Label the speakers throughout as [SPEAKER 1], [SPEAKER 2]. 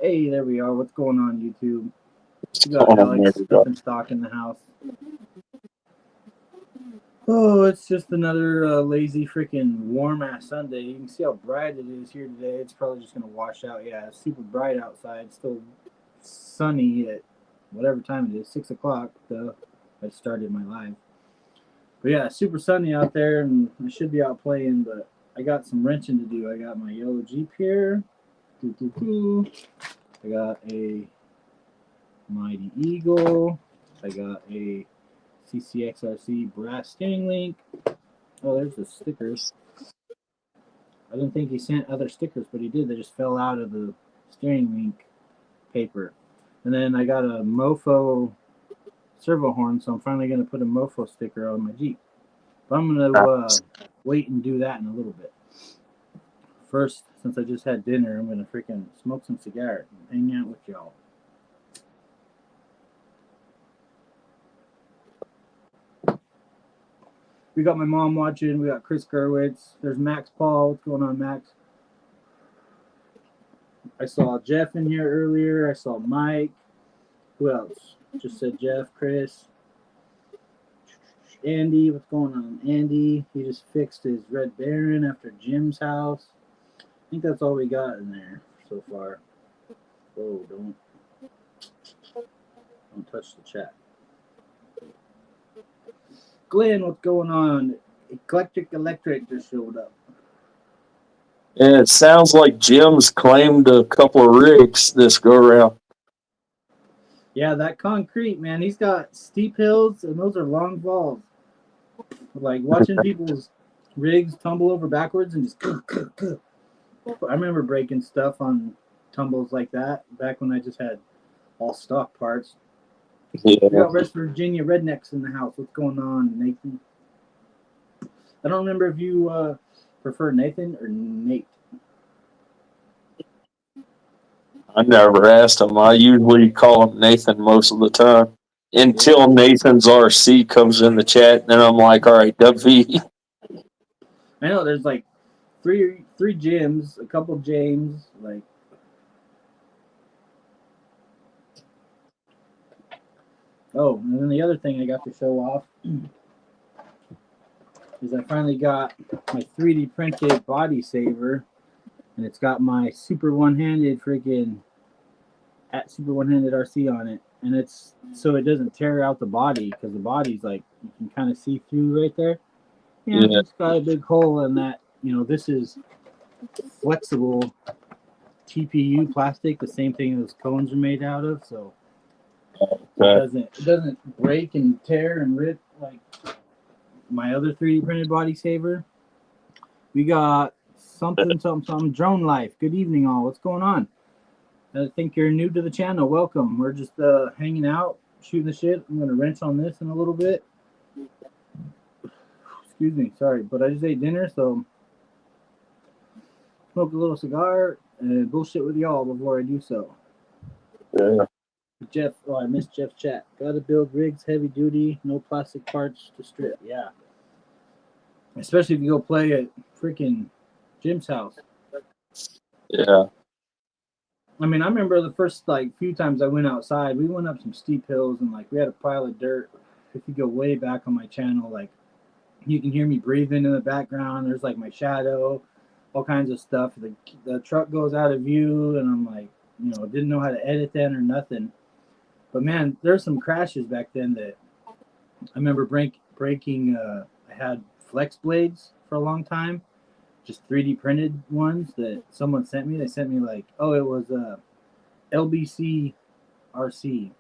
[SPEAKER 1] Hey, there we are. What's going on, YouTube? We got
[SPEAKER 2] Oh, there
[SPEAKER 1] Alex
[SPEAKER 2] we go.
[SPEAKER 1] and Stock in the house. Oh, it's just another lazy freaking warm ass Sunday. You can see how bright it is here today. It's probably just gonna wash out. Yeah, it's super bright outside. It's still sunny at whatever time it is, 6 o'clock. I started my live. But yeah, super sunny out there, and I should be out playing. But I got some wrenching to do. I got my yellow Jeep here. Doo-doo-doo. I got a Mighty Eagle. I got a Ccxrc brass steering link. Oh, there's the stickers. I didn't think he sent other stickers, but he did. They just fell out of the steering link paper. And then I got a Mofo servo horn, so I'm finally going to put a Mofo sticker on my Jeep. But I'm going to wait and do that in a little bit. First, since I just had dinner, I'm going to freaking smoke some cigars and hang out with y'all. We got my mom watching. We got Chris Gerwitz. There's Max Paul. What's going on, Max? I saw Jeff in here earlier. I saw Mike. Who else? Just said Jeff, Chris. Andy. What's going on, Andy? He just fixed his Red Baron after Jim's house. I think that's all we got in there so far. Oh, don't touch the chat. Glenn, what's going on? Eclectic Electric just showed up.
[SPEAKER 2] Yeah, it sounds like Jim's claimed a couple of rigs this go around.
[SPEAKER 1] Yeah, that concrete, man. He's got steep hills, and those are long falls. Like watching people's rigs tumble over backwards and just. I remember breaking stuff on tumbles like that back when I just had all stock parts.
[SPEAKER 2] Yeah.
[SPEAKER 1] We got West Virginia rednecks in the house. What's going on, Nathan? I don't remember if you prefer Nathan or Nate.
[SPEAKER 2] I never asked him. I usually call him Nathan most of the time. Until Nathan's RC comes in the chat, then I'm like, all right, W.
[SPEAKER 1] I know there's like three Jims, a couple James, like. Oh, and then the other thing I got to show off is I finally got my 3D printed body saver, and it's got my Superonehanded freaking at Superonehanded RC on it, and it's so it doesn't tear out the body because the body's like you can kind of see through right there. Yeah, it's got a big hole in that. You know, this is flexible TPU plastic, the same thing those cones are made out of, so it doesn't break and tear and rip like my other 3D printed body saver. We got something drone life. Good evening, all. What's going on? I think you're new to the channel. Welcome. We're just hanging out, shooting the shit. I'm gonna wrench on this in a little bit. Excuse me, sorry, but I just ate dinner, so smoke a little cigar and bullshit with y'all before I do so.
[SPEAKER 2] Yeah.
[SPEAKER 1] Jeff, oh, I missed Jeff's chat. Gotta build rigs heavy duty, no plastic parts to strip. Yeah. Especially if you go play at freaking Jim's house.
[SPEAKER 2] Yeah.
[SPEAKER 1] I mean, I remember the first few times I went outside, we went up some steep hills and we had a pile of dirt. If you go way back on my channel, you can hear me breathing in the background. There's my shadow, all kinds of stuff. The truck goes out of view, and I'm didn't know how to edit then or nothing. But man, there's some crashes back then that I remember breaking. I had flex blades for a long time, just 3D printed ones that someone sent me. They sent me it was LBC RC.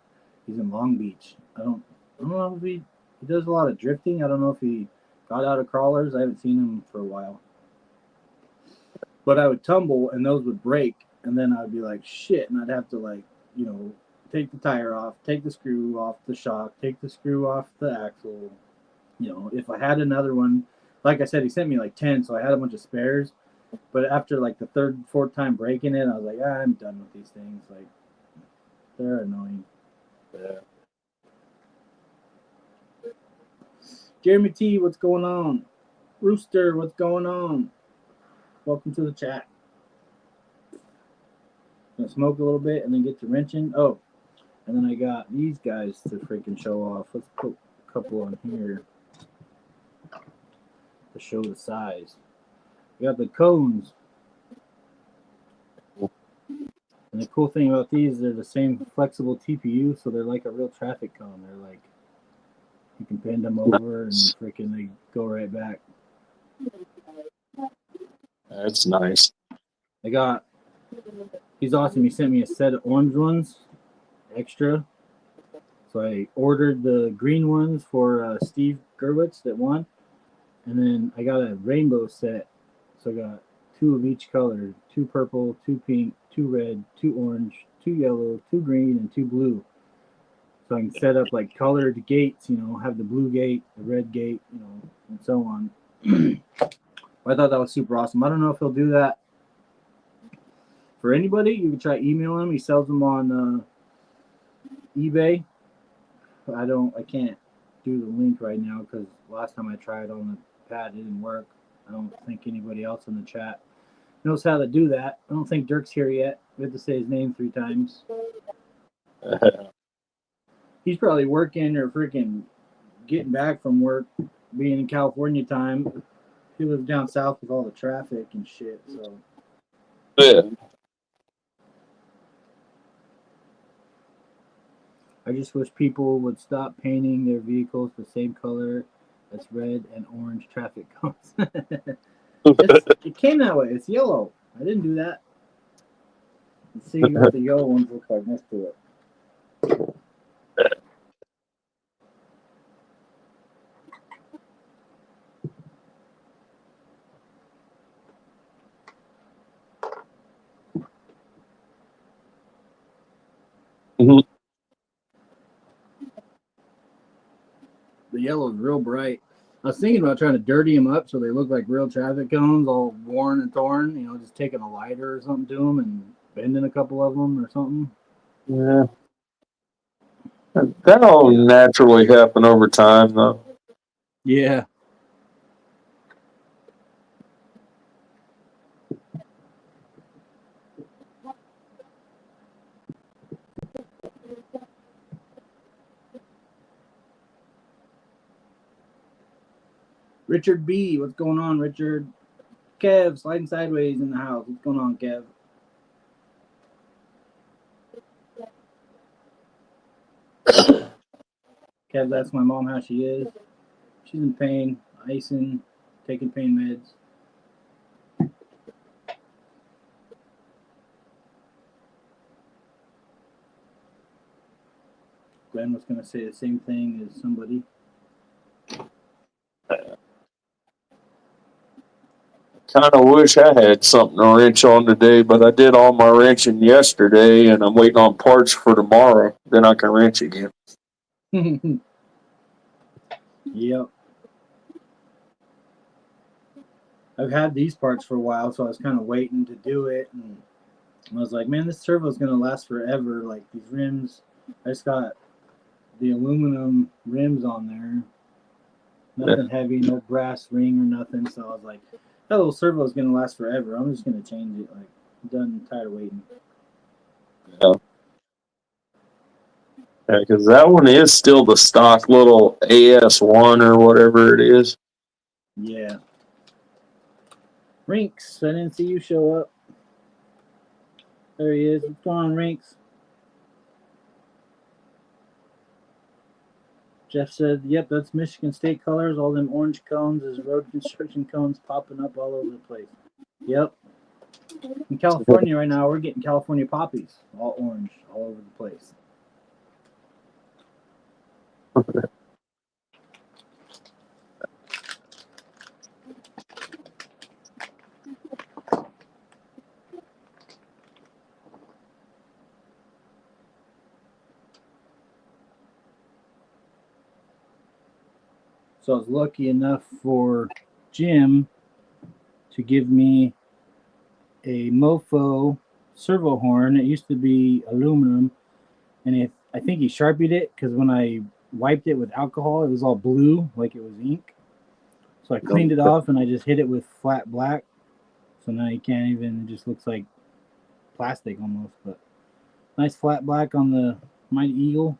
[SPEAKER 1] He's in Long Beach. I don't know if he does a lot of drifting. I don't know if he got out of crawlers. I haven't seen him for a while. But I would tumble and those would break, and then I'd be like shit, and I'd have to take the tire off, take the screw off the shock, take the screw off the axle. If I had another one, like I said, he sent me 10, so I had a bunch of spares. But after the third, fourth time breaking it, I was like, I'm done with these things. They're annoying.
[SPEAKER 2] Yeah.
[SPEAKER 1] Jeremy T, what's going on? Rooster, what's going on? Welcome to the chat. Gonna smoke a little bit and then get to wrenching. Oh, and then I got these guys to freaking show off. Let's put a couple on here to show the size. We got the cones. And the cool thing about these, they're the same flexible TPU, so they're like a real traffic cone. They're like, you can bend them over and freaking they go right back.
[SPEAKER 2] That's nice.
[SPEAKER 1] I got, he's awesome. He sent me a set of orange ones, extra. So I ordered the green ones for Steve Gerwitz that won. And then I got a rainbow set. So I got 2 of each color, 2 purple, 2 pink, 2 red, 2 orange, 2 yellow, 2 green, and 2 blue. So I can set up like colored gates, you know, have the blue gate, the red gate, you know, and so on. I thought that was super awesome. I don't know if he'll do that for anybody. You can try email him. He sells them on eBay. I can't do the link right now because last time I tried on the pad, it didn't work. I don't think anybody else in the chat knows how to do that. I don't think Dirk's here yet. We have to say his name 3 times. He's probably working or freaking getting back from work, being in California time. He lives down south with all the traffic and shit. So
[SPEAKER 2] Yeah.
[SPEAKER 1] I just wish people would stop painting their vehicles the same color as red and orange traffic cones. It came that way. It's yellow. I didn't do that. Let's see what the yellow ones look like next to it.
[SPEAKER 2] Mm-hmm.
[SPEAKER 1] The yellow is real bright. I was thinking about trying to dirty them up so they look like real traffic cones, all worn and torn. You know, just taking a lighter or something to them and bending a couple of them or something.
[SPEAKER 2] Yeah. That'll naturally happen over time, though.
[SPEAKER 1] Yeah. Richard B, what's going on, Richard? Kev, sliding sideways in the house. What's going on, Kev? Kev asked my mom how she is. She's in pain, icing, taking pain meds. Glenn was going to say the same thing as somebody.
[SPEAKER 2] Kind of wish I had something to wrench on today, but I did all my wrenching yesterday, and I'm waiting on parts for tomorrow. Then I can wrench again.
[SPEAKER 1] Yep. I've had these parts for a while, so I was kind of waiting to do it, and I was like, man, this servo is going to last forever. Like, these rims, I just got the aluminum rims on there. Nothing heavy, no brass ring or nothing, so I was like, that little servo is going to last forever. I'm just going to change it. Like, I'm done, tired of waiting.
[SPEAKER 2] Yeah. Yeah, because that one is still the stock little AS1 or whatever it is.
[SPEAKER 1] Yeah. Rinks, I didn't see you show up. There he is. What's going on, Rinks? Jeff said, yep, that's Michigan State colors. All them orange cones is road construction cones popping up all over the place. Yep. In California right now, we're getting California poppies, all orange, all over the place. So I was lucky enough for Jim to give me a Mofo servo horn. It used to be aluminum, and I think he sharpied it because when I wiped it with alcohol, it was all blue, like it was ink. So I cleaned it off and I just hit it with flat black. So now you can't even, it just looks like plastic almost, but nice flat black on the Mighty Eagle.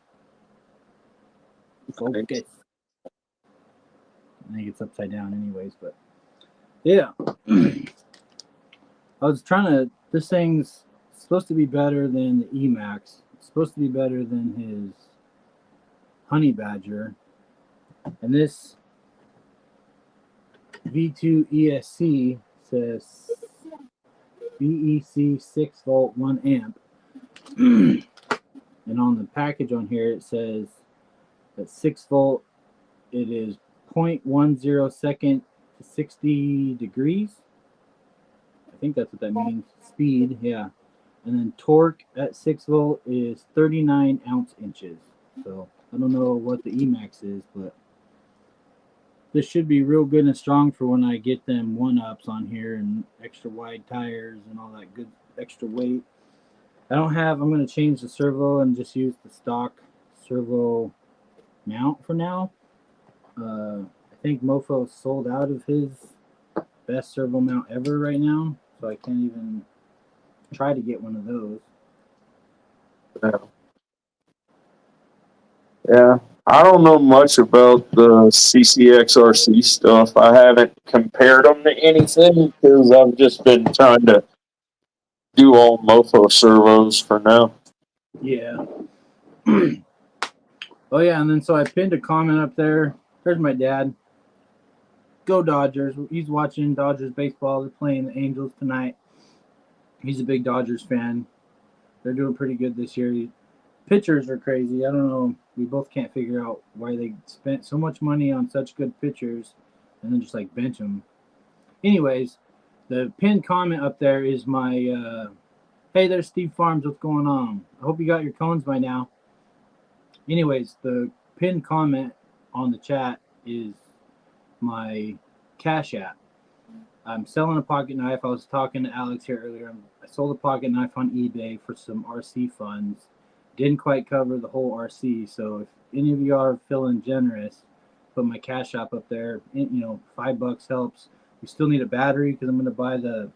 [SPEAKER 1] Focus. I think it's upside down anyways, but yeah. I was trying to, this thing's supposed to be better than the Emax. It's supposed to be better than his Honey Badger. And this V2 ESC says VEC 6 volt 1 amp. And on the package on here it says that 6 volt, it is 0.10 second to 60 degrees. I think that's what that means. Speed, yeah. And then torque at 6 volt is 39 ounce inches. So I don't know what the Emax is, but this should be real good and strong for when I get them 1-ups on here and extra wide tires and all that good extra weight. I'm going to change the servo and just use the stock servo mount for now. I think Mofo sold out of his best servo mount ever right now, so I can't even try to get one of those.
[SPEAKER 2] Yeah. I don't know much about the Ccxrc stuff. I haven't compared them to anything because I've just been trying to do all Mofo servos for now.
[SPEAKER 1] Yeah. Oh yeah, and then so I pinned a comment up there. There's my dad. Go Dodgers. He's watching Dodgers baseball. They're playing the Angels tonight. He's a big Dodgers fan. They're doing pretty good this year. Pitchers are crazy. I don't know. We both can't figure out why they spent so much money on such good pitchers and then just like bench them. Anyways, the pinned comment up there is my, hey, there's Steve Farms. What's going on? I hope you got your cones by now. Anyways, the pinned comment on the chat is my Cash App. I'm selling a pocket knife. I was talking to Alex here earlier. I sold a pocket knife on eBay for some RC funds. Didn't quite cover the whole RC, so if any of you are feeling generous, put my Cash App up there. $5 helps. We still need a battery because I'm going to buy the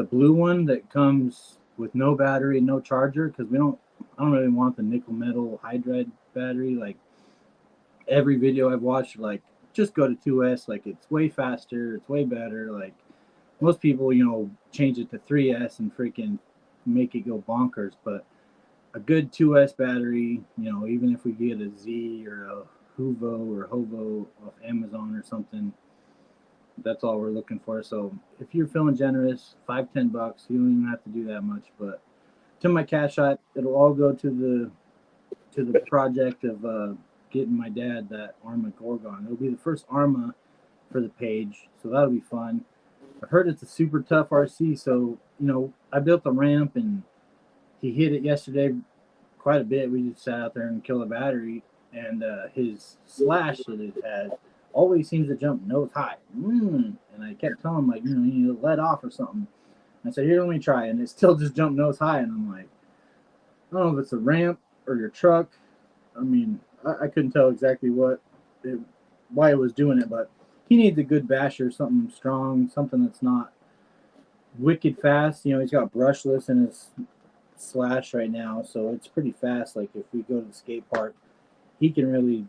[SPEAKER 1] blue one that comes with no battery and no charger because I don't really want the nickel metal hydride battery. Like every video I've watched, like just go to 2S. Like it's way faster, it's way better. Like most people, change it to 3S and freaking make it go bonkers. But a good 2S battery, even if we get a Z or a Hovo off Amazon or something, that's all we're looking for. So if you're feeling generous, $5-10, you don't even have to do that much. But to my Cash App, it'll all go to the project of getting my dad that Arma Gorgon. It'll be the first Arma for the page, so that'll be fun. I heard it's a super tough RC, so I built the ramp and he hit it yesterday quite a bit. We just sat out there and killed a battery, and his slash that it had always seems to jump nose high. And I kept telling him, like, you need to let off or something. I said, here, let me try, and it still just jumped nose high, and I'm like, I don't know if it's a ramp or your truck. I mean, I couldn't tell exactly why it was doing it, but he needs a good basher, something strong, something that's not wicked fast. He's got brushless in his slash right now, so it's pretty fast. Like if we go to the skate park, he can really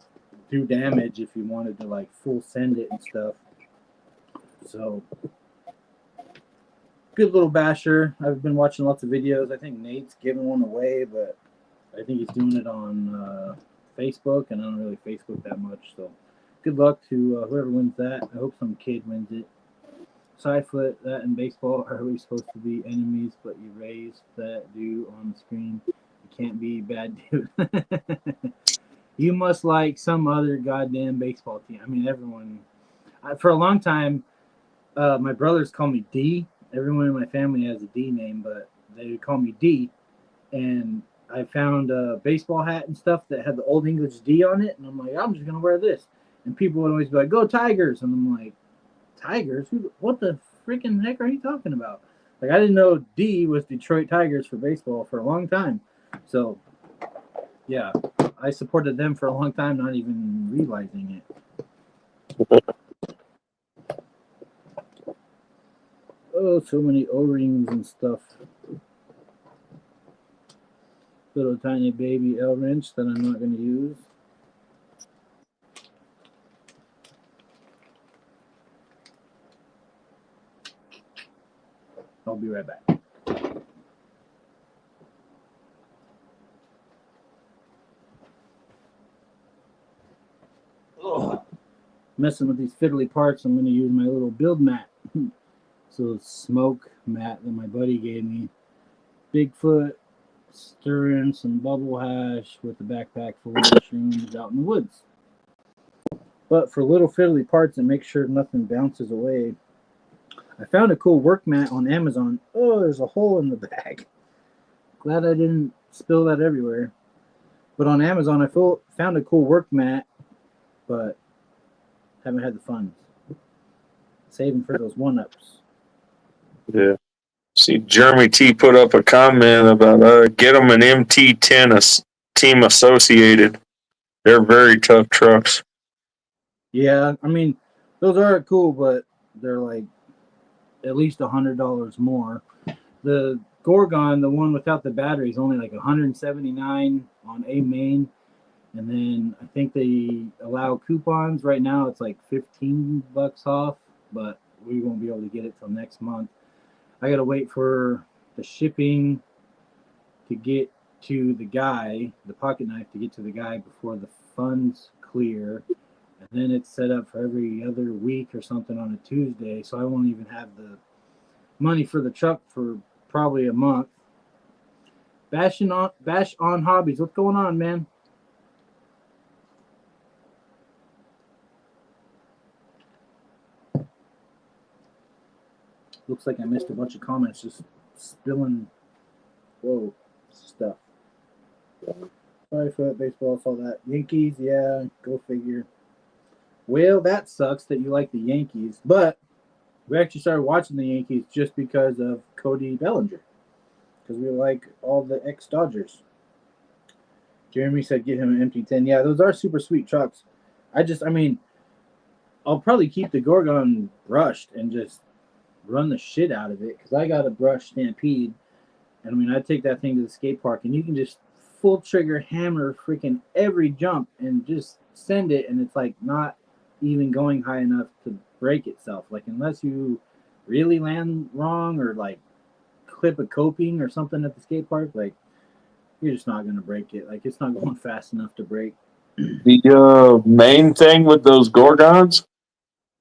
[SPEAKER 1] do damage if you wanted to like full send it and stuff. So good little basher. I've been watching lots of videos. I think Nate's giving one away, but I think he's doing it on Facebook, and I don't really Facebook that much. So good luck to whoever wins that. I hope some kid wins it. Side-foot, that and baseball are always supposed to be enemies, but you raise that dude on the screen. You can't be bad dude. You must like some other goddamn baseball team. I mean, everyone. For a long time, my brothers call me D. Everyone in my family has a D name, but they would call me D. And I found a baseball hat and stuff that had the Old English D on it, and I'm like, I'm just going to wear this. And people would always be like, go Tigers. And I'm like, Tigers? What the freaking heck are you talking about? Like, I didn't know D was Detroit Tigers for baseball for a long time. So, yeah, I supported them for a long time, not even realizing it. Oh, so many O-rings and stuff. Little tiny baby L wrench that I'm not going to use. I'll be right back. Ugh. Messing with these fiddly parts, I'm going to use my little build mat. So smoke mat that my buddy gave me. Bigfoot, stirring some bubble hash with a backpack full of mushrooms out in the woods. But for little fiddly parts and make sure nothing bounces away, I found a cool work mat on Amazon. Oh, there's a hole in the bag. Glad I didn't spill that everywhere. But on Amazon, I found a cool work mat, but haven't had the funds. Saving for those one-ups.
[SPEAKER 2] Yeah. See, Jeremy T put up a comment about get them an MT10 team associated. They're very tough trucks.
[SPEAKER 1] Yeah, I mean, those are cool, but they're like at least $100 more. The Gorgon, the one without the battery, is only like $179 on A main, and then I think they allow coupons right now. It's like $15 off, but we won't be able to get it till next month. I gotta wait for the shipping to get to the guy, the pocket knife to get to the guy before the funds clear. And then it's set up for every other week or something on a Tuesday, so I won't even have the money for the truck for probably a month. Bash on hobbies. What's going on, man? Looks like I missed a bunch of comments just spilling stuff. Sorry for that baseball, saw that. Yankees, yeah, go figure. Well, that sucks that you like the Yankees, but we actually started watching the Yankees just because of Cody Bellinger, because we like all the ex-Dodgers. Jeremy said get him an MT10. Yeah, those are super sweet trucks. I mean, I'll probably keep the Gorgon brushed and just run the shit out of it, because I got a brush Stampede, and I mean, I take that thing to the skate park, and you can just full trigger hammer freaking every jump and just send it, and it's like not even going high enough to break itself. Like, unless you really land wrong or like clip a coping or something at the skate park, like, you're just not going to break it. Like, it's not going fast enough to break.
[SPEAKER 2] The main thing with those Gorgons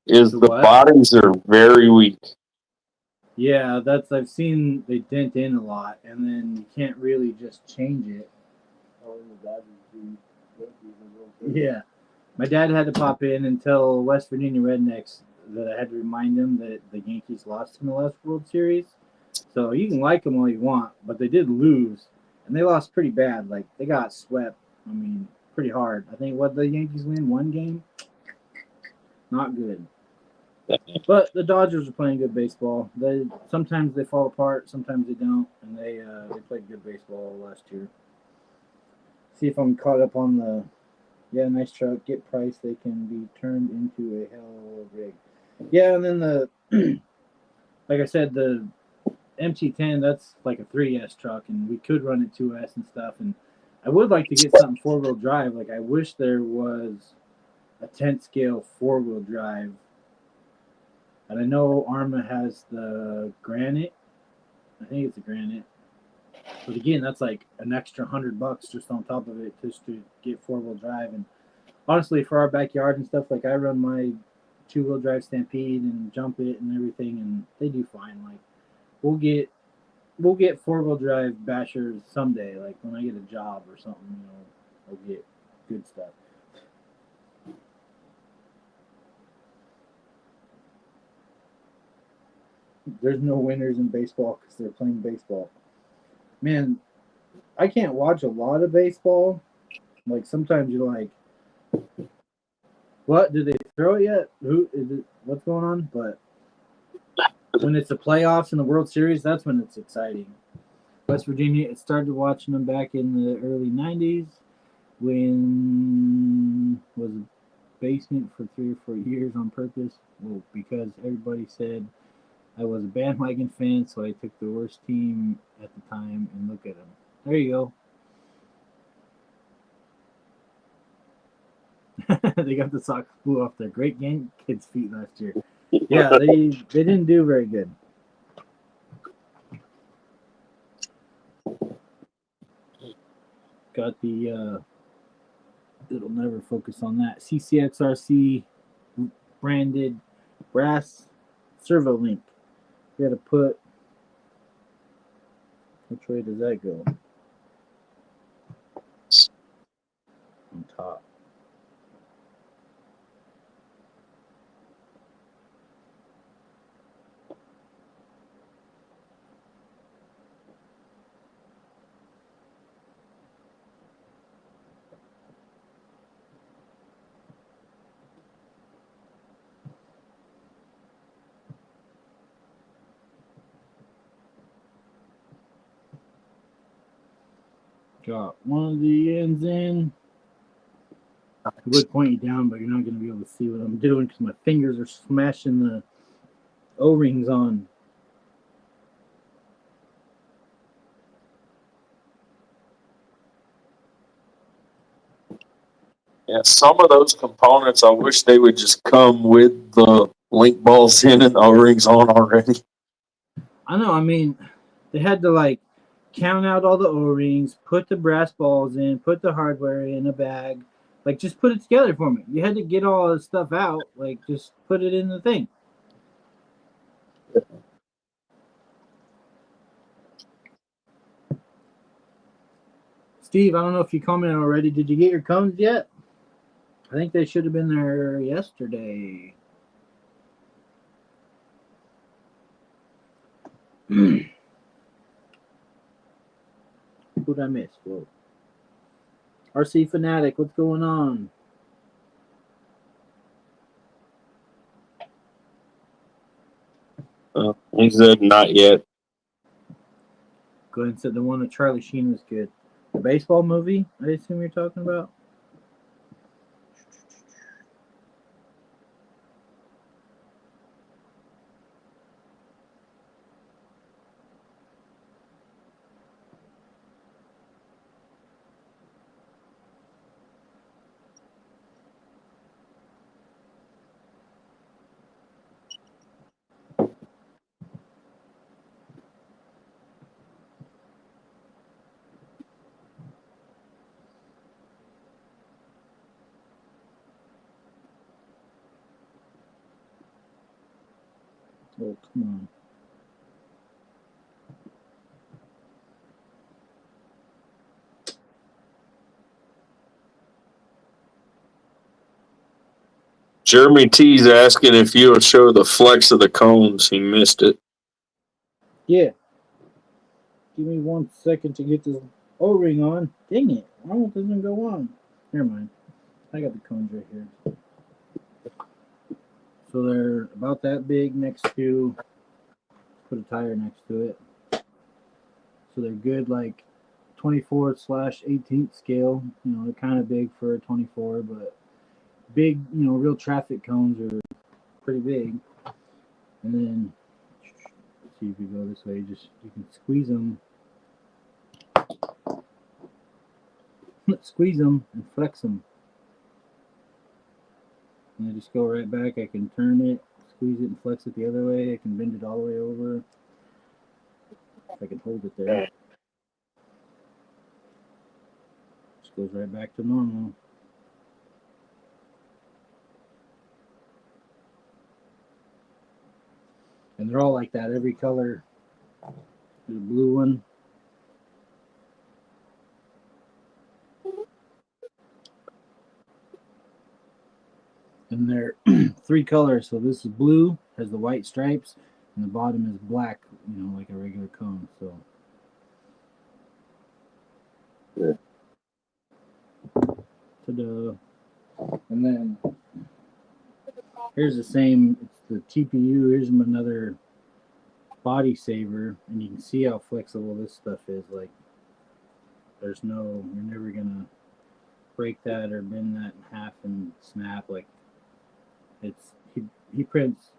[SPEAKER 2] is the bodies are very weak.
[SPEAKER 1] Yeah, I've seen they dent in a lot, and then you can't really just change it. Yeah. My dad had to pop in and tell West Virginia rednecks that I had to remind them that the Yankees lost in the last World Series. So you can like them all you want, but they did lose, and they lost pretty bad. Like, they got swept. I mean, pretty hard. I think what the Yankees win, one game, not good. But the Dodgers are playing good baseball. Sometimes they fall apart, sometimes they don't, and they played good baseball last year. See if I'm caught up on the. Yeah, nice truck. Get price. They can be turned into a hell of a rig. Yeah, and then the, like I said, the MT10, that's like a 3S truck, and we could run it 2S and stuff. And I would like to get something 4-wheel drive. Like, I wish there was a 10th scale 4-wheel drive. And I know Arma has the Granite. I think it's a Granite. But again, that's like an extra $100 just on top of it just to get 4-wheel drive. And honestly, for our backyard and stuff, like, I run my 2-wheel drive Stampede and jump it and everything, and they do fine. Like, we'll get 4-wheel drive Bashers someday. Like, when I get a job or something, I'll get good stuff. There's no winners in baseball because they're playing baseball. Man, I can't watch a lot of baseball. Like, sometimes you're like, what? Did they throw it yet? Who is it? What's going on? But when it's the playoffs and the World Series, that's when it's exciting. West Virginia, it started watching them back in the early 90s when was a basement for 3 or 4 years on purpose. Well, because everybody said I was a bandwagon fan, so I took the worst team at the time and look at them. There you go. They got the socks flew off their great kids' feet last year. Yeah, they didn't do very good. Got the it'll never focus on that Ccxrc branded brass servo link. You got to put, which way does that go? On top. Got one of the ends in. I would point you down, but you're not going to be able to see what I'm doing because my fingers are smashing the O-rings on.
[SPEAKER 2] Yeah, some of those components, I wish they would just come with the link balls in and the O-rings on already.
[SPEAKER 1] I know. I mean, they had to like count out all the O-rings, put the brass balls in, put the hardware in a bag. Like, just put it together for me. You had to get all the stuff out. Like, just put it in the thing. Steve, I don't know if you commented already. Did you get your cones yet? I think they should have been there yesterday. Who'd I miss? Whoa. RC Fanatic, what's going on?
[SPEAKER 2] He said not yet.
[SPEAKER 1] Go ahead and say the one with Charlie Sheen was good. The baseball movie, I assume you're talking about? Oh, come on.
[SPEAKER 2] Jeremy T's asking if you'll show the flex of the cones. He missed it.
[SPEAKER 1] Yeah. Give me 1 second to get this O-ring on. Dang it. Why won't this one go on? Never mind. I got the cones right here. So they're about that big next to, put a tire next to it. So they're good, like 24/18 scale. You know, they're kind of big for a 24, but big, you know, real traffic cones are pretty big. And then, let's see if you go this way, just you can squeeze them. Squeeze them and flex them. And they just go right back. I can turn it, squeeze it, and flex it the other way. I can bend it all the way over. If I can hold it there. Just goes right back to normal. And they're all like that, every color. There's a blue one. And they're 3 colors. So this is blue, has the white stripes, and the bottom is black, you know, like a regular cone. So
[SPEAKER 2] yeah.
[SPEAKER 1] Ta-da. And then here's the same, it's the TPU. Here's another body saver, and you can see how flexible this stuff is. Like, there's no, you're never gonna break that or bend that in half and snap. Like, it's he prints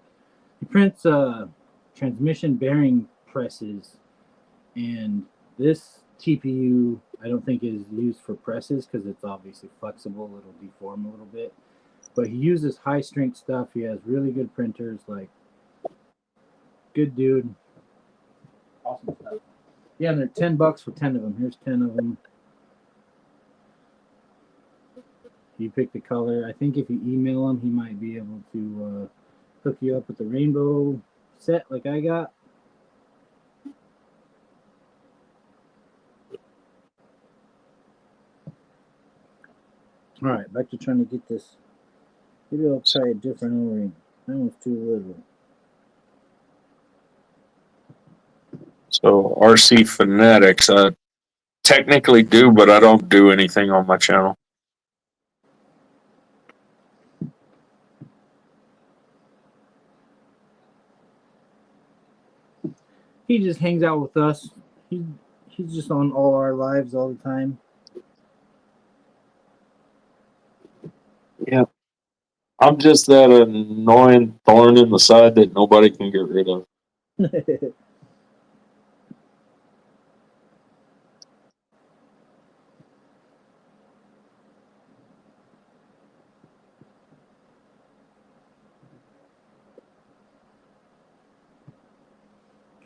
[SPEAKER 1] transmission bearing presses, and this TPU I don't think it is used for presses because it's obviously flexible. It'll deform a little bit. But he uses high strength stuff. He has really good printers. Like, good dude. Awesome stuff. Yeah, and they're $10 for 10 of them. Here's 10 of them. You pick the color. I think if you email him, he might be able to hook you up with the rainbow set like I got. All right, back to trying to get this. Maybe I'll try a different O-ring. That one's too little.
[SPEAKER 2] So RC Fanatics, I technically do, but I don't do anything on my channel.
[SPEAKER 1] He just hangs out with us. He's just on all our lives all the time.
[SPEAKER 2] Yeah. I'm just that annoying thorn in the side that nobody can get rid of.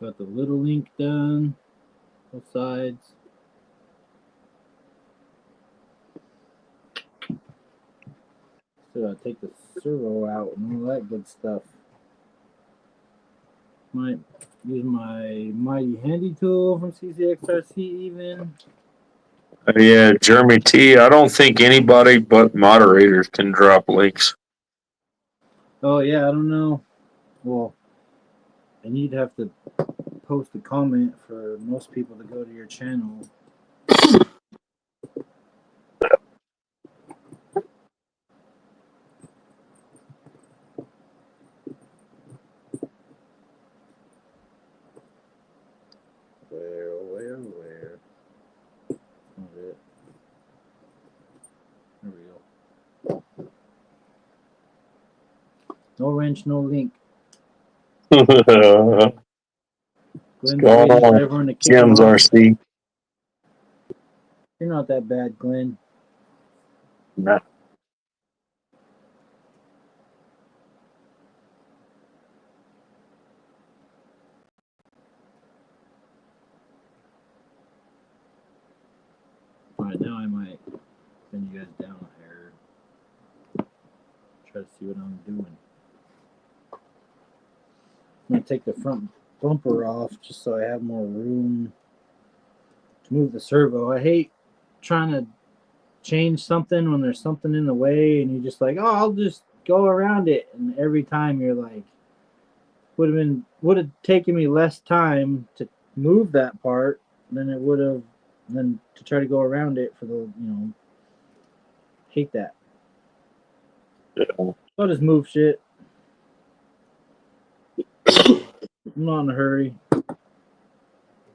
[SPEAKER 1] Got the little link done, both sides. Still gotta take the servo out and all that good stuff. Might use my mighty handy tool from Ccxrc even.
[SPEAKER 2] Yeah, Jeremy T. I don't think anybody but moderators can drop links.
[SPEAKER 1] Oh yeah, I don't know. Well, and you'd have to post a comment for most people to go to your channel. Where? Not it. There we go. No wrench, no link.
[SPEAKER 2] What's
[SPEAKER 1] Glenn's
[SPEAKER 2] going
[SPEAKER 1] waiting for
[SPEAKER 2] on?
[SPEAKER 1] everyone to kick him
[SPEAKER 2] Jim's
[SPEAKER 1] off.
[SPEAKER 2] RC.
[SPEAKER 1] You're not that bad, Glenn.
[SPEAKER 2] Nah.
[SPEAKER 1] Alright, now I might send you guys down a hair. Try to see what I'm doing. I'm gonna take the front bumper off just so I have more room to move the servo. I hate trying to change something when there's something in the way and you're just like, oh, I'll just go around it. And every time you're like, would have taken me less time to move that part than it would have than to try to go around it for the. Hate that.
[SPEAKER 2] Yeah.
[SPEAKER 1] I'll just move shit. I'm not in a hurry.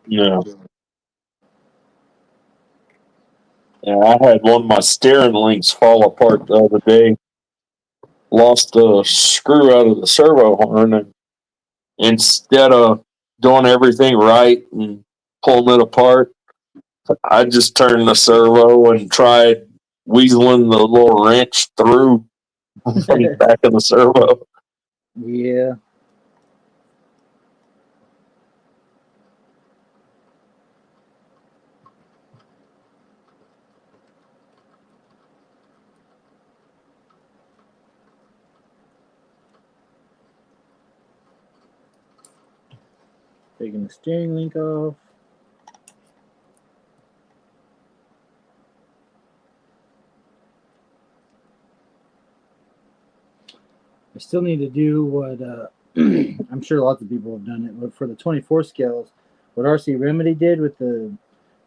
[SPEAKER 2] No. Yeah, I had one of my steering links fall apart the other day. Lost a screw out of the servo horn, and instead of doing everything right and pulling it apart, I just turned the servo and tried weaseling the little wrench through the back of the servo.
[SPEAKER 1] Yeah. Taking the steering link off. I still need to do what I'm sure lots of people have done it, but for the 24 scales, what RC Remedy did with the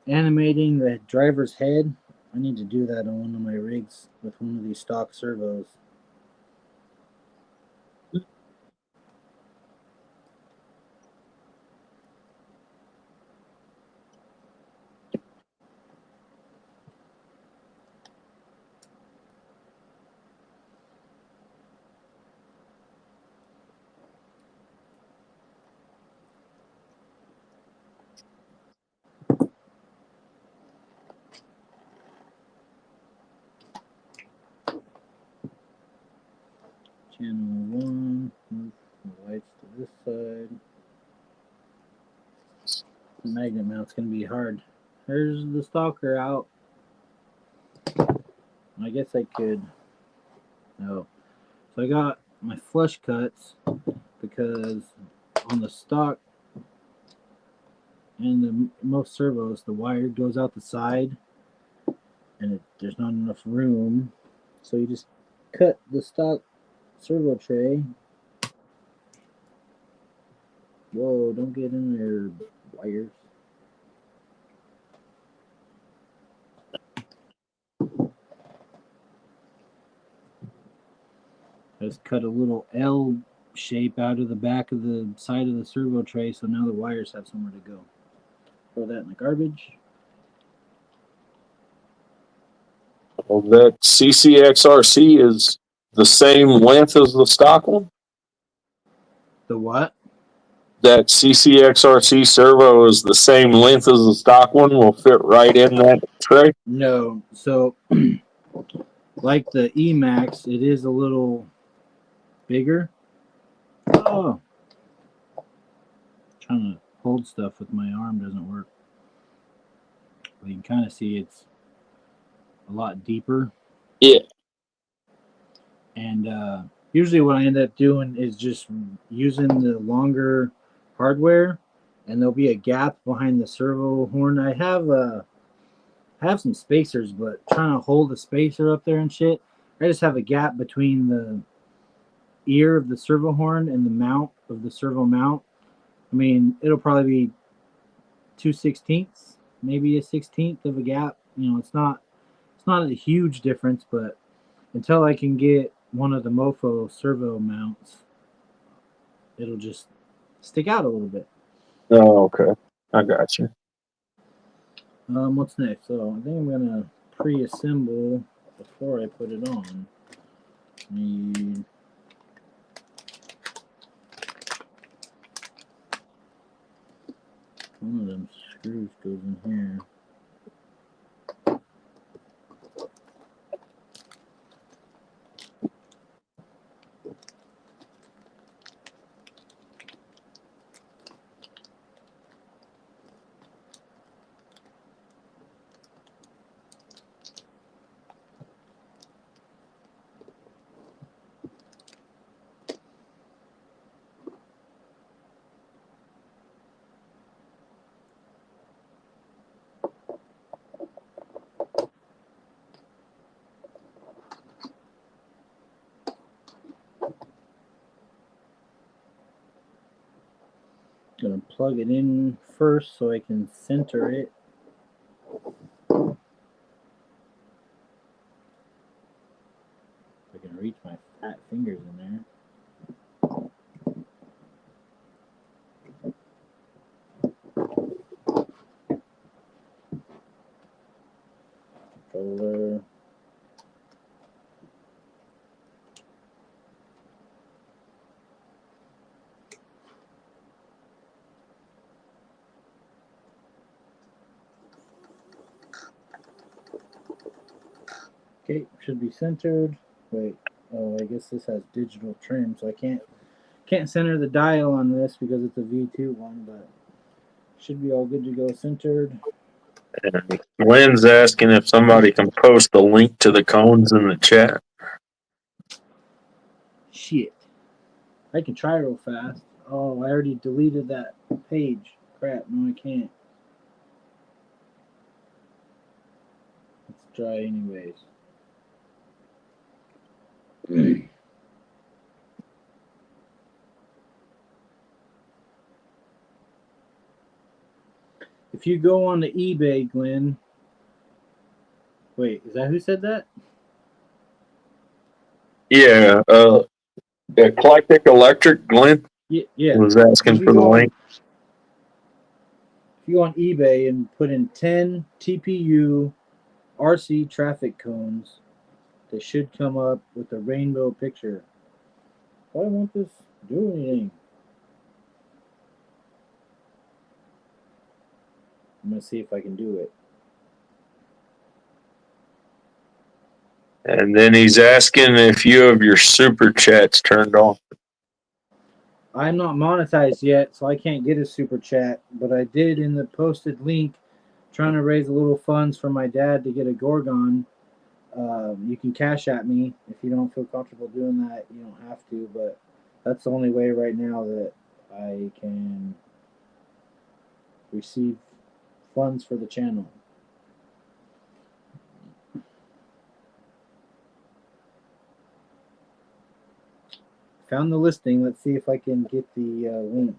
[SPEAKER 1] animating the driver's head, I need to do that on one of my rigs with one of these stock servos. Channel 1. Move the lights to this side. The magnet mount's going to be hard. There's the stalker out. I guess I could. Oh. So I got my flush cuts because on the stock and most servos, the wire goes out the side and there's not enough room. So you just cut the stock servo tray. Whoa, don't get in there, wires. Just cut a little L shape out of the back of the side of the servo tray, so now the wires have somewhere to go. Throw that in the garbage.
[SPEAKER 2] Well, that Ccxrc is the same length as the stock one?
[SPEAKER 1] The what?
[SPEAKER 2] That Ccxrc servo is the same length as the stock one, will fit right in that tray?
[SPEAKER 1] No. So, like the Emax, it is a little bigger. Oh. Trying to hold stuff with my arm doesn't work. But you can kind of see it's a lot deeper.
[SPEAKER 2] Yeah.
[SPEAKER 1] And usually what I end up doing is just using the longer hardware, and there'll be a gap behind the servo horn. I have some spacers, but trying to hold the spacer up there and shit, I just have a gap between the ear of the servo horn and the mount of the servo mount. I mean, it'll probably be 2/16, maybe a 16th of a gap. You know, it's not a huge difference, but until I can get one of the Mofo servo mounts, it'll just stick out a little bit.
[SPEAKER 2] Oh, okay. I got you.
[SPEAKER 1] What's next? So I think I'm gonna pre-assemble before I put it on. Need one of them screws goes in here. Gonna plug it in first so I can center it. I can reach my fat fingers in there. Controller. Okay, should be centered. Wait, oh, I guess this has digital trim, so I can't center the dial on this because it's a V2 one, but should be all good to go centered.
[SPEAKER 2] And Lynn's asking if somebody can post the link to the cones in the chat.
[SPEAKER 1] Shit. I can try real fast. Oh, I already deleted that page. Crap, no I can't. Let's try anyways. If you go on to eBay, Glenn. Wait, is that who said that?
[SPEAKER 2] Yeah, Eclectic Electric, Glenn
[SPEAKER 1] Yeah.
[SPEAKER 2] was asking for the link.
[SPEAKER 1] If you go on eBay and put in 10 TPU RC traffic cones, they should come up with a rainbow picture. Why won't this do anything? I'm going to see if I can do it.
[SPEAKER 2] And then he's asking if you have your super chats turned on.
[SPEAKER 1] I'm not monetized yet, so I can't get a super chat, but I did in the posted link trying to raise a little funds for my dad to get a Gorgon. You can cash at me if you don't feel comfortable doing that. You don't have to, but that's the only way right now that I can receive funds for the channel. Found the listing. Let's see if I can get the link.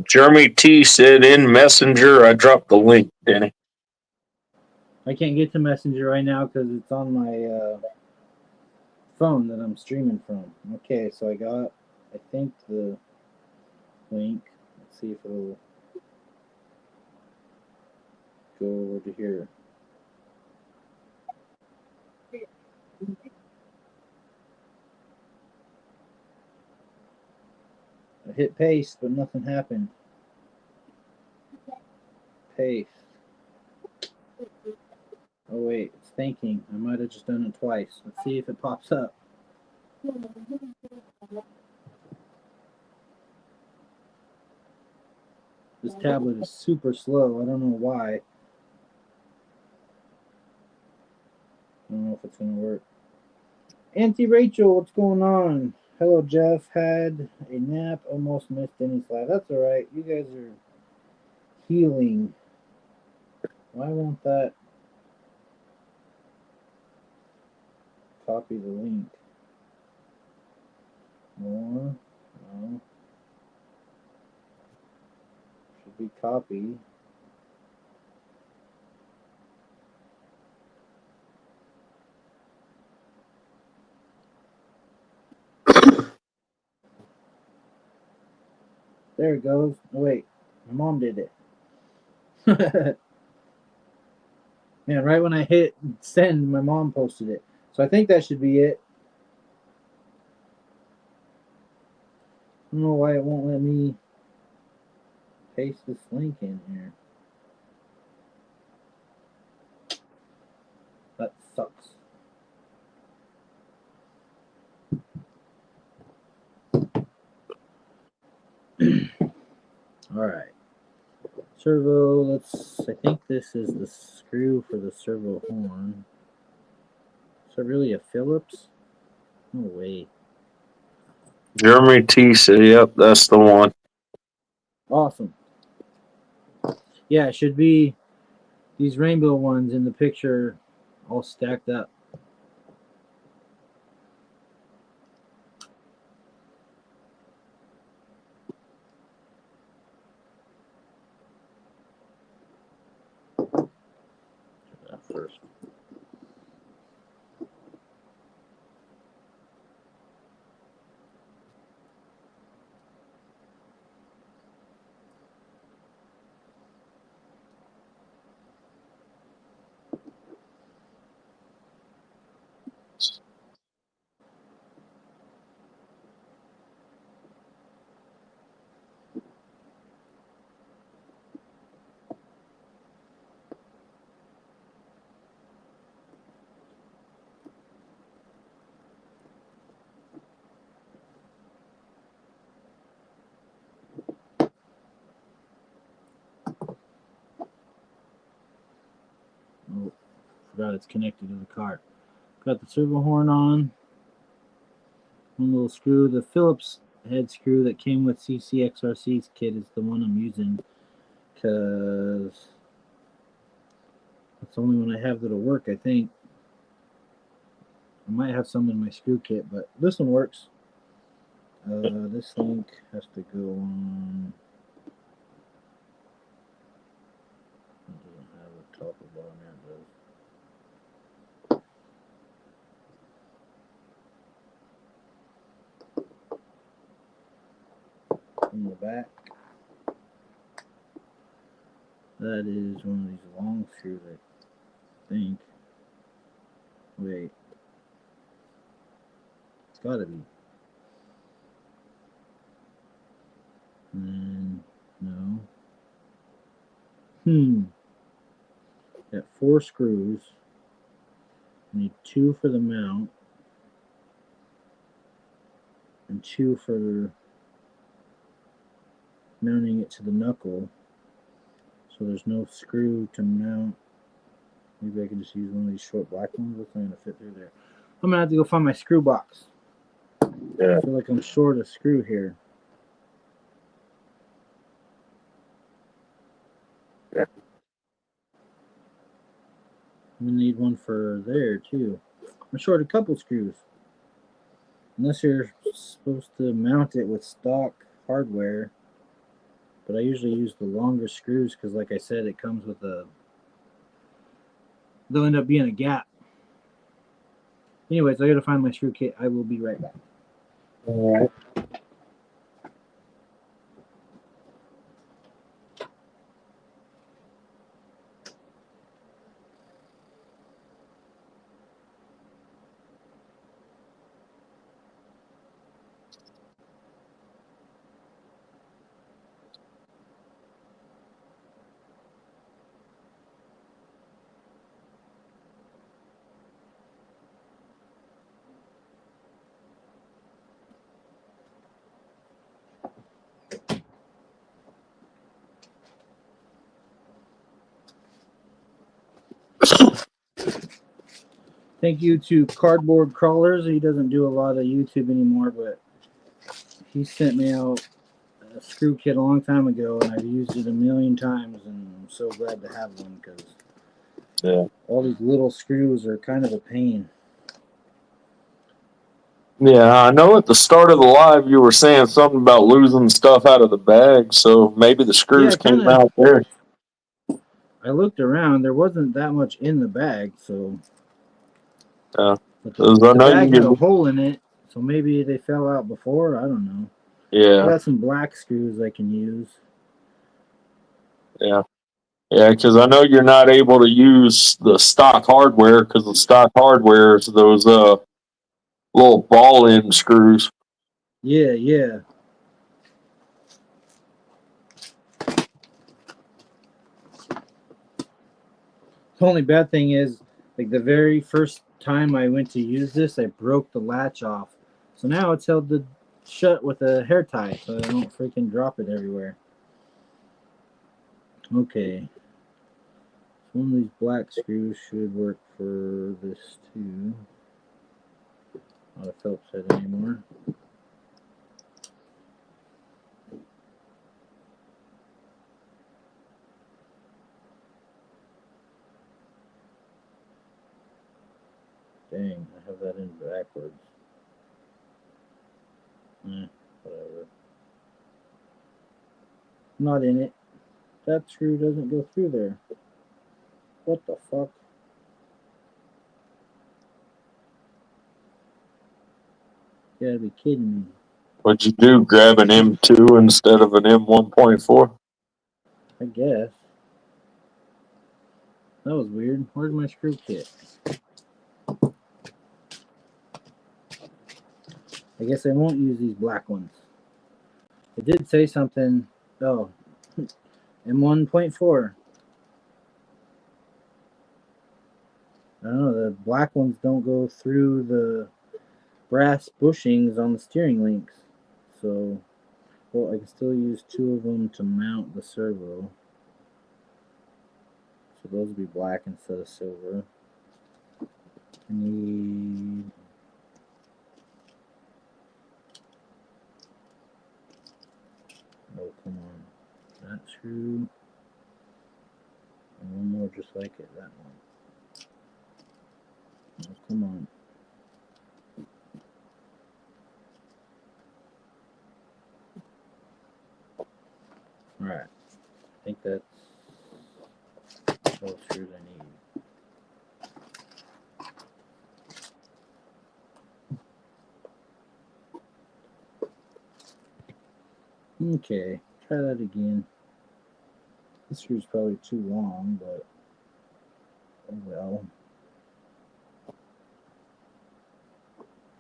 [SPEAKER 2] Jeremy T said in Messenger, I dropped the link, Denny.
[SPEAKER 1] I can't get to Messenger right now because it's on my phone that I'm streaming from. Okay, so I got, I think, the link. Let's see if it'll go over to here. I hit paste, but nothing happened. Paste. Oh wait, it's thinking. I might have just done it twice. Let's see if it pops up. This tablet is super slow. I don't know why. I don't know if it's gonna work. Auntie Rachel, what's going on? Hello, Jeff. Had a nap. Almost missed Denny's live. That's all right. You guys are healing. Why won't that copy the link? More? No. Should be copy. There it goes. Oh, wait. My mom did it. Man, right when I hit send, my mom posted it. So I think that should be it. I don't know why it won't let me paste this link in here. That sucks. All right. Servo, I think this is the screw for the servo horn. Is it really a Phillips? No way.
[SPEAKER 2] Jeremy T said, yep, that's the one.
[SPEAKER 1] Awesome. Yeah, it should be these rainbow ones in the picture all stacked up. That first. Oh, forgot it's connected to the cart. Got the servo horn on. One little screw. The Phillips head screw that came with Ccxrc's kit is the one I'm using because that's the only one I have that'll work, I think. I might have some in my screw kit, but this one works. This link has to go on. It doesn't have a top or bottom there, it does. In the back. That is one of these long screws, I think. Wait. It's gotta be. No. Got 4 screws. I need 2 for the mount. And 2 for mounting it to the knuckle. So there's no screw to mount. Maybe I can just use one of these short black ones. That's not going to fit through there. I'm going to have to go find my screw box.
[SPEAKER 2] Yeah.
[SPEAKER 1] I feel like I'm short a screw here.
[SPEAKER 2] Yeah.
[SPEAKER 1] I'm going to need one for there, too. I'm short a couple screws. Unless you're supposed to mount it with stock hardware. But I usually use the longer screws because, like I said, it comes with a... There'll end up being a gap. Anyways, I got to find my screw kit. I will be right back.
[SPEAKER 2] All right.
[SPEAKER 1] Thank you to Cardboard Crawlers. He doesn't do a lot of YouTube anymore, but he sent me out a screw kit a long time ago, and I've used it a million times, and I'm so glad to have one because all these little screws are kind of a pain.
[SPEAKER 2] Yeah, I know at the start of the live you were saying something about losing stuff out of the bag, so maybe the screws came out there.
[SPEAKER 1] I looked around. There wasn't that much in the bag, so...
[SPEAKER 2] Yeah.
[SPEAKER 1] But the
[SPEAKER 2] I know
[SPEAKER 1] bag
[SPEAKER 2] you
[SPEAKER 1] had a
[SPEAKER 2] can...
[SPEAKER 1] hole in it, so maybe they fell out before. I don't know.
[SPEAKER 2] Yeah.
[SPEAKER 1] I got some black screws I can use.
[SPEAKER 2] Yeah. Yeah, because I know you're not able to use the stock hardware because the stock hardware is those little ball end screws.
[SPEAKER 1] Yeah, yeah. The only bad thing is, like the very first time I went to use this, I broke the latch off. So now it's held shut with a hair tie, so I don't freaking drop it everywhere. Okay. One of these black screws should work for this too. Not a Phillips head anymore. Dang, I have that in backwards. Whatever. Not in it. That screw doesn't go through there. What the fuck? You gotta be kidding me.
[SPEAKER 2] What'd you do? Grab an M2 instead of an M1.4?
[SPEAKER 1] I guess. That was weird. Where's my screw kit? I guess I won't use these black ones. It did say something. Oh, M1.4. I don't know. The black ones don't go through the brass bushings on the steering links. So, well, I can still use 2 of them to mount the servo. So those will be black instead of silver. I need... Oh, come on. That screw. And one more just like it, that one. Oh, come on. Alright. I think that's all the screws I need. Okay, try that again. This screw's probably too long, but oh well.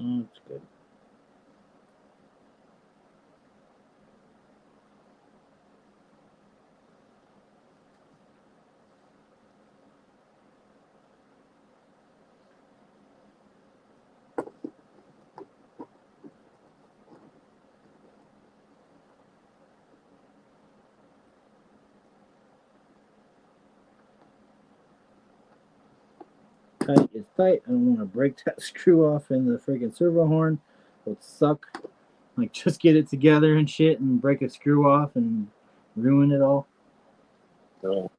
[SPEAKER 1] Oh, it's good. Tight is tight. I don't want to break that screw off in the freaking servo horn. It would suck. Like, just get it together and shit and break a screw off and ruin it all.
[SPEAKER 2] So,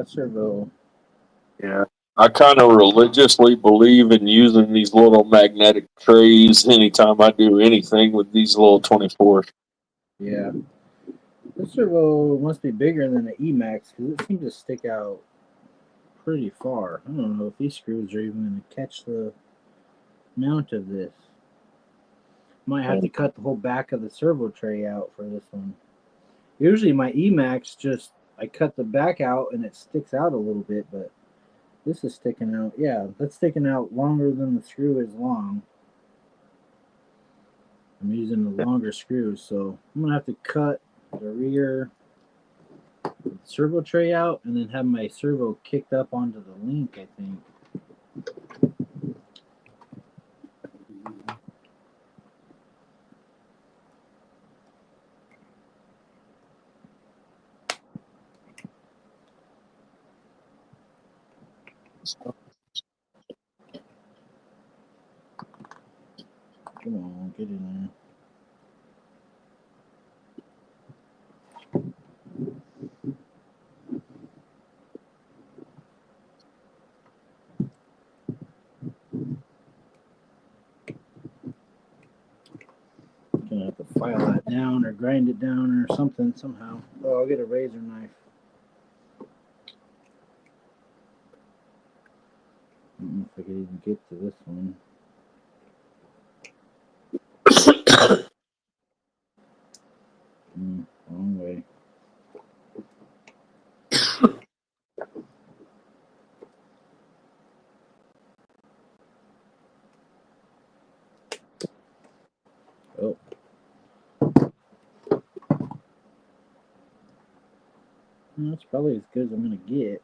[SPEAKER 1] Servo.
[SPEAKER 2] yeah. I kind of religiously believe in using these little magnetic trays anytime I do anything with these little 24s.
[SPEAKER 1] Yeah. This servo must be bigger than the Emax because it seems to stick out pretty far. I don't know if these screws are even going to catch the mount of this. Might have to cut the whole back of the servo tray out for this one. Usually my Emax just, I cut the back out and it sticks out a little bit, but this is sticking out. Yeah, that's sticking out longer than the screw is long. I'm using the longer screws, so I'm going to have to cut the rear servo tray out and then have my servo kicked up onto the link, I think. Come on, get in there. Gonna have to file that down or grind it down or something somehow. Oh, I'll get a razor knife. I don't know if I could even get to this one. Wrong way. Oh. That's probably as good as I'm gonna get.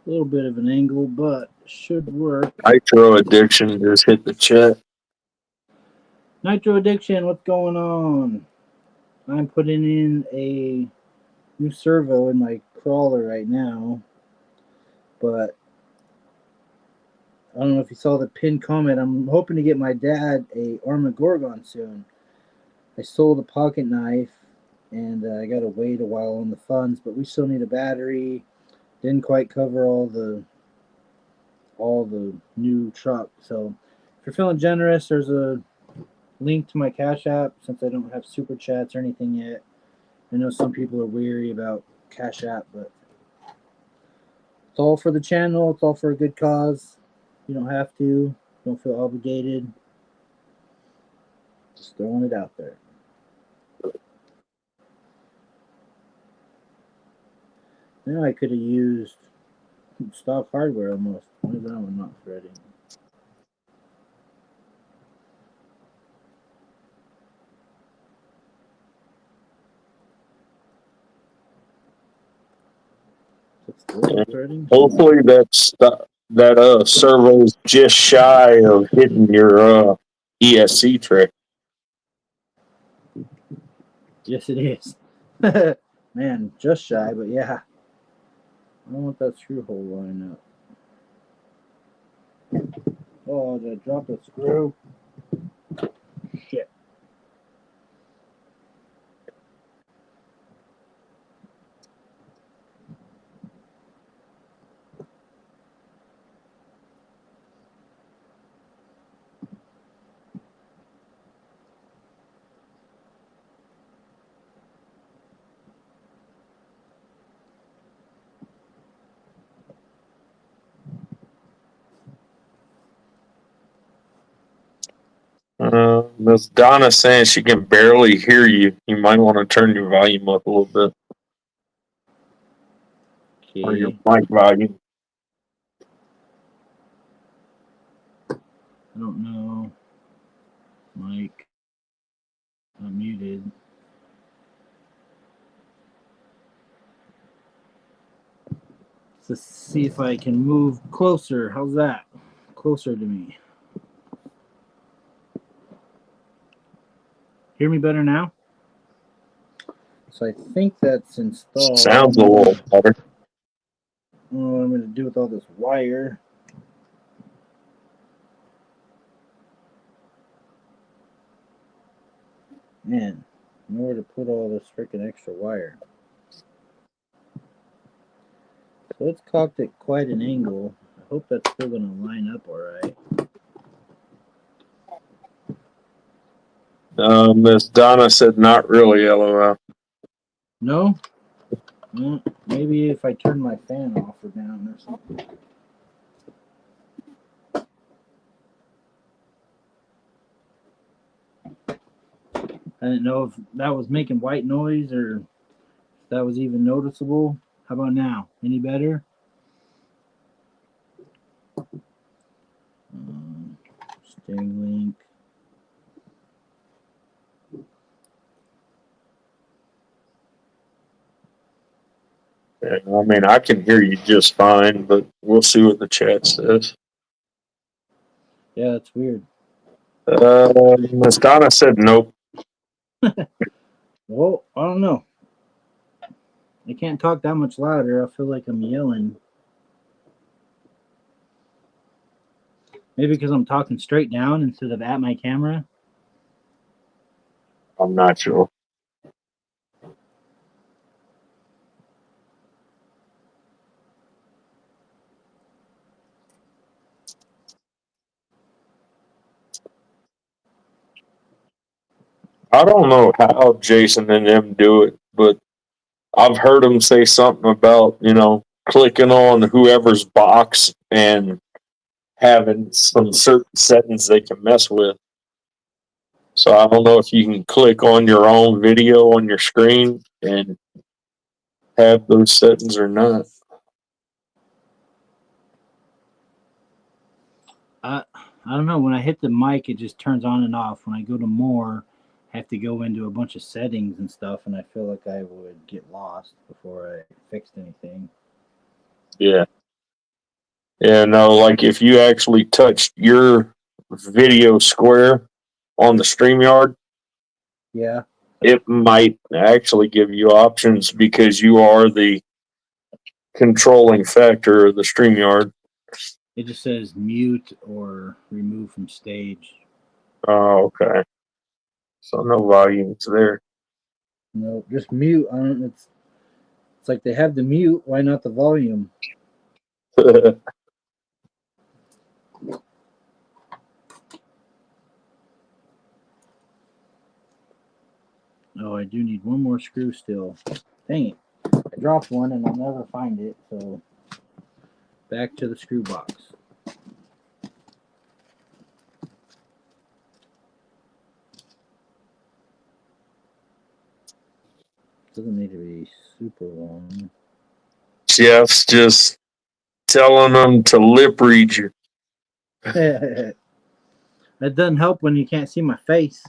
[SPEAKER 1] A little bit of an angle, but should work.
[SPEAKER 2] Nitro addiction just hit the chat.
[SPEAKER 1] Nitro Addiction, what's going on? I'm putting in a new servo in my crawler right now, but I don't know if you saw the pinned comment. I'm hoping to get my dad a Armagorgon soon. I sold a pocket knife, and I got to wait a while on the funds, but we still need a battery. Didn't quite cover all the new truck. So if you're feeling generous, there's a link to my Cash App since I don't have super chats or anything yet. I know some people are weary about Cash App, but it's all for the channel. It's all for a good cause. You don't have to. Don't feel obligated. Just throwing it out there. Now I could have used stock hardware almost. Why is that one not threading?
[SPEAKER 2] Hopefully that servo's just shy of hitting your ESC tray.
[SPEAKER 1] Yes, it is. Man, just shy, but yeah. I don't want that screw hole line up. Oh, did I drop a screw? Shit.
[SPEAKER 2] Miss Donna saying she can barely hear you. You might want to turn your volume up a little bit.
[SPEAKER 1] Okay.
[SPEAKER 2] Or your mic volume.
[SPEAKER 1] I don't know. Mic. I'm muted. Let's see if I can move closer. How's that? Closer to me. Hear me better now? So I think that's installed.
[SPEAKER 2] Sounds a little better.
[SPEAKER 1] I don't know what I'm going to do with all this wire. Man, nowhere to put all this freaking extra wire. So it's cocked at quite an angle. I hope that's still going to line up all right.
[SPEAKER 2] Miss Donna said not really, LOL.
[SPEAKER 1] No? Well, maybe if I turn my fan off or down or something. I didn't know if that was making white noise or if that was even noticeable. How about now? Any better? Steering link.
[SPEAKER 2] Yeah, I mean, I can hear you just fine, but we'll see what the chat says.
[SPEAKER 1] Yeah, that's weird.
[SPEAKER 2] Miss Donna said nope.
[SPEAKER 1] Well, I don't know. I can't talk that much louder. I feel like I'm yelling. Maybe because I'm talking straight down instead of at my camera.
[SPEAKER 2] I'm not sure. I don't know how Jason and them do it, but I've heard them say something about, clicking on whoever's box and having some certain settings they can mess with. So I don't know if you can click on your own video on your screen and have those settings or not.
[SPEAKER 1] I don't know. When I hit the mic, it just turns on and off. When I go to more, I have to go into a bunch of settings and stuff, and I feel like I would get lost before I fixed anything.
[SPEAKER 2] Yeah. Yeah, no, like if you actually touched your video square on the StreamYard,
[SPEAKER 1] Yeah.
[SPEAKER 2] it might actually give you options because you are the controlling factor of the StreamYard.
[SPEAKER 1] It just says mute or remove from stage.
[SPEAKER 2] Oh, okay. So no volumes there.
[SPEAKER 1] No, just mute. It's like they have the mute. Why not the volume? Oh, I do need one more screw still. Dang it. I dropped one and I'll never find it, so back to the screw box. Doesn't need to be super long.
[SPEAKER 2] Jeff's just telling them to lip read you.
[SPEAKER 1] That doesn't help when you can't see my face.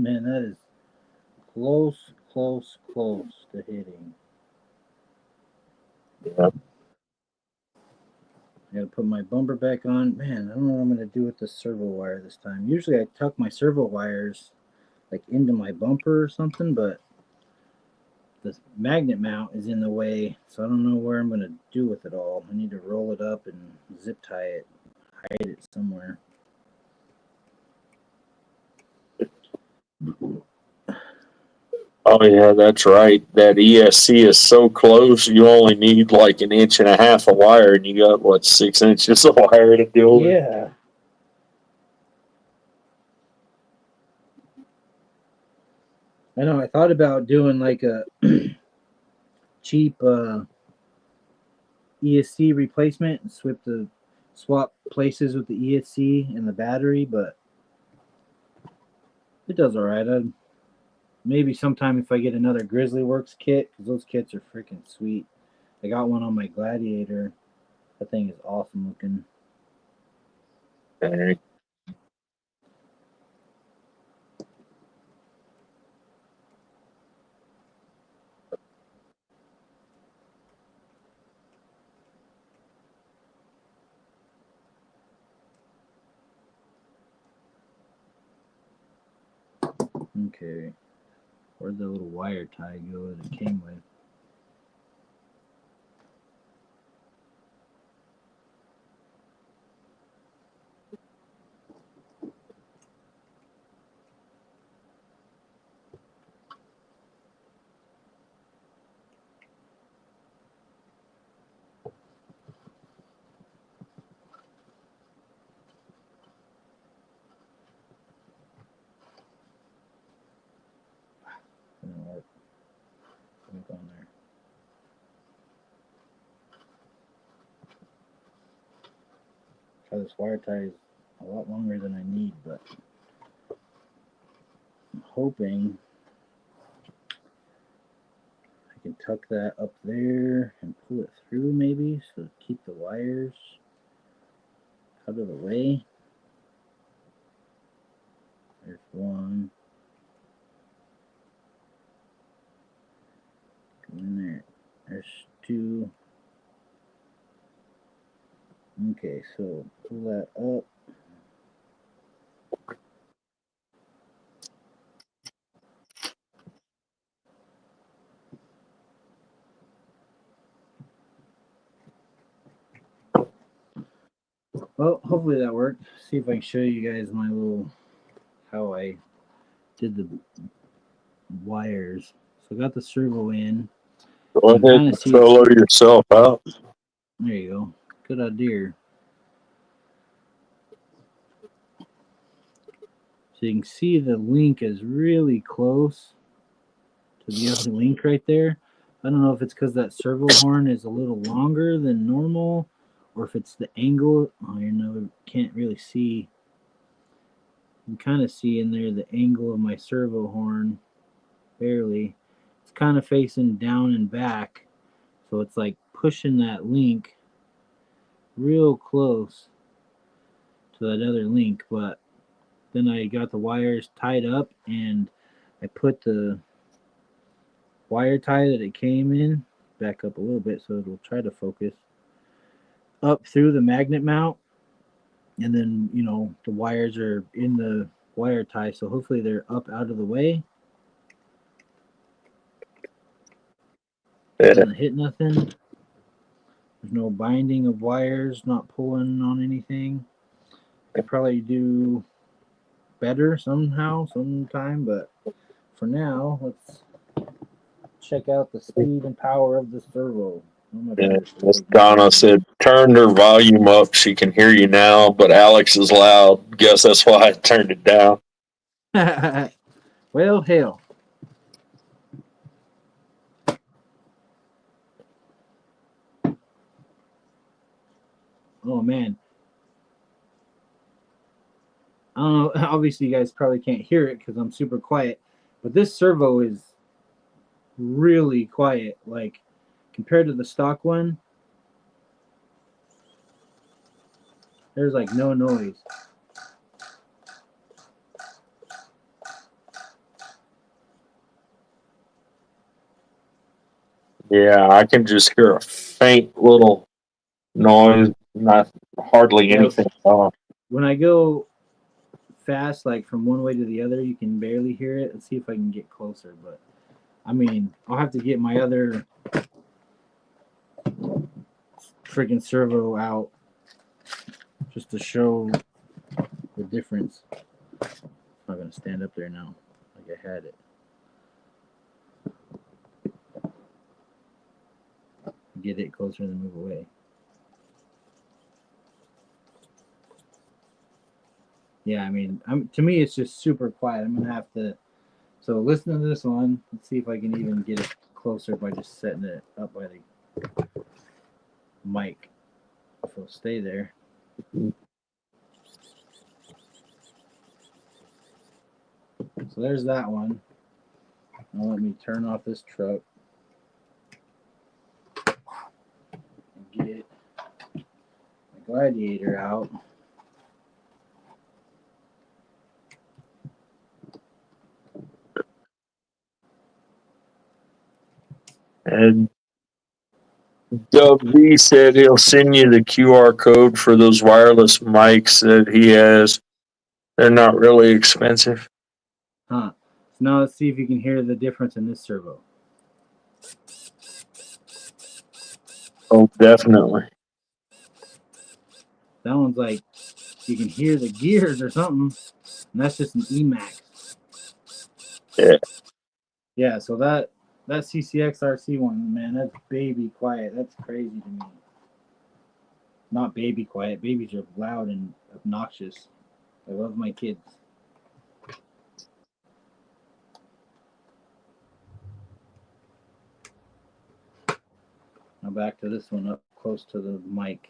[SPEAKER 1] Man, that is close to hitting.
[SPEAKER 2] Yeah.
[SPEAKER 1] I gotta put my bumper back on. Man, I don't know what I'm gonna do with the servo wire this time. Usually I tuck my servo wires like into my bumper or something, but the magnet mount is in the way, so I don't know where I'm gonna do with it all. I need to roll it up and zip tie it, hide it somewhere.
[SPEAKER 2] Oh yeah, that's right. That ESC is so close. You only need like 1.5 inches of wire, and you got what 6 inches of wire to deal with.
[SPEAKER 1] Yeah. I know. I thought about doing like a cheap ESC replacement and swap places with the ESC and the battery, but it does all right. Maybe sometime if I get another Grizzly Works kit, because those kits are freaking sweet. I got one on my Gladiator. That thing is awesome looking.
[SPEAKER 2] Okay.
[SPEAKER 1] Okay. Where'd the little wire tie go that it came with? Didn't work. Let me go in there. This wire tie is a lot longer than I need, but I'm hoping I can tuck that up there and pull it through maybe, so keep the wires out of the way. There's one. Go in there. There's two. Okay, so pull that up. Well, hopefully that worked. See if I can show you guys my little how I did the wires. So I got the servo in.
[SPEAKER 2] Go ahead and solo yourself out.
[SPEAKER 1] There you go. Good idea. So you can see the link is really close to the other link right there. I don't know if it's because that servo horn is a little longer than normal, or if it's the angle. Oh, can't really see. You can kind of see in there the angle of my servo horn, barely. It's kind of facing down and back, so it's like pushing that link real close to that other link. But then I got the wires tied up, and I put the wire tie that it came in, back up a little bit so it'll try to focus, up through the magnet mount, and then the wires are in the wire tie, so hopefully they're up out of the way.
[SPEAKER 2] Yeah.
[SPEAKER 1] Doesn't hit nothing. There's no binding of wires, not pulling on anything. I probably do better sometime, but for now, let's check out the speed and power of the servo.
[SPEAKER 2] Yeah, Miss Donna said, turned her volume up. She can hear you now, but Alex is loud. Guess that's why I turned it down.
[SPEAKER 1] Well, hell. Oh, man. I don't know. Obviously, you guys probably can't hear it because I'm super quiet, but this servo is really quiet. Like, compared to the stock one, there's like no noise.
[SPEAKER 2] Yeah, I can just hear a faint little noise, not hardly anything.
[SPEAKER 1] When I go fast, like from one way to the other, you can barely hear it. Let's see if I can get closer. But I mean, I'll have to get my other freaking servo out just to show the difference. I'm not gonna stand up there now, like I had it. Get it closer and then move away. Yeah, I mean, to me, it's just super quiet. I'm gonna have to. So listen to this one. Let's see if I can even get it closer by just setting it up by the mic. If it'll stay there. So there's that one. Now let me turn off this truck and get my Gladiator out.
[SPEAKER 2] And W said he'll send you the QR code for those wireless mics that he has. They're not really expensive.
[SPEAKER 1] Huh. So now let's see if you can hear the difference in this servo.
[SPEAKER 2] Oh, definitely.
[SPEAKER 1] That one's like, you can hear the gears or something. And that's just an Emax.
[SPEAKER 2] Yeah.
[SPEAKER 1] Yeah, so that Ccxrc one, man, that's baby quiet. That's crazy to me. Not baby quiet. Babies are loud and obnoxious. I love my kids. Now back to this one up close to the mic.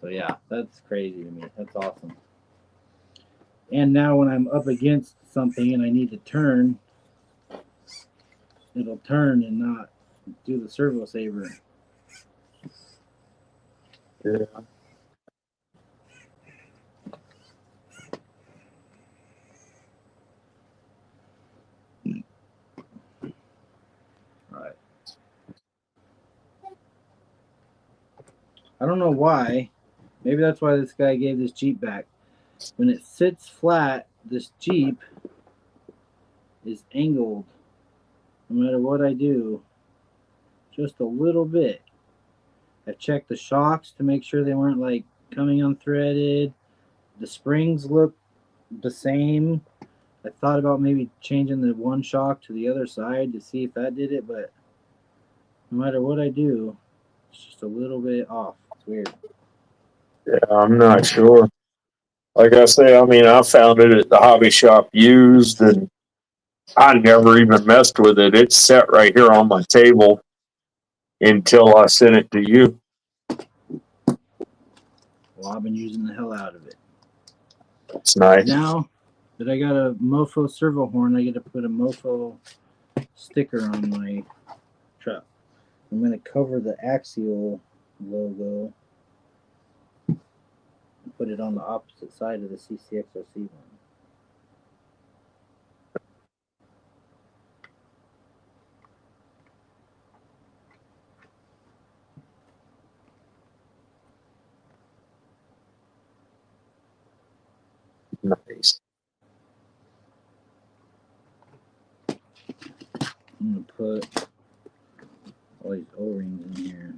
[SPEAKER 1] So yeah, that's crazy to me. That's awesome. And now when I'm up against something and I need to turn, it'll turn and not do the servo saver.
[SPEAKER 2] Yeah.
[SPEAKER 1] Right. I don't know why. Maybe that's why this guy gave this Jeep back. When it sits flat, this Jeep is angled. No matter what I do, just a little bit. I've checked the shocks to make sure they weren't like coming unthreaded. The springs look the same. I thought about maybe changing the one shock to the other side to see if that did it, but no matter what I do, it's just a little bit off. It's weird.
[SPEAKER 2] Yeah, I'm not sure. Like I say, I mean, I found it at the hobby shop used, and I never even messed with it. It's set right here on my table until I sent it to you.
[SPEAKER 1] Well, I've been using the hell out of it.
[SPEAKER 2] It's nice.
[SPEAKER 1] Now that I got a Mofo servo horn, I get to put a Mofo sticker on my truck. I'm going to cover the Axial logo and put it on the opposite side of the Ccxrc one.
[SPEAKER 2] Nice.
[SPEAKER 1] I'm going to put all these O-rings in here.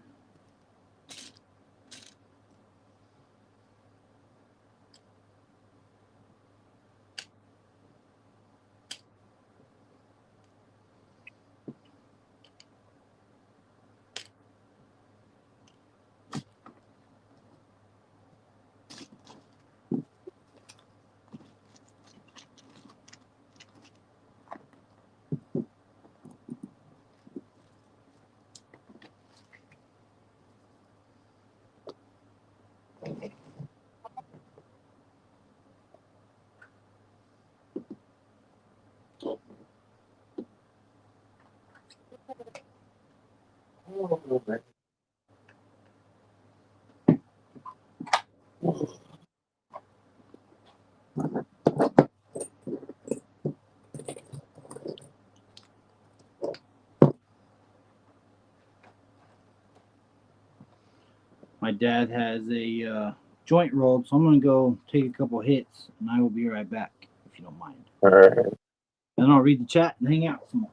[SPEAKER 1] My dad has a joint rolled, so I'm gonna go take a couple hits, and I will be right back if you don't mind.
[SPEAKER 2] All right.
[SPEAKER 1] And I'll read the chat and hang out some more.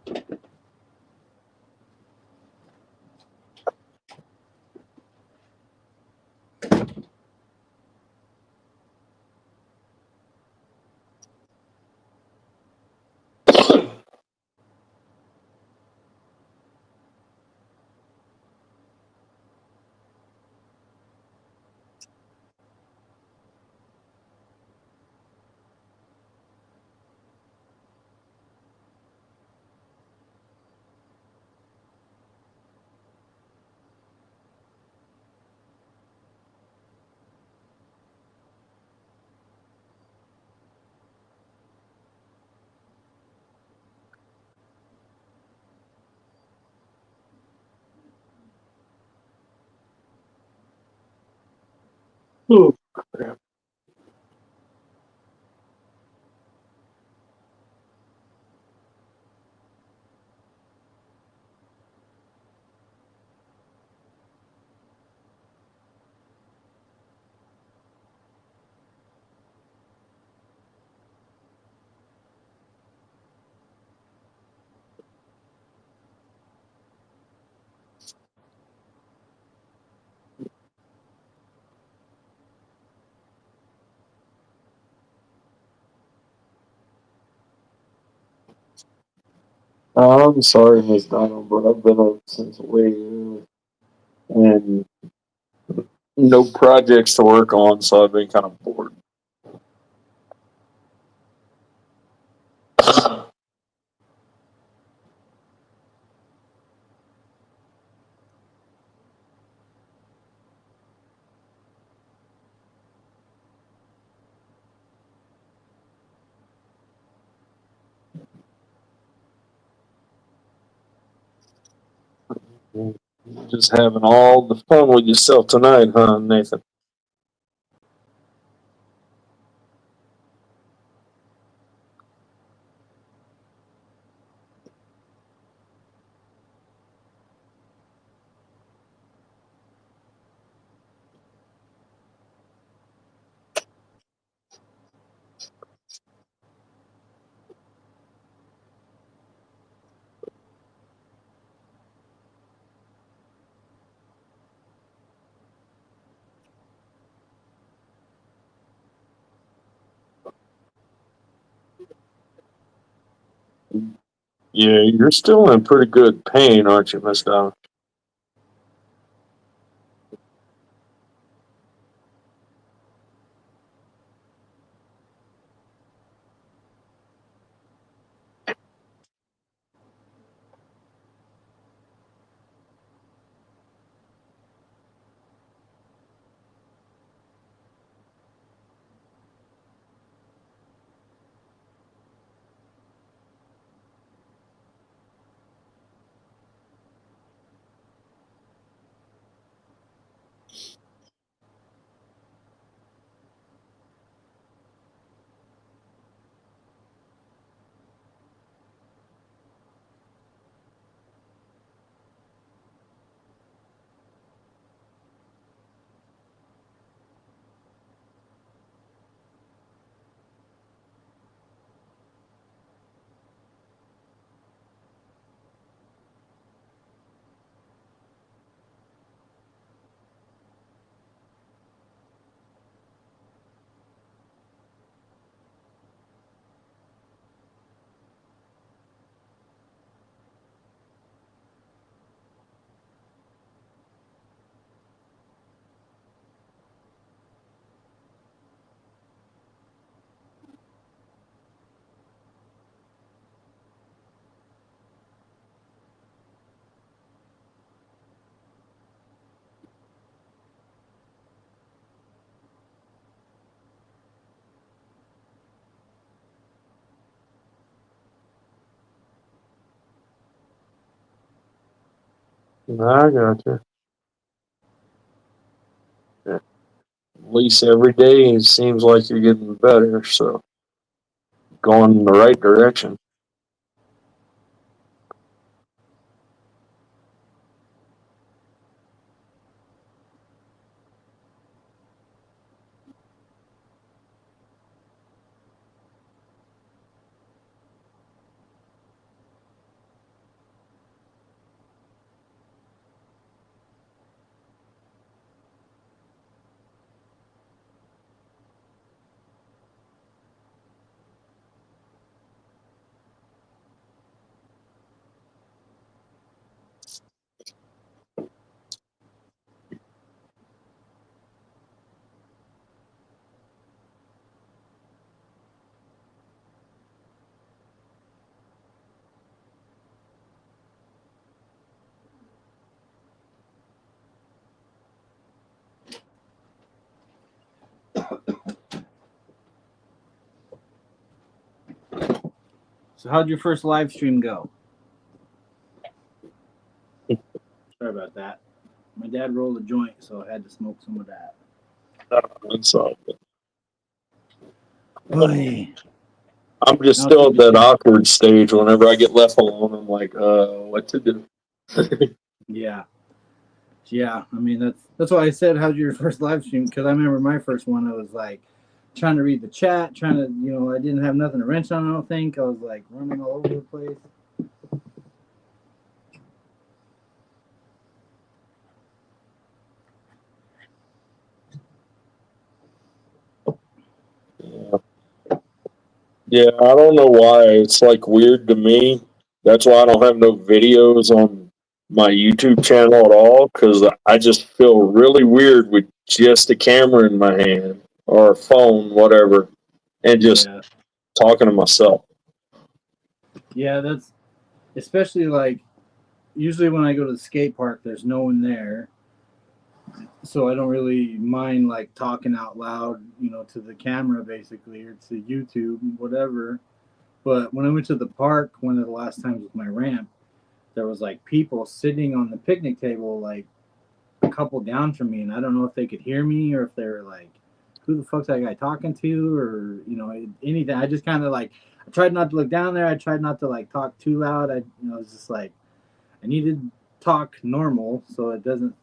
[SPEAKER 2] Oh, crap. I'm sorry, Miss Donald, but I've been up since way early and no projects to work on, so I've been kind of bored. Just having all the fun with yourself tonight, huh, Nathan? Yeah, you're still in pretty good pain, aren't you, Miss Donald? I got you. Yeah. At least every day it seems like you're getting better, so going in the right direction.
[SPEAKER 1] So how'd your first live stream go? Sorry about that. My dad rolled a joint, so I had to smoke some of that.
[SPEAKER 2] That's all good.
[SPEAKER 1] Boy.
[SPEAKER 2] I'm just still at that awkward stage. Whenever I get left alone, I'm like, what to do?
[SPEAKER 1] Yeah. Yeah. I mean, that's why I said, how'd your first live stream? Because I remember my first one, I was like trying to read the chat, trying to, I didn't have nothing to wrench on, I don't think. I was like running all over the place.
[SPEAKER 2] Yeah, I don't know why. It's like weird to me. That's why I don't have no videos on my YouTube channel at all, because I just feel really weird with just a camera in my hand or a phone, whatever, and just talking to myself.
[SPEAKER 1] Yeah, that's especially like usually when I go to the skate park, there's no one there. So I don't really mind like talking out loud, to the camera basically, or to YouTube, whatever. But when I went to the park, one of the last times with my ramp, there was like people sitting on the picnic table, like a couple down from me, and I don't know if they could hear me or if they were like, "Who the fuck's that guy talking to?" or anything. I just kind of like, I tried not to look down there. I tried not to like talk too loud. I was just like, I needed to talk normal so it doesn't,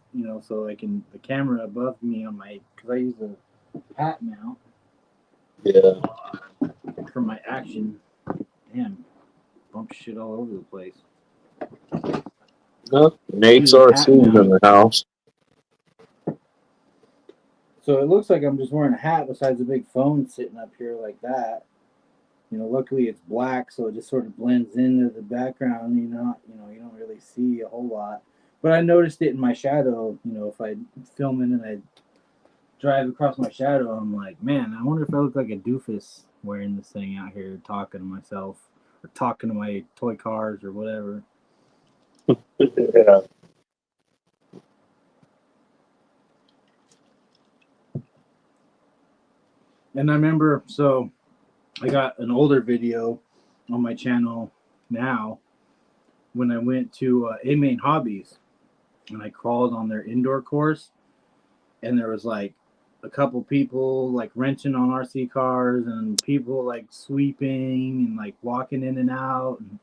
[SPEAKER 1] so I can the camera above me on my, because I use a hat mount.
[SPEAKER 2] Yeah.
[SPEAKER 1] For my action. Damn, bump shit all over the place.
[SPEAKER 2] No, Nate's RC in the house.
[SPEAKER 1] So it looks like I'm just wearing a hat besides a big phone sitting up here like that. Luckily it's black, so it just sort of blends into the background. You don't really see a whole lot. But I noticed it in my shadow. If I'm filming and I drive across my shadow, I'm like, man, I wonder if I look like a doofus wearing this thing out here, talking to myself or talking to my toy cars or whatever.
[SPEAKER 2] Yeah.
[SPEAKER 1] And I remember, so I got an older video on my channel now when I went to A Main Hobbies and I crawled on their indoor course, and there was like a couple people like wrenching on RC cars and people like sweeping and like walking in and out. And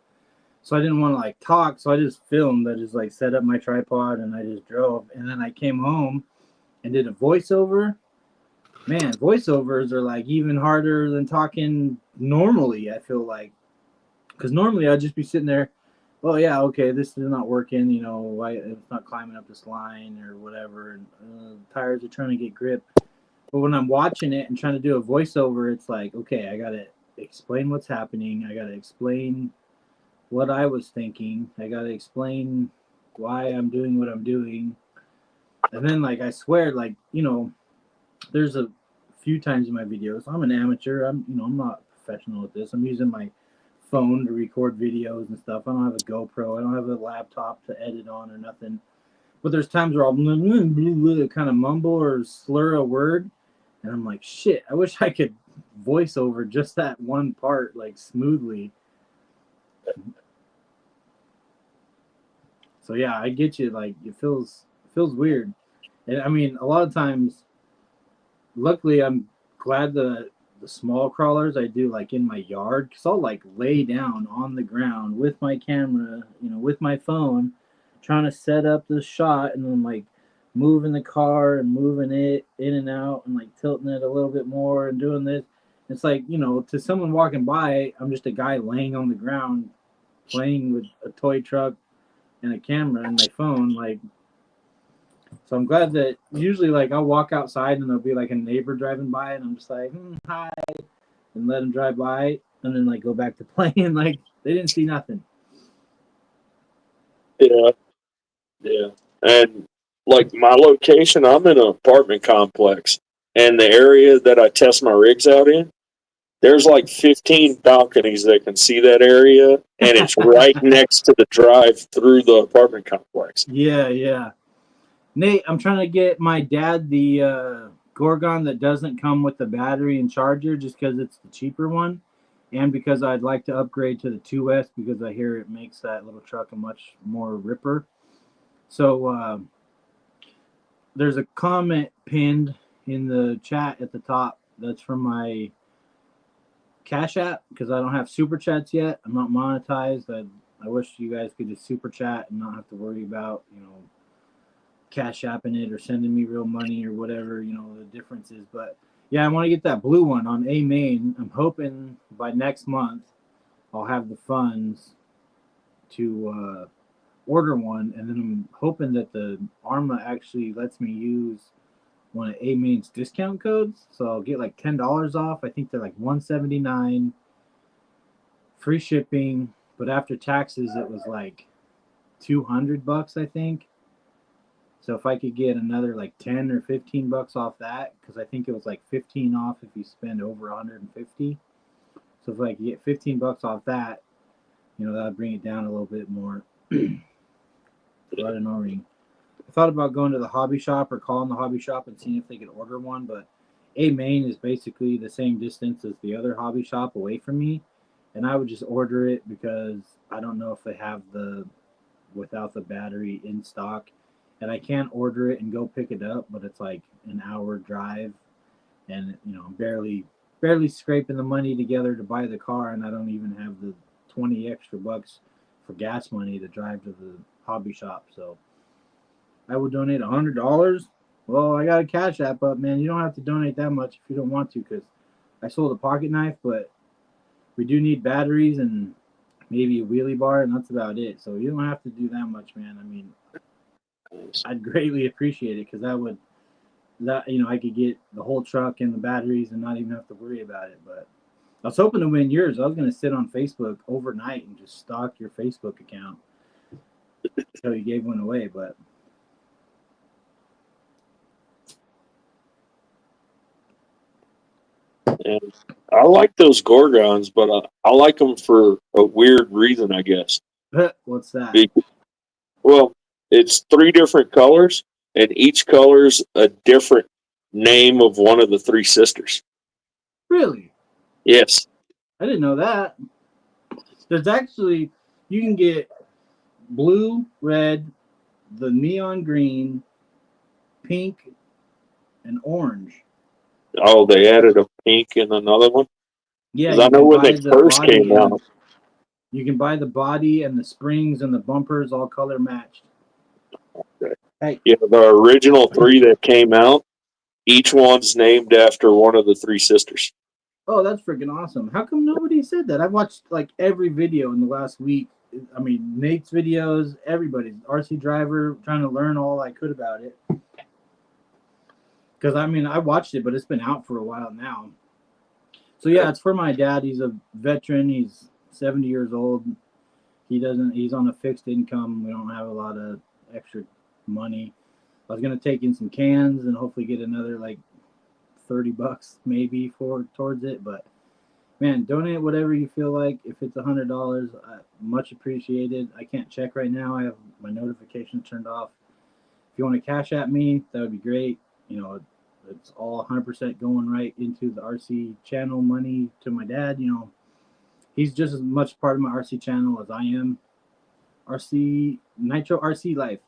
[SPEAKER 1] so I didn't want to like talk, so I just filmed. I just like set up my tripod and I just drove. And then I came home and did a voiceover. Man, voiceovers are like even harder than talking normally, I feel like. Because normally I'd just be sitting there, oh yeah, okay, this is not working, why it's not climbing up this line or whatever, and the tires are trying to get grip. But when I'm watching it and trying to do a voiceover, it's like, okay, I gotta explain what's happening, I gotta explain what I was thinking, I gotta explain why I'm doing what I'm doing. And then like I swear, like, there's a few times in my videos, I'm an amateur, I'm not professional at this, I'm using my phone to record videos and stuff. I don't have a GoPro. I don't have a laptop to edit on or nothing. But there's times where I'll kind of mumble or slur a word, and I'm like, shit, I wish I could voice over just that one part like smoothly. So yeah, I get you. Like it feels weird. And I mean, a lot of times, luckily, I'm glad that the small crawlers I do like in my yard, because I'll like lay down on the ground with my camera, with my phone, trying to set up the shot, and then like moving the car and moving it in and out and like tilting it a little bit more and doing this. It's like, to someone walking by, I'm just a guy laying on the ground playing with a toy truck and a camera and my phone, like. So I'm glad that usually like I'll walk outside and there'll be like a neighbor driving by and I'm just like, hi, and let them drive by and then like go back to playing like they didn't see nothing.
[SPEAKER 2] Yeah. Yeah. And like my location, I'm in an apartment complex, and the area that I test my rigs out in, there's like 15 balconies that can see that area, and it's right next to the drive through the apartment complex.
[SPEAKER 1] Yeah. Nate, I'm trying to get my dad the Gorgon that doesn't come with the battery and charger just because it's the cheaper one. and because I'd like to upgrade to the 2S because I hear it makes that little truck a much more ripper. So there's a comment pinned in the chat at the top that's from my Cash App because I don't have super chats yet. I'm not monetized. I wish you guys could just super chat and not have to worry about, Cash Apping it or sending me real money or whatever, the difference is. But yeah, I want to get that blue one on A main. I'm hoping by next month I'll have the funds to order one, and then I'm hoping that the Arma actually lets me use one of A main's discount codes, so I'll get like $10 off. I think they're like 179, free shipping, but after taxes it was like $200, I think. So if I could get another like 10 or $15 off that, because I think it was like 15 off if you spend over 150. So if I could get $15 off that, that'd bring it down a little bit more. But I don't know. I thought about going to the hobby shop or calling the hobby shop and seeing if they could order one, but A main is basically the same distance as the other hobby shop away from me, and I would just order it because I don't know if they have the without the battery in stock, and I can't order it and go pick it up, but it's like an hour drive, and I'm barely scraping the money together to buy the car, and I don't even have the 20 extra bucks for gas money to drive to the hobby shop. So I would donate $100. Well, I got a Cash App up, man. You don't have to donate that much if you don't want to, because I sold a pocket knife, but we do need batteries and maybe a wheelie bar, and that's about it. So you don't have to do that much, man. I mean, I'd greatly appreciate it because I could get the whole truck and the batteries and not even have to worry about it. But I was hoping to win yours. I was gonna sit on Facebook overnight and just stalk your Facebook account until you gave one away, but.
[SPEAKER 2] And I like those Gorgons, but I like them for a weird reason, I guess.
[SPEAKER 1] What's that?
[SPEAKER 2] Well, it's 3 different colors, and each color's a different name of one of the 3 sisters.
[SPEAKER 1] Really?
[SPEAKER 2] Yes.
[SPEAKER 1] I didn't know that. There's actually, you can get blue, red, the neon green, pink, and orange.
[SPEAKER 2] Oh, they added a pink in another one?
[SPEAKER 1] Yeah,
[SPEAKER 2] Because I
[SPEAKER 1] you
[SPEAKER 2] know
[SPEAKER 1] can
[SPEAKER 2] when
[SPEAKER 1] buy
[SPEAKER 2] they
[SPEAKER 1] the
[SPEAKER 2] first came
[SPEAKER 1] body and
[SPEAKER 2] out.
[SPEAKER 1] you can buy the body and the springs and the bumpers all color matched. Hey.
[SPEAKER 2] Yeah, the original 3 that came out, each one's named after one of the 3 sisters.
[SPEAKER 1] Oh, that's freaking awesome. How come nobody said that? I've watched like every video in the last week. I mean, Nate's videos, everybody's RC driver, trying to learn all I could about it. Because I watched it, but it's been out for a while now. So yeah, it's for my dad. He's a veteran. He's 70 years old. He's on a fixed income. We don't have a lot of extra money. I was gonna take in some cans and hopefully get another like $30 maybe towards it. But man, donate whatever you feel like. If it's $100, much appreciated. I can't check right now. I have my notifications turned off. If you want to Cash at me, that would be great. It's all 100% going right into the RC channel money to my dad. He's just as much part of my RC channel as I am. RC Nitro RC life.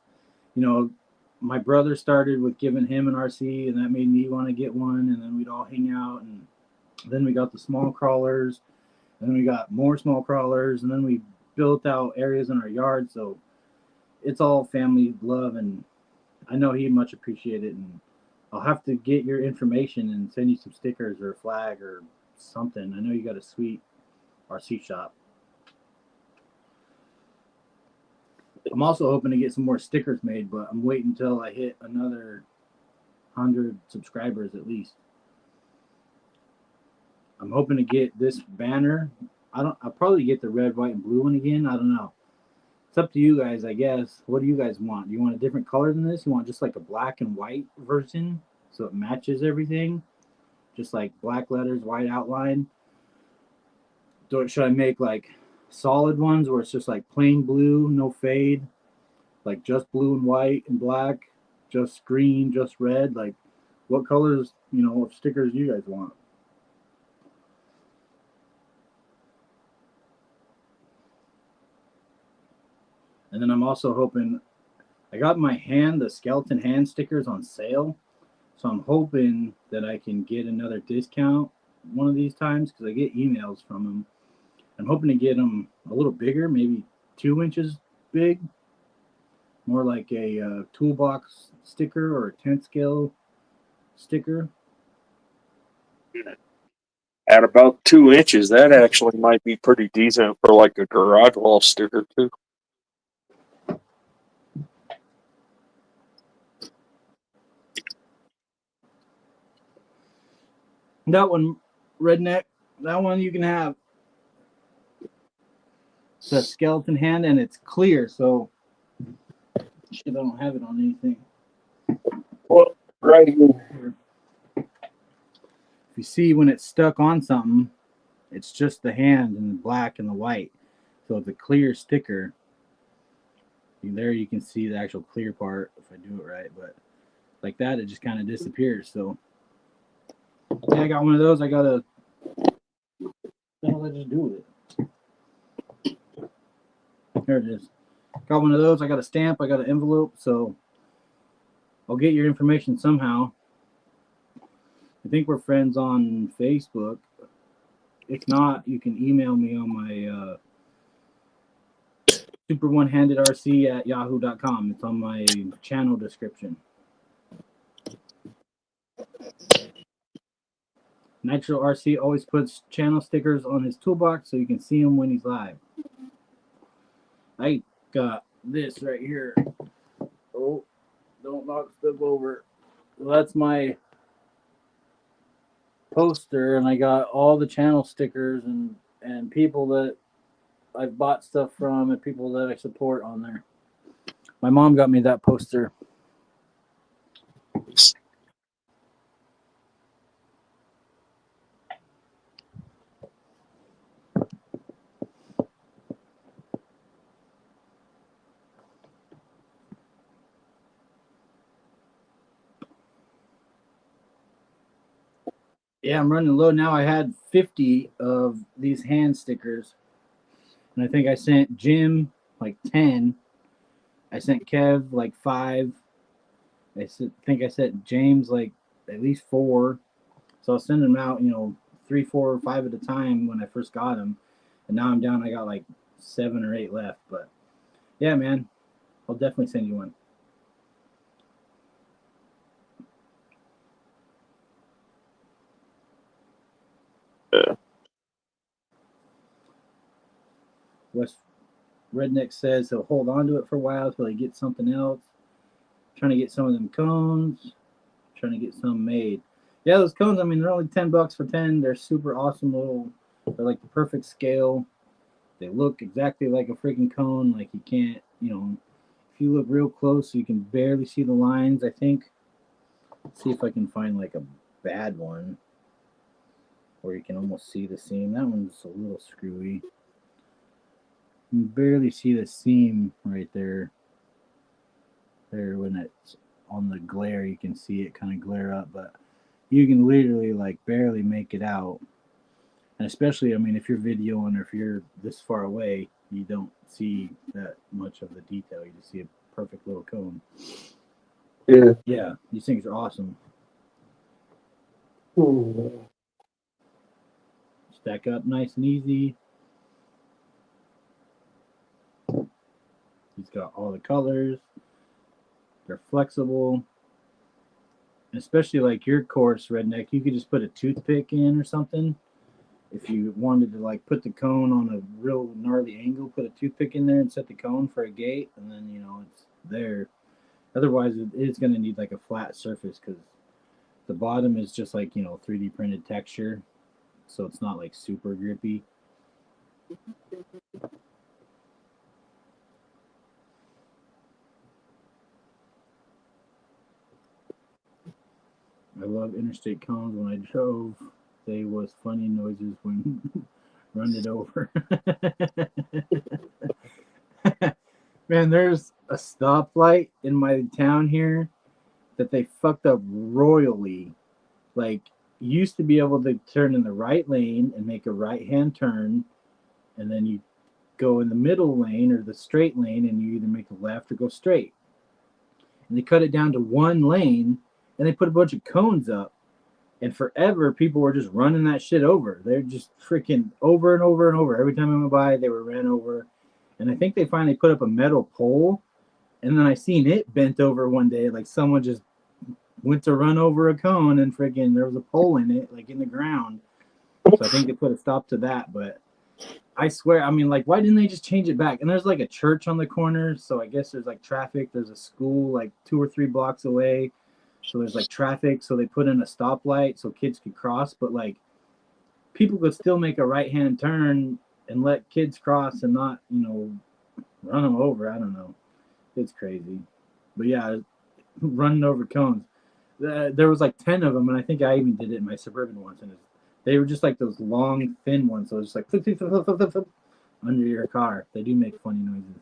[SPEAKER 1] My brother started with giving him an RC, and that made me want to get one. And then we'd all hang out, and then we got the small crawlers, and then we got more small crawlers, and then we built out areas in our yard. So it's all family love, and I know he much appreciate it. And I'll have to get your information and send you some stickers or a flag or something. I know you got a sweet RC shop. I'm also hoping to get some more stickers made, but I'm waiting until I hit another 100 subscribers at least. I'm hoping to get this banner. I'll probably get the red, white, and blue one again. I don't know. It's up to you guys, I guess. What do you guys want? Do you want a different color than this? You want just like a black and white version so it matches everything? Just like black letters, white outline? Should I make like solid ones where it's just like plain blue, no fade? Like just blue and white and black, just green, just red? Like what colors, of stickers do you guys want? And then I'm also hoping, I got in my hand the skeleton hand stickers on sale. So I'm hoping that I can get another discount one of these times because I get emails from them. I'm hoping to get them a little bigger, maybe 2 inches big, more like a toolbox sticker or a 10 scale sticker.
[SPEAKER 2] At about 2 inches, that actually might be pretty decent for like a garage wall sticker too.
[SPEAKER 1] That one, redneck, that one you can have. It's a skeleton hand and it's clear, so shit, I don't have it on anything.
[SPEAKER 2] Well, right here.
[SPEAKER 1] If you see when it's stuck on something, it's just the hand and the black and the white. So it's a clear sticker. There you can see the actual clear part if I do it right, but like that, it just kind of disappears. So yeah, I got one of those. I got a. What the hell did I just do with it? There it is. Got one of those. I got a stamp. I got an envelope. So I'll get your information somehow. I think we're friends on Facebook. If not, you can email me on my Superonehandedrc at yahoo.com. It's on my channel description. Nitro RC always puts channel stickers on his toolbox so you can see him when he's live. I got this right here. Oh, don't knock stuff over. Well, that's my poster, and I got all the channel stickers and people that I've bought stuff from and people that I support on there. My mom got me that poster. Yeah, I'm running low now. I had 50 of these hand stickers, and I think I sent Jim like 10. I sent Kev like 5. Think I sent James like at least 4. So I was sending them out, 3, 4, or 5 at a time when I first got them, and now I'm down. I got like 7 or 8 left. But yeah, man, I'll definitely send you one.
[SPEAKER 2] Yeah.
[SPEAKER 1] West Redneck says he'll hold on to it for a while until he gets something else. Trying to get some of them cones. Trying to get some made. Yeah, those cones, I mean, they're only $10 for 10. They're super awesome little, they're like the perfect scale. They look exactly like a freaking cone. Like you can't, if you look real close, you can barely see the lines, I think. Let's see if I can find like a bad one where you can almost see the seam. That one's a little screwy. You can barely see the seam right there. There, when it's on the glare, you can see it kind of glare up, but you can literally like barely make it out. And especially, I mean, if you're videoing or if you're this far away, you don't see that much of the detail. You just see a perfect little cone.
[SPEAKER 2] Yeah.
[SPEAKER 1] Yeah, these things are awesome. Stack up nice and easy. He's got all the colors. They're flexible. Especially like your course, Redneck, you could just put a toothpick in or something. If you wanted to like put the cone on a real gnarly angle, put a toothpick in there and set the cone for a gate, and then it's there. Otherwise, it's going to need like a flat surface because the bottom is just like 3D printed texture, so it's not like super grippy. I love interstate cones. When I drove, they was funny noises when run it over. Man, there's a stoplight in my town here that they fucked up royally. Like, you used to be able to turn in the right lane and make a right hand turn, and then you go in the middle lane or the straight lane, and you either make a left or go straight. And they cut it down to one lane, and they put a bunch of cones up. And forever, people were just running that shit over. They're just freaking over and over and over. Every time I went by, they were ran over. And I think they finally put up a metal pole. And then I seen it bent over one day. Like someone just went to run over a cone and freaking there was a pole in it, like in the ground. So I think they put a stop to that. But I swear, I mean, like, why didn't they just change it back? And there's like a church on the corner. So I guess there's like traffic. There's a school like 2 or 3 blocks away. So there's like traffic, so they put in a stoplight so kids could cross, but like people could still make a right-hand turn and let kids cross and not, run them over. I don't know. It's crazy. But yeah, running over cones. There was like 10 of them, and I think I even did it in my Suburban once, and they were just like those long, thin ones, so it's like flip, flip, flip, flip, flip, flip, under your car. They do make funny noises.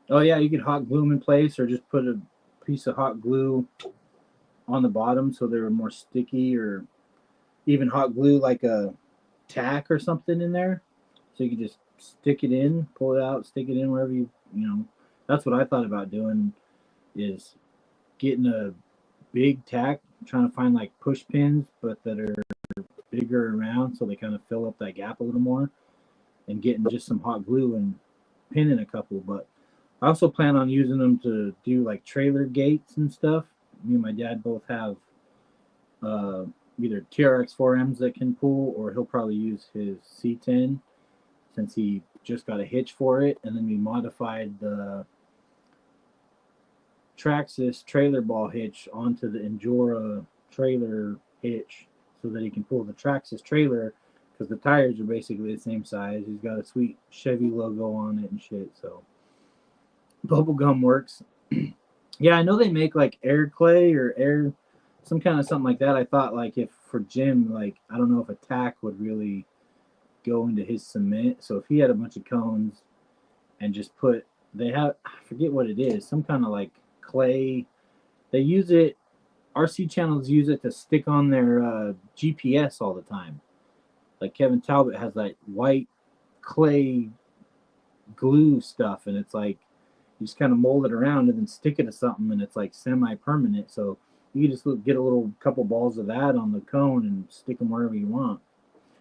[SPEAKER 1] Oh yeah, you could hot glue them in place, or just put a piece of hot glue on the bottom so they were more sticky, or even hot glue like a tack or something in there, so you could just stick it in, pull it out, stick it in wherever you know. That's what I thought about doing, is getting a big tack, trying to find like push pins, but that are bigger around, so they kind of fill up that gap a little more, and getting just some hot glue and pinning a couple. But I also plan on using them to do like trailer gates and stuff. Me and my dad both have either TRX 4Ms that can pull, or he'll probably use his C10 since he just got a hitch for it. And then we modified the Traxxas trailer ball hitch onto the Endura trailer hitch so that he can pull the Traxxas trailer, because the tires are basically the same size. He's got a sweet Chevy logo on it and shit. So bubblegum works. Yeah, I know they make like air clay or air, some kind of something like that. I thought like if for Jim, like I don't know if a tack would really go into his cement. So if he had a bunch of cones and just put, they have, I forget what it is, some kind of like clay. They use it, RC channels use it to stick on their GPS all the time. Like Kevin Talbot has that white clay glue stuff, and it's like you just kind of mold it around and then stick it to something, and it's like semi-permanent. So you can just get a little couple balls of that on the cone and stick them wherever you want.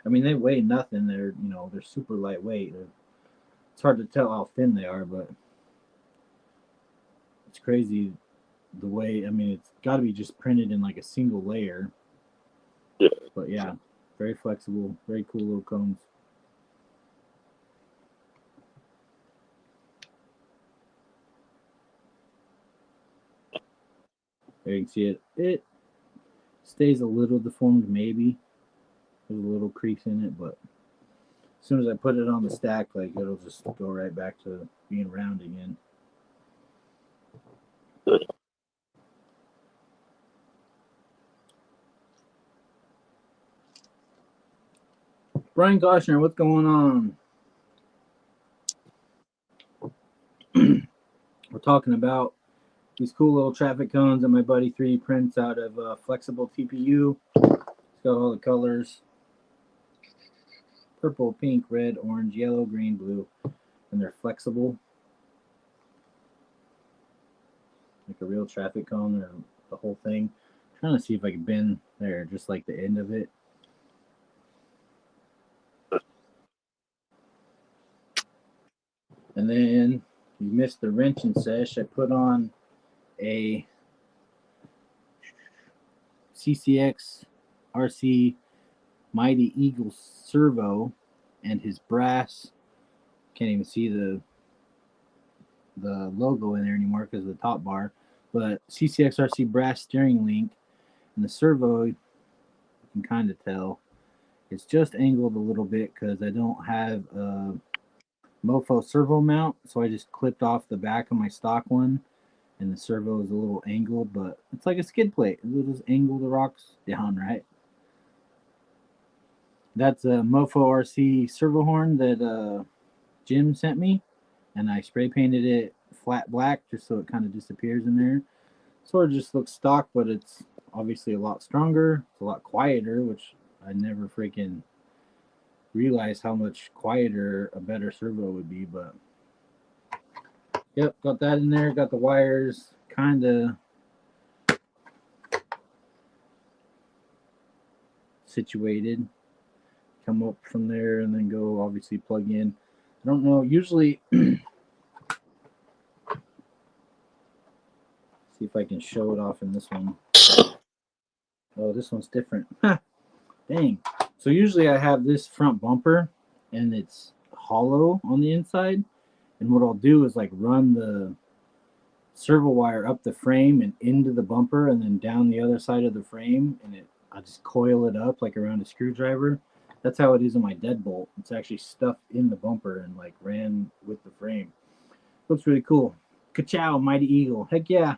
[SPEAKER 1] I mean, they weigh nothing. They're they're super lightweight. It's hard to tell how thin they are, but it's crazy the way. I mean, it's got to be just printed in like a single layer.
[SPEAKER 2] Yeah.
[SPEAKER 1] But yeah, very flexible, very cool little cones. There you can see it. It stays a little deformed, maybe. There's a little crease in it, but as soon as I put it on the stack, like it'll just go right back to being round again. Brian Goshner, what's going on? We're talking about these cool little traffic cones that my buddy 3D prints out of flexible TPU. It's got all the colors: purple, pink, red, orange, yellow, green, blue, and they're flexible, like a real traffic cone, or the whole thing. I'm trying to see if I can bend there, just like the end of it. And then you missed the wrenching sesh. I put on a Ccxrc Mighty Eagle servo, and his brass, can't even see the logo in there anymore because of the top bar, but Ccxrc brass steering link, and the servo, you can kind of tell it's just angled a little bit because I don't have a mofo servo mount, so I just clipped off the back of my stock one, and the servo is a little angled, but it's like a skid plate. It'll just angle the rocks down, right? That's a Mofo RC servo horn that Jim sent me, and I spray painted it flat black just so it kind of disappears in there. Sort of just looks stock, but it's obviously a lot stronger. It's a lot quieter, which I never freaking realized how much quieter a better servo would be. But yep, got that in there. Got the wires kind of situated. Come up from there and then go obviously plug in. I don't know. Usually, see if I can show it off in this one. Oh, this one's different. Dang. So usually I have this front bumper and it's hollow on the inside. And what I'll do is like run the servo wire up the frame and into the bumper and then down the other side of the frame. And I just coil it up like around a screwdriver. That's how it is on my deadbolt. It's actually stuffed in the bumper and like ran with the frame. Looks really cool. Ka-chow, Mighty Eagle. Heck yeah.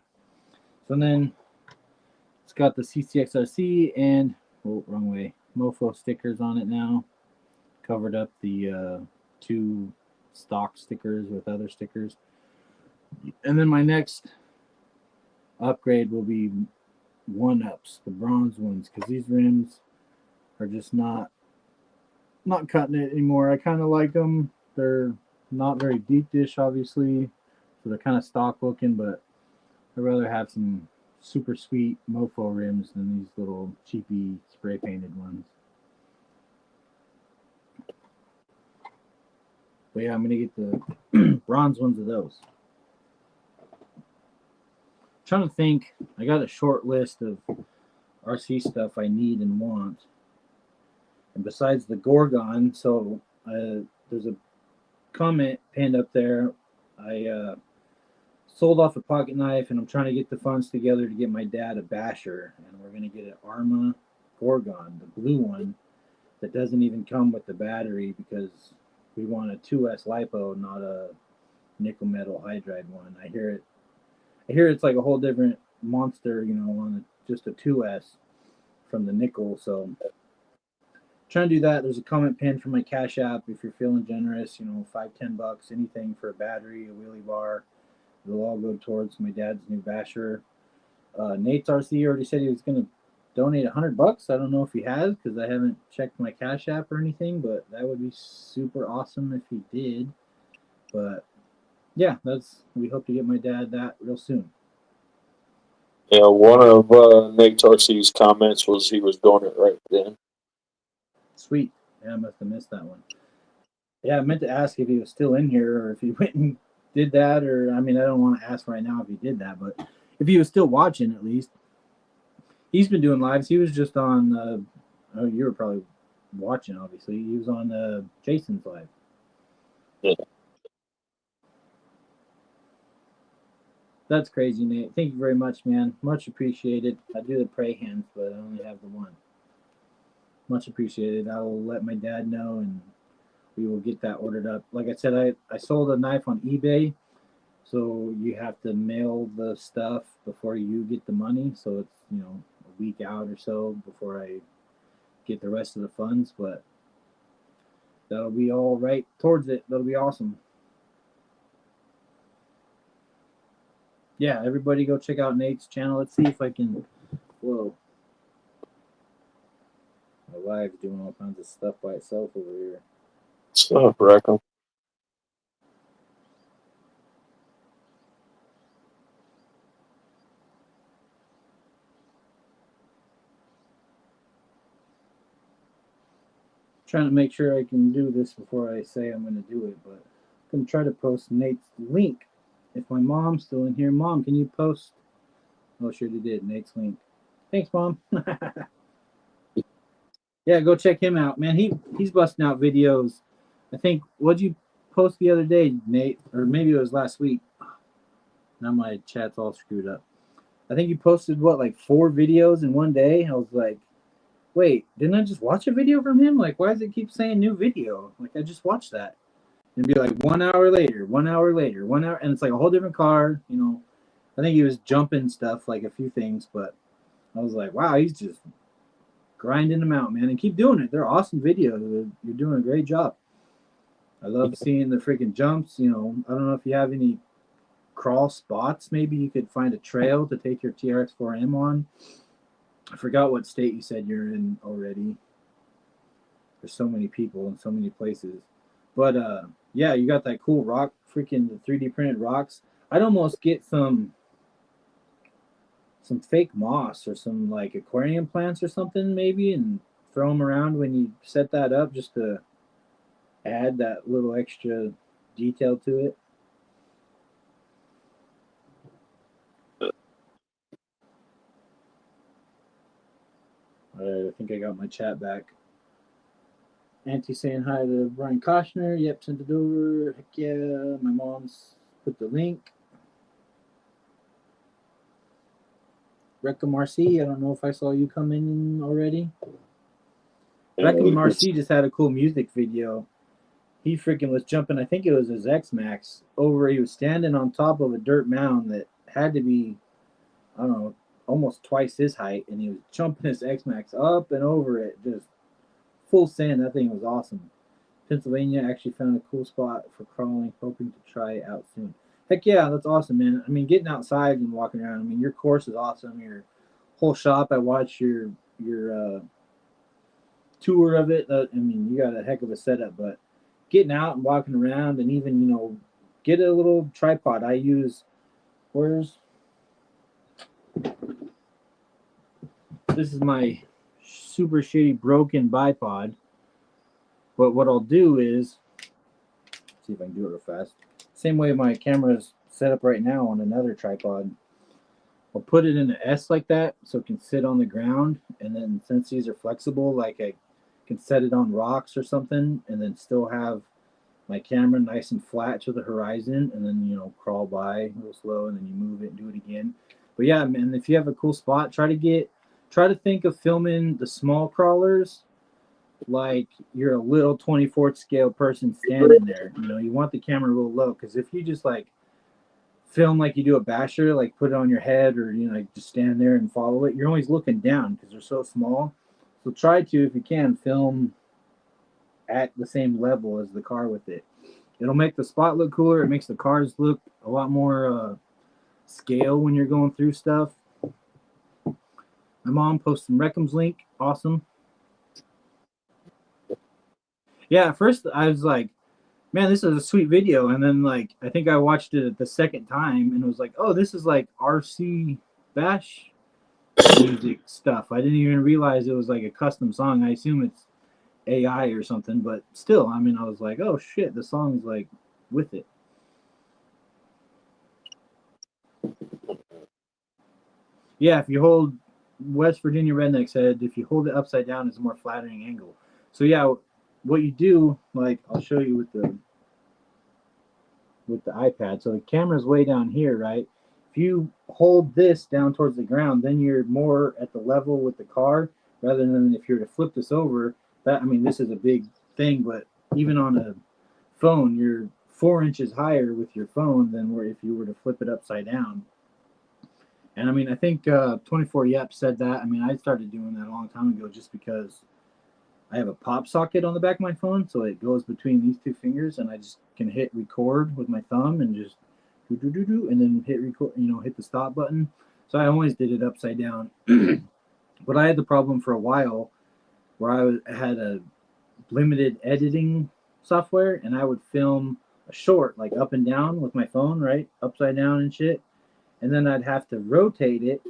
[SPEAKER 1] So then it's got the Ccxrc and, oh, wrong way, Mofo stickers on it now. Covered up the 2 stock stickers with other stickers. And then my next upgrade will be 1-ups, the bronze ones, because these rims are just not cutting it anymore. I kind of like them. They're not very deep dish, obviously, so they're kind of stock looking, but I'd rather have some super sweet Mofo rims than these little cheapy spray painted ones. But yeah, I'm gonna get the bronze ones of those. I'm trying to think. I got a short list of RC stuff I need and want. And besides the Gorgon, so there's a comment pinned up there. I sold off a pocket knife, and I'm trying to get the funds together to get my dad a basher, and we're gonna get an Arma Gorgon, the blue one that doesn't even come with the battery because we want a 2S lipo, not a nickel metal hydride one. I hear it's like a whole different monster, on just a 2S from the nickel. So trying to do that. There's a comment pin for my Cash App if you're feeling generous, $5-10, anything for a battery, a wheelie bar. It'll all go towards my dad's new basher. Nate's RC already said he was going to donate $100. I don't know if he has because I haven't checked my Cash App or anything, but that would be super awesome if he did. But yeah, we hope to get my dad that real soon.
[SPEAKER 2] Yeah, one of Nate RC's comments was he was doing it right then.
[SPEAKER 1] Sweet. Yeah, I must have missed that one. Yeah, I meant to ask if he was still in here or if he went and did that, or I don't want to ask right now if he did that, but if he was still watching at least. He's been doing lives. He was just on you were probably watching, obviously. He was on Jason's live.
[SPEAKER 2] Yeah.
[SPEAKER 1] That's crazy, Nate. Thank you very much, man. Much appreciated. I do the pray hands, but I only have the one. Much appreciated. I will let my dad know, and we will get that ordered up. Like I said, I sold a knife on eBay, so you have to mail the stuff before you get the money. So it's, a week out or so before I get the rest of the funds, but that'll be all right towards it. That'll be awesome. Yeah, everybody go check out Nate's channel. Let's see if I can. Whoa. My wife's doing all kinds of stuff by itself over here.
[SPEAKER 2] Stuff, Rackham.
[SPEAKER 1] Trying to make sure I can do this before I say I'm going to do it, but I'm going to try to post Nate's link. If my mom's still in here, Mom, can you post? Oh, sure you did. Nate's link. Thanks, Mom. Yeah, go check him out, man. He's busting out videos. I think, what'd you post the other day, Nate? Or maybe it was last week. Now my chat's all screwed up. I think you posted, like 4 videos in one day? I was like, wait, didn't I just watch a video from him? Like, why does it keep saying new video? Like, I just watched that. And be like 1 hour later, 1 hour later, 1 hour. And it's like a whole different car, I think he was jumping stuff, like a few things. But I was like, wow, he's just grinding them out, man. And keep doing it. They're awesome videos. You're doing a great job. I love seeing the freaking jumps. I don't know if you have any crawl spots. Maybe you could find a trail to take your TRX4M on. I forgot what state you said you're in already. There's so many people in so many places. But yeah, you got that cool rock, freaking the 3D printed rocks. I'd almost get some fake moss or some like aquarium plants or something maybe, and throw them around when you set that up just to add that little extra detail to it. All right, I think I got my chat back. Auntie saying hi to Brian Koshner. Yep, sent it over. Heck yeah. My mom's put the link. Recca Marcy, I don't know if I saw you come in already. Recca Marcy just had a cool music video. He freaking was jumping, I think it was his X Max, over. He was standing on top of a dirt mound that had to be, I don't know, almost twice his height, and he was jumping his X Max up and over it, just full send. That thing was awesome. Pennsylvania actually found a cool spot for crawling, hoping to try it out soon. Heck yeah, that's awesome, man. I mean, getting outside and walking around. I mean, your course is awesome. Your whole shop. I watched your tour of it. I mean, you got a heck of a setup. But getting out and walking around, and even get a little tripod. I use where's this is my super shitty broken bipod. But what I'll do is see if I can do it real fast. Same way my camera is set up right now on another tripod. I'll put it in an S like that so it can sit on the ground. And then since these are flexible, like I can set it on rocks or something and then still have my camera nice and flat to the horizon, and then crawl by real slow, and then you move it and do it again. But yeah, man, if you have a cool spot, try to think of filming the small crawlers like you're a little 24th scale person standing there. You want the camera real low, because if you just like film like you do a basher, like put it on your head, or like just stand there and follow it, you're always looking down because they're so small. So try to, if you can, film at the same level as the car with it. It'll make the spot look cooler. It makes the cars look a lot more scale when you're going through stuff. My mom posted Reckham's link. Awesome. Yeah, at first I was like, man, this is a sweet video. And then like I think I watched it the second time and it was like, oh, this is like RC Bash music stuff. I didn't even realize it was like a custom song. I assume it's AI or something, but still, I mean, I was like, oh shit, the song's like with it. Yeah, if you hold West Virginia Redneck said, if you hold it upside down, it's a more flattering angle. So yeah, what you do, like I'll show you with the iPad. So the camera's way down here, right? If you hold this down towards the ground, then you're more at the level with the car, rather than if you're to flip this over. That, I mean, this is a big thing, but even on a phone, you're 4 inches higher with your phone than where if you were to flip it upside down. And I mean, I think 24 Yep said that. I mean, I started doing that a long time ago just because I have a pop socket on the back of my phone, so it goes between these two fingers, and I just can hit record with my thumb and just do, and then hit record, hit the stop button. So I always did it upside down. But I had the problem for a while where I had a limited editing software, and I would film a short like up and down with my phone, right, upside down and shit, and then I'd have to rotate it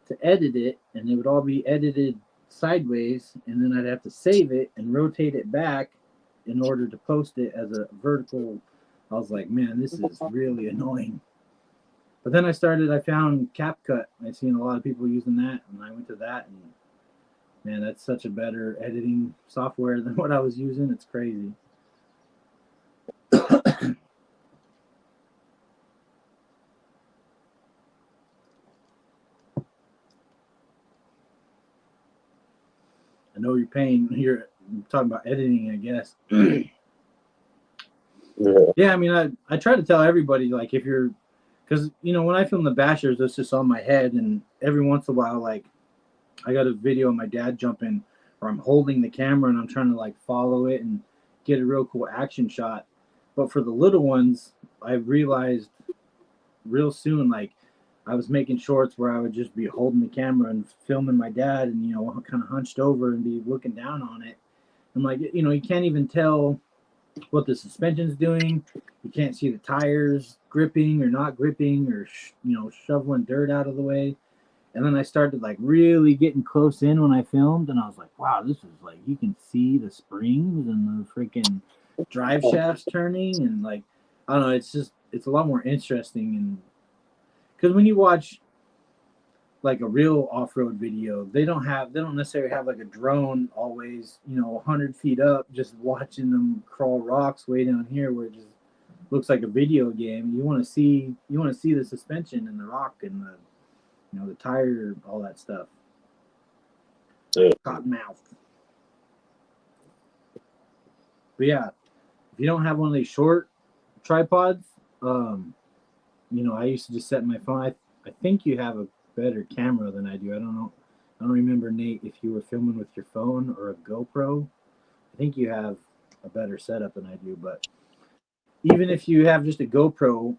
[SPEAKER 1] to edit it, and it would all be edited sideways, and then I'd have to save it and rotate it back in order to post it as a vertical. I was like, man, this is really annoying. But then I found CapCut. I've seen a lot of people using that, and I went to that, and man, that's such a better editing software than what I was using. It's crazy. I know you're paying. You're talking about editing, I guess. Yeah, I mean, I try to tell everybody, like, if you're, because when I film the bashers, it's just on my head, and every once in a while, like, I got a video of my dad jumping, or I'm holding the camera and I'm trying to like follow it and get a real cool action shot. But for the little ones, I realized real soon, like, I was making shorts where I would just be holding the camera and filming my dad, and kind of hunched over and be looking down on it. I'm like, you can't even tell what the suspension's doing. You can't see the tires gripping or not gripping, or shoveling dirt out of the way. And then I started like really getting close in when I filmed, and I was like, wow, this is like, you can see the springs and the freaking drive shafts turning, and like, I don't know, it's a lot more interesting. And because when you watch like a real off-road video, they don't necessarily have like a drone always 100 feet up just watching them crawl rocks way down here where it just looks like a video game. You want to see the suspension and the rock and the tire, all that stuff.
[SPEAKER 2] Yeah.
[SPEAKER 1] Cottonmouth. But yeah, if you don't have one of these short tripods, I used to just set my phone. I think you have a better camera than I do. I don't know. I don't remember, Nate, if you were filming with your phone or a GoPro. I think you have a better setup than I do. But even if you have just a GoPro,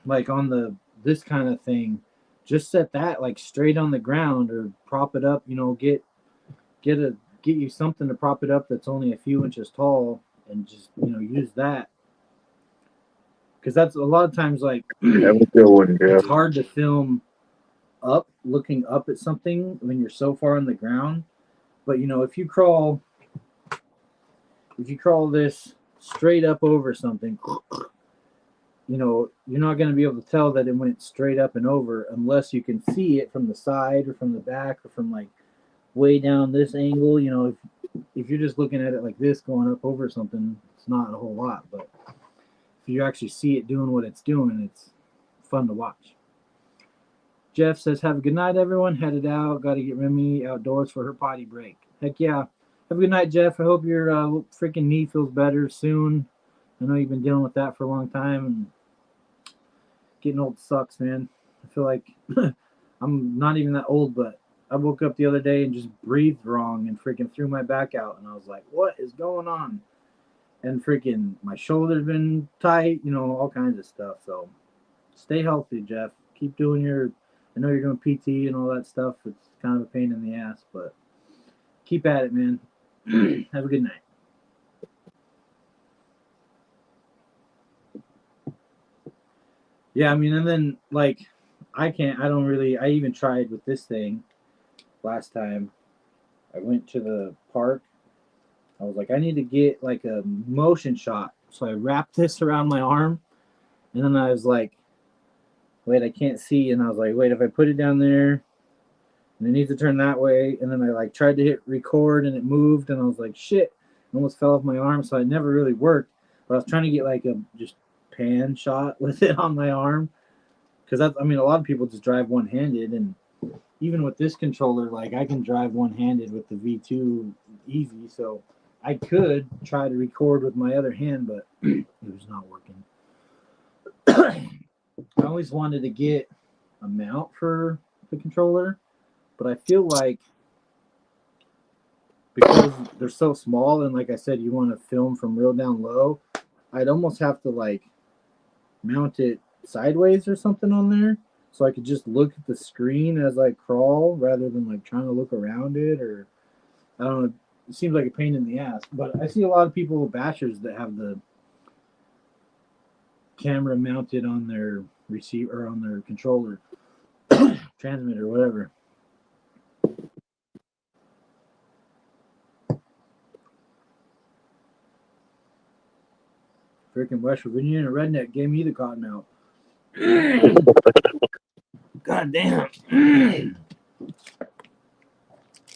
[SPEAKER 1] like on this kind of thing, just set that like straight on the ground or prop it up. Get you something to prop it up that's only a few inches tall, and just use that, because that's a lot of times like it's hard to film looking up at something when you're so far on the ground. But if you crawl this straight up over something, you're not going to be able to tell that it went straight up and over unless you can see it from the side or from the back or from like way down this angle. If you're just looking at it like this going up over something, it's not a whole lot. But if you actually see it doing what it's doing, it's fun to watch. Jeff says, have a good night, everyone. Headed out. Got to get Remy outdoors for her potty break. Heck yeah. Have a good night, Jeff. I hope your freaking knee feels better soon. I know you've been dealing with that for a long time, and getting old sucks, man. I feel like I'm not even that old, but I woke up the other day and just breathed wrong and freaking threw my back out, and I was like, what is going on? And freaking my shoulder's been tight, all kinds of stuff. So stay healthy, Jeff. Keep doing I know you're doing PT and all that stuff. It's kind of a pain in the ass, but keep at it, man. Have a good night. Yeah, I mean, and then like I even tried with this thing last time. I went to the park. I was like, I need to get like a motion shot. So I wrapped this around my arm, and then I was like, wait, I can't see. And I was like, wait, if I put it down there, and it needs to turn that way. And then I like tried to hit record, and it moved, and I was like, shit, I almost fell off my arm. So it never really worked. But I was trying to get like a just pan shot with it on my arm, because a lot of people just drive one-handed, and even with this controller, like I can drive one-handed with the V2 easy. So I could try to record with my other hand, but it was not working. I always wanted to get a mount for the controller, but I feel like because they're so small, and like I said, you want to film from real down low, I'd almost have to like mount it sideways or something on there, so I could just look at the screen as I crawl rather than like trying to look around it, or I don't know. It seems like a pain in the ass, but I see a lot of people with bashers that have the camera mounted on their receiver or on their controller, transmitter, whatever. Freaking West Virginia and a redneck gave me the cottonmouth. God damn.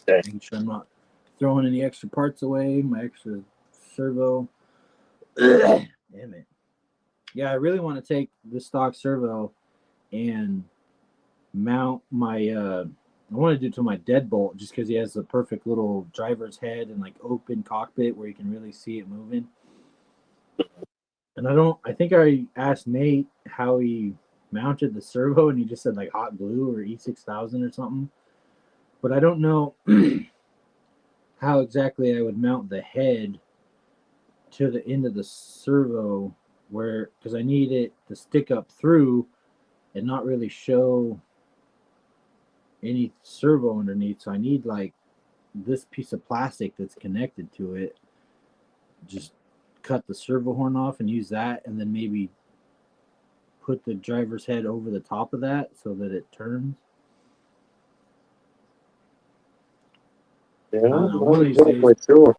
[SPEAKER 1] Making sure I'm not throwing any extra parts away, my extra servo. Damn it. Yeah, I really want to take the stock servo and mount my I want to do it to my deadbolt, just because he has the perfect little driver's head and like open cockpit where you can really see it moving. And I think I asked Nate how he mounted the servo, and he just said like hot glue or E6000 or something. But I don't know how exactly I would mount the head to the end of the servo, because I need it to stick up through and not really show any servo underneath. So I need like this piece of plastic that's connected to it. Just cut the servo horn off and use that, and then maybe put the driver's head over the top of that so that it turns.
[SPEAKER 2] Yeah,
[SPEAKER 1] One of these days,
[SPEAKER 2] sure.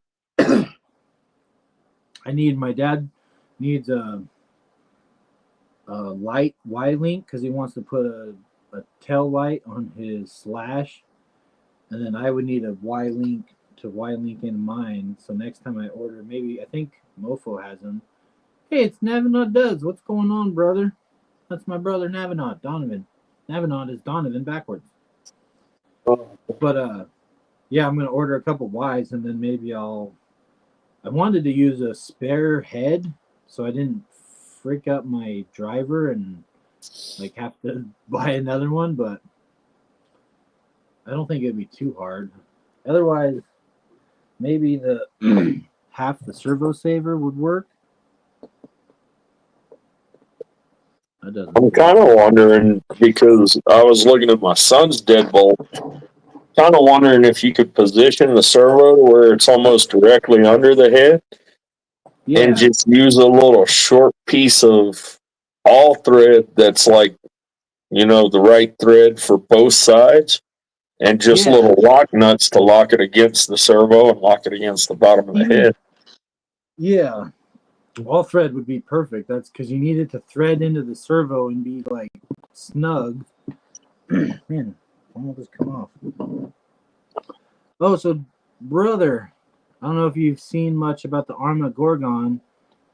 [SPEAKER 1] I need my dad needs a light Y link because he wants to put a tail light on his Slash, and then I would need a Y link to Y link in mine. So next time I order, maybe I think Mofo has them. Hey, it's Navinod Does. What's going on, brother? That's my brother Navinod, Donovan. Navinod is Donovan backwards. But yeah, I'm gonna order a couple Ys, and then maybe I wanted to use a spare head so I didn't freak up my driver and like have to buy another one, but I don't think it'd be too hard. Otherwise, maybe the half the servo saver would work. That doesn't.
[SPEAKER 2] I'm kind of wondering because I was looking at my son's deadbolt. Kind of wondering if you could position the servo to where it's almost directly under the head, and just use a little short piece of all thread that's like, the right thread for both sides, and just little lock nuts to lock it against the servo and lock it against the bottom of the head.
[SPEAKER 1] Yeah, all thread would be perfect. That's because you need it to thread into the servo and be like snug. Man, why won't this come off? Oh, so brother, I don't know if you've seen much about the Arma Gorgon,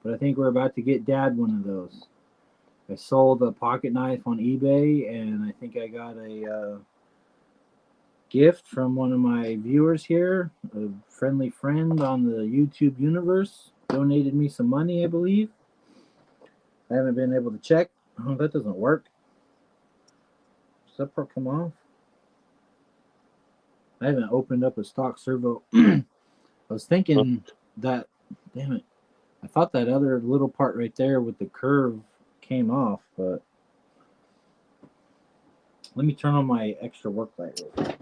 [SPEAKER 1] but I think we're about to get Dad one of those. I sold a pocket knife on eBay, and I think I got a gift from one of my viewers here, a friendly friend on the YouTube universe. Donated me some money, I believe. I haven't been able to check. Oh, that doesn't work. Does that part come off? I haven't opened up a stock servo. I was thinking that, damn it, I thought that other little part right there with the curve came off, but let me turn on my extra work light real quick.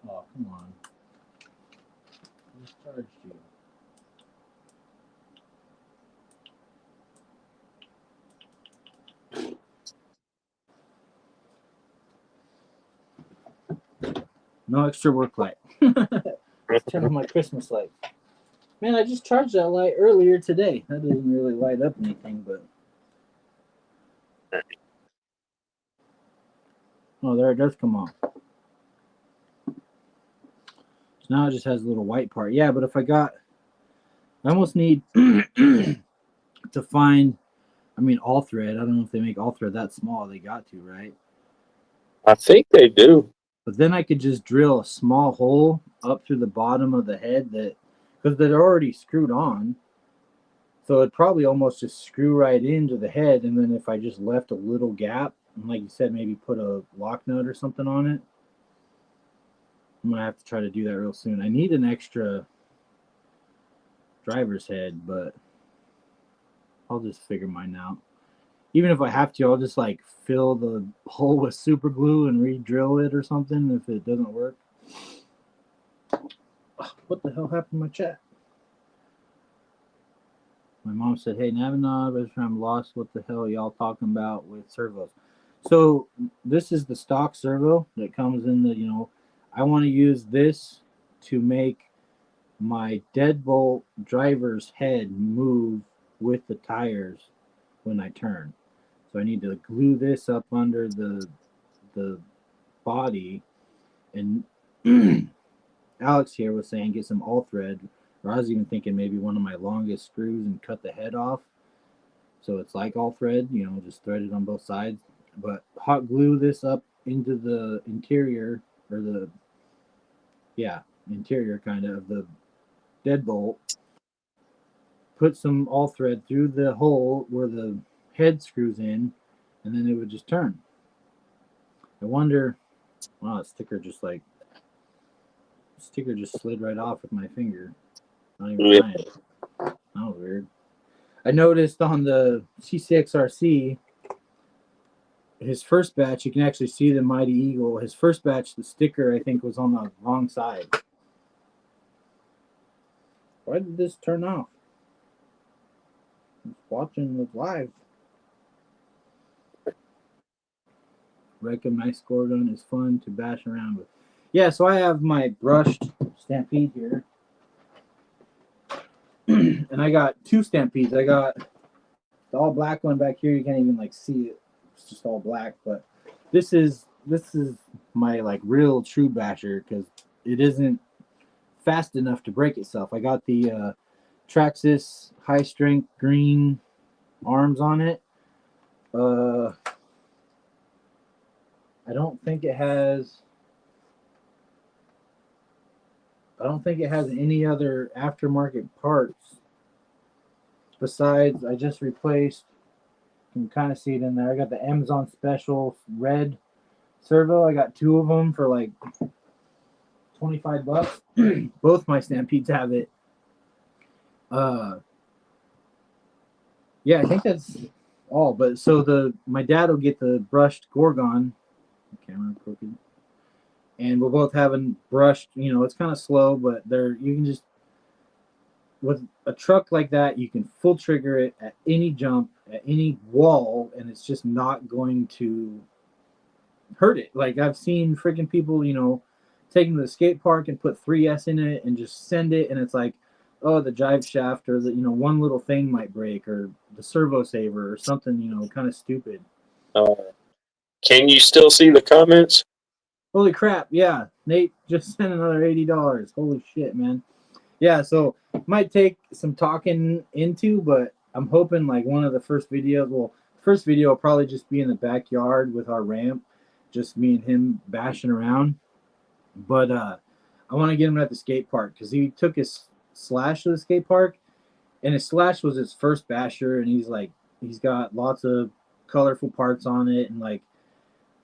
[SPEAKER 1] Oh, come on. I just charged you. No extra work light. Let's turn on my Christmas light. Man, I just charged that light earlier today. That doesn't really light up anything, but... Oh, there it does come on. So now it just has a little white part. Yeah, but if I almost need to find, all thread. I don't know if they make all thread that small. They got to, right?
[SPEAKER 2] I think they do.
[SPEAKER 1] But then I could just drill a small hole up through the bottom of the head because they're already screwed on. So it'd probably almost just screw right into the head. And then if I just left a little gap, and like you said, maybe put a lock nut or something on it. I'm going to have to try to do that real soon. I need an extra driver's head, but I'll just figure mine out. Even if I have to, I'll just like fill the hole with super glue and re-drill it or something if it doesn't work. What the hell happened to my chat? My mom said, "Hey, Navinod, I'm lost. What the hell are y'all talking about with servos?" So this is the stock servo that comes in the, I want to use this to make my deadbolt driver's head move with the tires when I turn. So I need to glue this up under the body. And Alex here was saying get some all thread, or I was even thinking maybe one of my longest screws and cut the head off. So it's like all thread, just thread it on both sides. But hot glue this up into the interior, or interior kind of the deadbolt. Put some all thread through the hole where the head screws in, and then it would just turn. I wonder, wow, the sticker just slid right off with my finger. Not even trying. That was weird. I noticed on the Ccxrc, his first batch, you can actually see the Mighty Eagle. His first batch, the sticker, I think, was on the wrong side. Why did this turn off? I was watching it live. Reckon my score gun is fun to bash around with. Yeah, so I have my brushed Stampede here. And I got two Stampedes. I got the all black one back here. You can't even like see it. It's just all black. But this is my like real true basher because it isn't fast enough to break itself. I got the Traxxas high strength green arms on it. I don't think it has any other aftermarket parts besides I just replaced, you can kind of see it in there. I got the Amazon special red servo. I got two of them for like $25. Both my Stampedes have it. Yeah, I think that's all. But so my dad will get the brushed Gorgon. Camera crooked. And we're both having brushed, it's kind of slow, but you can just, with a truck like that, you can full trigger it at any jump, at any wall, and it's just not going to hurt it. Like I've seen freaking people, taking to the skate park and put 3S in it and just send it, and it's like, oh, the drive shaft or the, one little thing might break or the servo saver or something, kind of stupid.
[SPEAKER 2] Can you still see the comments?
[SPEAKER 1] Holy crap, yeah. Nate just sent another $80. Holy shit, man. Yeah, so might take some talking into, but I'm hoping like one of the first videos, first video will probably just be in the backyard with our ramp, just me and him bashing around. But I want to get him at the skate park because he took his Slash to the skate park, and his Slash was his first basher, and he's got lots of colorful parts on it, and like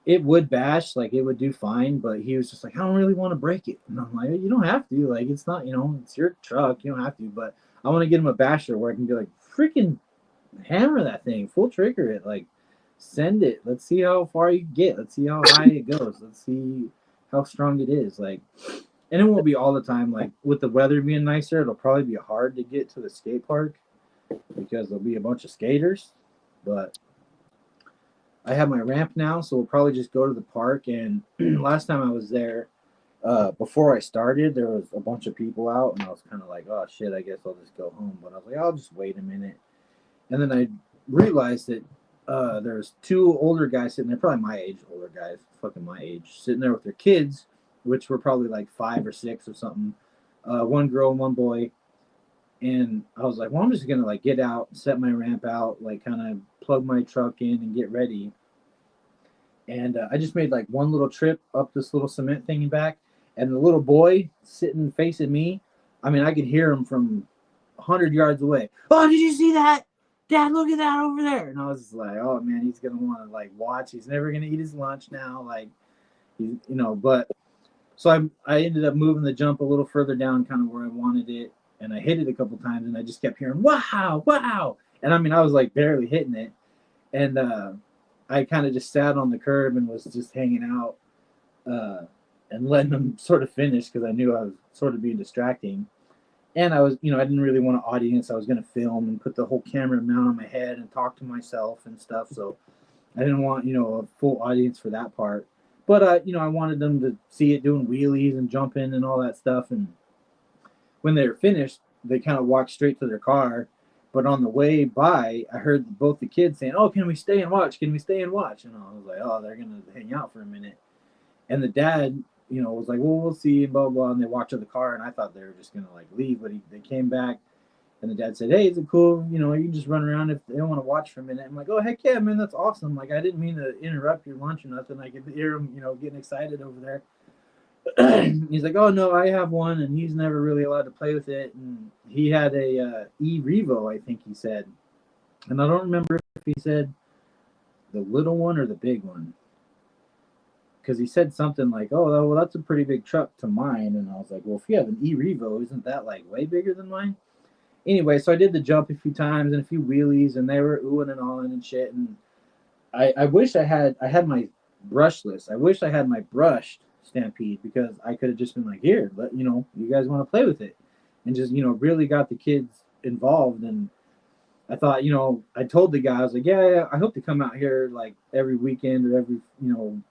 [SPEAKER 1] it would bash, like it would do fine, but he was just like, I don't really want to break it. And I'm like, you don't have to. Like, it's not, it's your truck. You don't have to. But I want to get him a basher where I can be like, freaking hammer that thing, full trigger it, like send it. Let's see how far you get. Let's see how high it goes. Let's see how strong it is. Like, and it won't be all the time. Like with the weather being nicer, it'll probably be hard to get to the skate park because there'll be a bunch of skaters. But I have my ramp now, so we'll probably just go to the park. And last time I was there, before I started, there was a bunch of people out, and I was kind of like, oh shit, I guess I'll just go home. But I was like, I'll just wait a minute. And then I realized that there's two older guys sitting there, probably my age, older guys, fucking my age, sitting there with their kids, which were probably like 5 or 6 or something. One girl and one boy. And I was like, well, I'm just going to like get out, set my ramp out, like kind of plug my truck in and get ready. And I just made like one little trip up this little cement thing and back. And the little boy sitting facing me, I mean, I could hear him from 100 yards away. Oh, did you see that? Dad, look at that over there. And I was just like, oh man, he's going to want to like watch. He's never going to eat his lunch now. Like, but so I ended up moving the jump a little further down kind of where I wanted it. And I hit it a couple times, and I just kept hearing, wow, wow. And I mean, I was like barely hitting it. And I kind of just sat on the curb and was just hanging out and letting them sort of finish because I knew I was sort of being distracting. And I was, I didn't really want an audience. I was going to film and put the whole camera mount on my head and talk to myself and stuff. So I didn't want, a full audience for that part. But, I wanted them to see it doing wheelies and jumping and all that stuff. And when they were finished, they kind of walked straight to their car. But on the way by, I heard both the kids saying, oh, can we stay and watch? Can we stay and watch? And I was like, oh, they're going to hang out for a minute. And the dad, was like, well, we'll see, and blah, blah. And they walked to the car, and I thought they were just going to, like, leave. But they came back, and the dad said, hey, is it cool? You can just run around if they don't want to watch for a minute. I'm like, oh, heck yeah, man, that's awesome. Like, I didn't mean to interrupt your lunch or nothing. I could hear him, getting excited over there. He's like, oh no, I have one, and he's never really allowed to play with it. And he had a E-Revo, I think he said, and I don't remember if he said the little one or the big one, because he said something like, oh, well, that's a pretty big truck to mine. And I was like, well, if you have an E-Revo, isn't that like way bigger than mine? anyway, so I did the jump a few times and a few wheelies, and they were oohing and awing and shit. And I wish I had my brushless. I wish I had my brushed Stampede because I could have just been like, here, let you guys want to play with it, and just really got the kids involved. And I thought, I told the guy, I was like, yeah, I hope to come out here like every weekend or every,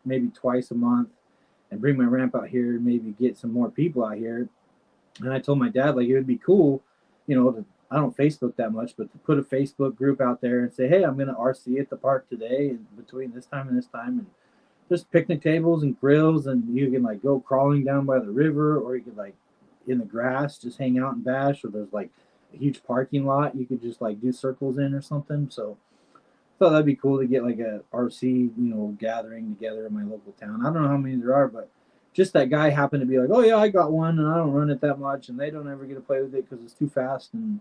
[SPEAKER 1] maybe twice a month and bring my ramp out here and maybe get some more people out here. And I told my dad, like, it would be cool, I don't Facebook that much, but to put a Facebook group out there and say, hey, I'm going to RC at the park today and between this time and this time. And just picnic tables and grills. And you can like go crawling down by the river, or you could like in the grass, just hang out and bash, or there's like a huge parking lot you could just like do circles in or something. So I thought that'd be cool to get like a RC, gathering together in my local town. I don't know how many there are, but just that guy happened to be like, oh yeah, I got one, and I don't run it that much, and they don't ever get to play with it because it's too fast. And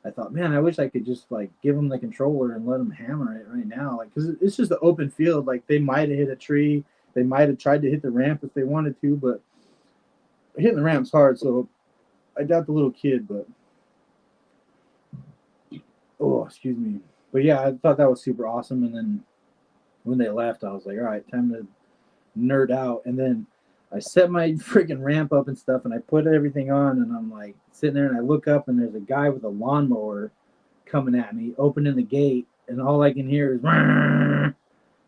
[SPEAKER 1] I thought, man, I wish I could just like give them the controller and let them hammer it right now, like because it's just an open field. Like they might have hit a tree, they might have tried to hit the ramp if they wanted to, but hitting the ramp's hard. So I doubt the little kid, but oh, excuse me. But yeah, I thought that was super awesome. And then when they left, I was like, all right, time to nerd out. And then I set my freaking ramp up and stuff, and I put everything on, and I'm like sitting there, and I look up, and there's a guy with a lawnmower coming at me, opening the gate, and all I can hear is. I'm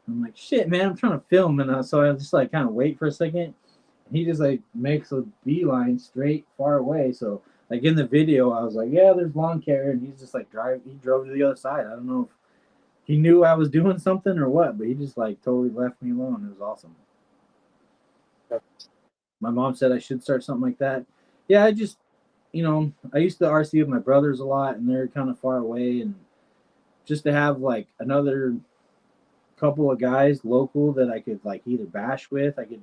[SPEAKER 1] like, shit, man, I'm trying to film, and so I just like kind of wait for a second. He just like makes a beeline straight far away. So like in the video, I was like, yeah, there's lawn care, and he's just like he drove to the other side. I don't know if he knew I was doing something or what, but he just like totally left me alone. It was awesome. My mom said I should start something like that. Yeah, I just, I used to RC with my brothers a lot, and they're kind of far away, and just to have like another couple of guys local that I could like either bash with, I could,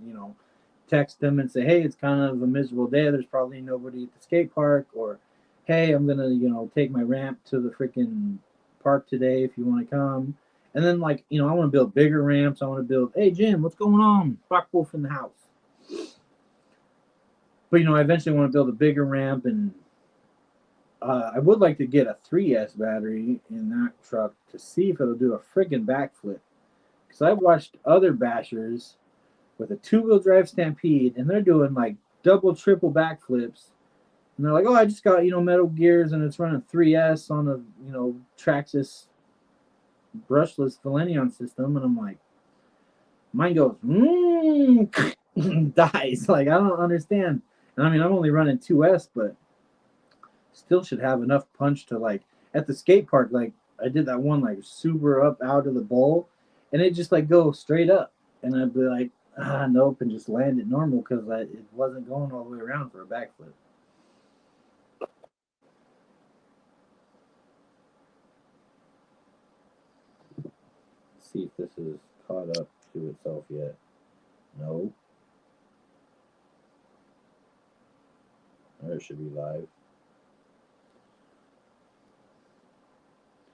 [SPEAKER 1] text them and say, hey, it's kind of a miserable day. There's probably nobody at the skate park, or hey, I'm gonna, take my ramp to the freaking park today if you want to come. And then like, I want to build bigger ramps. I want to build, hey Jim, what's going on? Rock Wolf in the house. But I eventually want to build a bigger ramp, and I would like to get a 3S battery in that truck to see if it'll do a friggin' backflip. Because I've watched other bashers with a 2-wheel drive Stampede, and they're doing like double, triple backflips. And they're like, oh, I just got, metal gears, and it's running 3S on a, Traxxas brushless Valenion system. And I'm like, mine goes, dies. Like, I don't understand. And I mean, I'm only running 2S, but still should have enough punch to like at the skate park. Like I did that one like super up out of the bowl, and it just like go straight up, and I'd be like, nope, and just land it normal because it wasn't going all the way around for a backflip. Let's see if this is caught up to itself yet. No. There it should be live.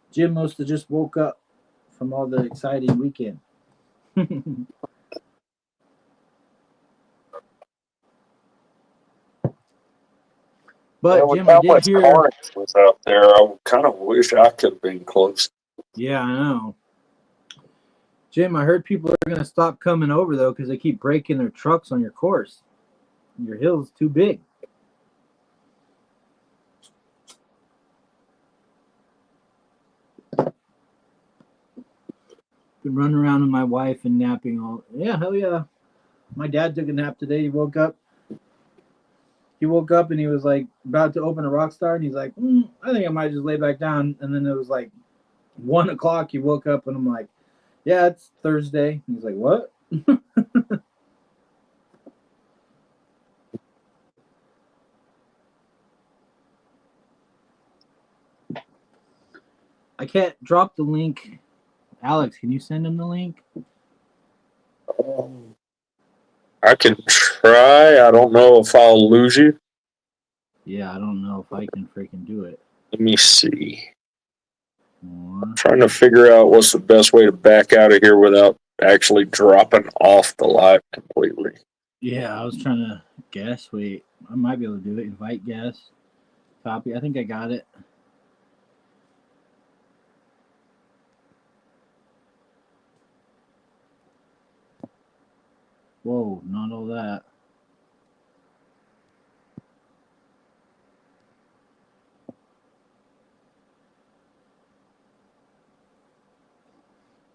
[SPEAKER 1] Jim must have just woke up from all the exciting weekend. But Jim, I did hear
[SPEAKER 2] carnage was out there. I kind of wish I could have been close.
[SPEAKER 1] Yeah, I know. Jim, I heard people are going to stop coming over though because they keep breaking their trucks on your course. Your hill's too big. Been running around with my wife and napping all. Yeah, hell yeah. My dad took a nap today. He woke up and he was like about to open a Rockstar, and he's like, I think I might just lay back down. And then it was like 1 o'clock. He woke up, and I'm like, yeah, it's Thursday. And he's like, what? I can't drop the link. Alex, can you send him the link?
[SPEAKER 2] I can try. I don't know if I'll lose you.
[SPEAKER 1] Yeah, I don't know if I can freaking do it.
[SPEAKER 2] Let me see. I'm trying to figure out what's the best way to back out of here without actually dropping off the live completely.
[SPEAKER 1] Yeah, I was trying to guess. Wait, I might be able to do it. Invite guest. Copy. I think I got it. Whoa, not all that.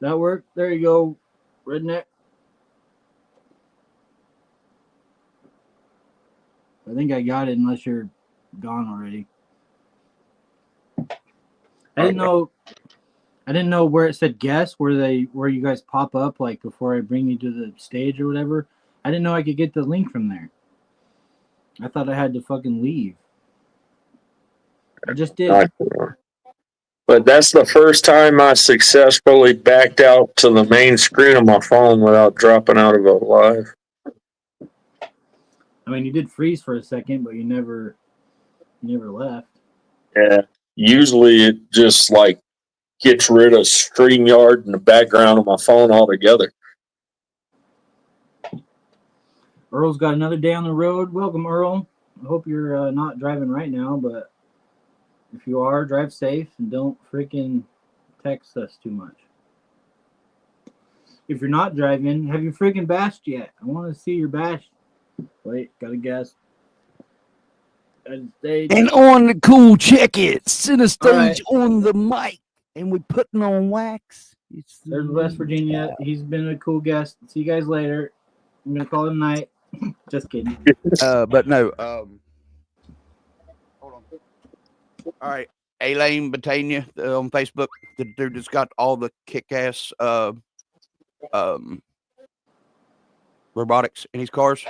[SPEAKER 1] That worked? There you go, redneck. I think I got it unless you're gone already. I didn't know where it said guest, where you guys pop up like before I bring you to the stage or whatever. I didn't know I could get the link from there. I thought I had to fucking leave. I just did.
[SPEAKER 2] But that's the first time I successfully backed out to the main screen of my phone without dropping out of it live.
[SPEAKER 1] I mean, you did freeze for a second, but you never left.
[SPEAKER 2] Yeah. Usually it just like gets rid of StreamYard in the background of my phone altogether.
[SPEAKER 1] Earl's got another day on the road. Welcome, Earl. I hope you're not driving right now, but if you are, drive safe and don't freaking text us too much. If you're not driving, have you freaking bashed yet? I want to see your bash. Wait, gotta guess.
[SPEAKER 3] And on the cool check it, center stage
[SPEAKER 1] right.
[SPEAKER 3] on the mic, and we're putting on wax.
[SPEAKER 1] There's West Virginia. He's been a cool guest. See you guys later. I'm gonna call it a night. Just kidding.
[SPEAKER 3] But no. Hold on. All right, Elaine Batania on Facebook. The dude that's got all the kick-ass robotics in his cars.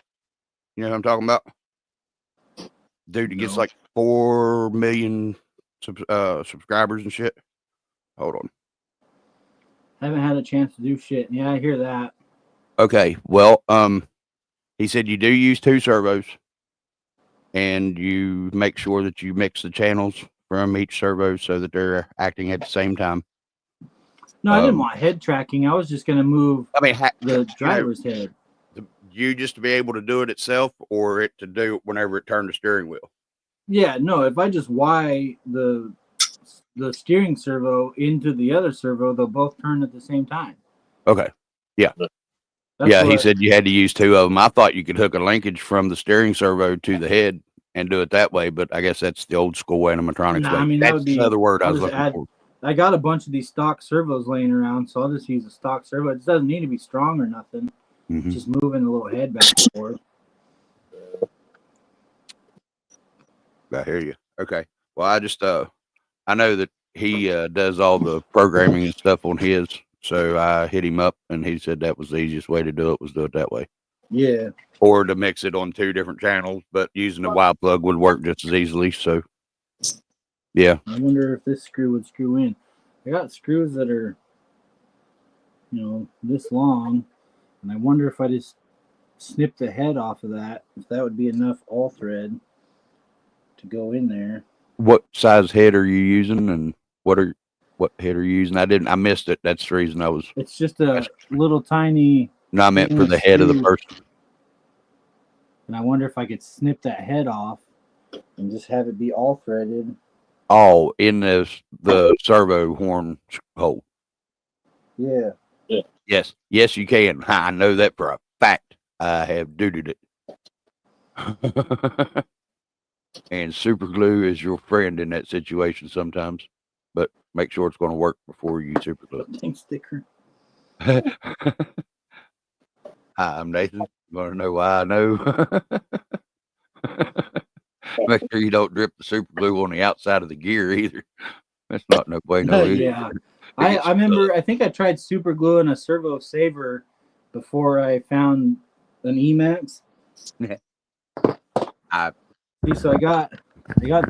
[SPEAKER 3] You know what I'm talking about? Dude that gets like 4 million subscribers and shit. Hold on.
[SPEAKER 1] Haven't had a chance to do shit. Yeah, I hear that.
[SPEAKER 3] Okay, well, he said you do use 2 servos, and you make sure that you mix the channels from each servo so that they're acting at the same time.
[SPEAKER 1] No, I didn't want head tracking. I was just gonna move. The driver's head.
[SPEAKER 3] You just to be able to do it itself, or it to do it whenever it turned the steering wheel.
[SPEAKER 1] Yeah, no. If I just Y the steering servo into the other servo, they'll both turn at the same time.
[SPEAKER 3] Okay. Yeah. He said you had to use 2 of them. I thought you could hook a linkage from the steering servo to the head and do it that way, but I guess that's the old school animatronics way.
[SPEAKER 1] I mean,
[SPEAKER 3] that's another word I was looking for.
[SPEAKER 1] I got a bunch of these stock servos laying around, so I'll just use a stock servo. It doesn't need to be strong or nothing. Mm-hmm. Just moving the little head back and forth.
[SPEAKER 3] I hear you. Okay. Well, I just I know that he does all the programming and stuff on his, so I hit him up and he said that was the easiest way to do it, was do it that way.
[SPEAKER 1] Yeah.
[SPEAKER 3] Or to mix it on 2 different channels, but using a Y plug would work just as easily. So yeah.
[SPEAKER 1] I wonder if this screw would screw in. I got screws that are, this long, and I wonder if I just snip the head off of that, if that would be enough all thread to go in there.
[SPEAKER 3] What size head are you using, and what head are you using? I missed it. That's the reason I was.
[SPEAKER 1] It's just a little tiny.
[SPEAKER 3] No, I meant for the head of the person.
[SPEAKER 1] And I wonder if I could snip that head off and just have it be all threaded.
[SPEAKER 3] All in the servo horn hole.
[SPEAKER 1] Yeah.
[SPEAKER 3] Yes, you can. I know that for a fact. I have duded it. And super glue is your friend in that situation sometimes, but make sure it's going to work before you super glue.
[SPEAKER 1] Thanks, sticker.
[SPEAKER 3] Hi, I'm Nathan. You want to know why I know? Make sure you don't drip the super glue on the outside of the gear either. That's not no way. No.
[SPEAKER 1] Yeah. I remember, I think I tried super glue in a servo saver before I found an Emax.
[SPEAKER 3] Yeah.
[SPEAKER 1] So I got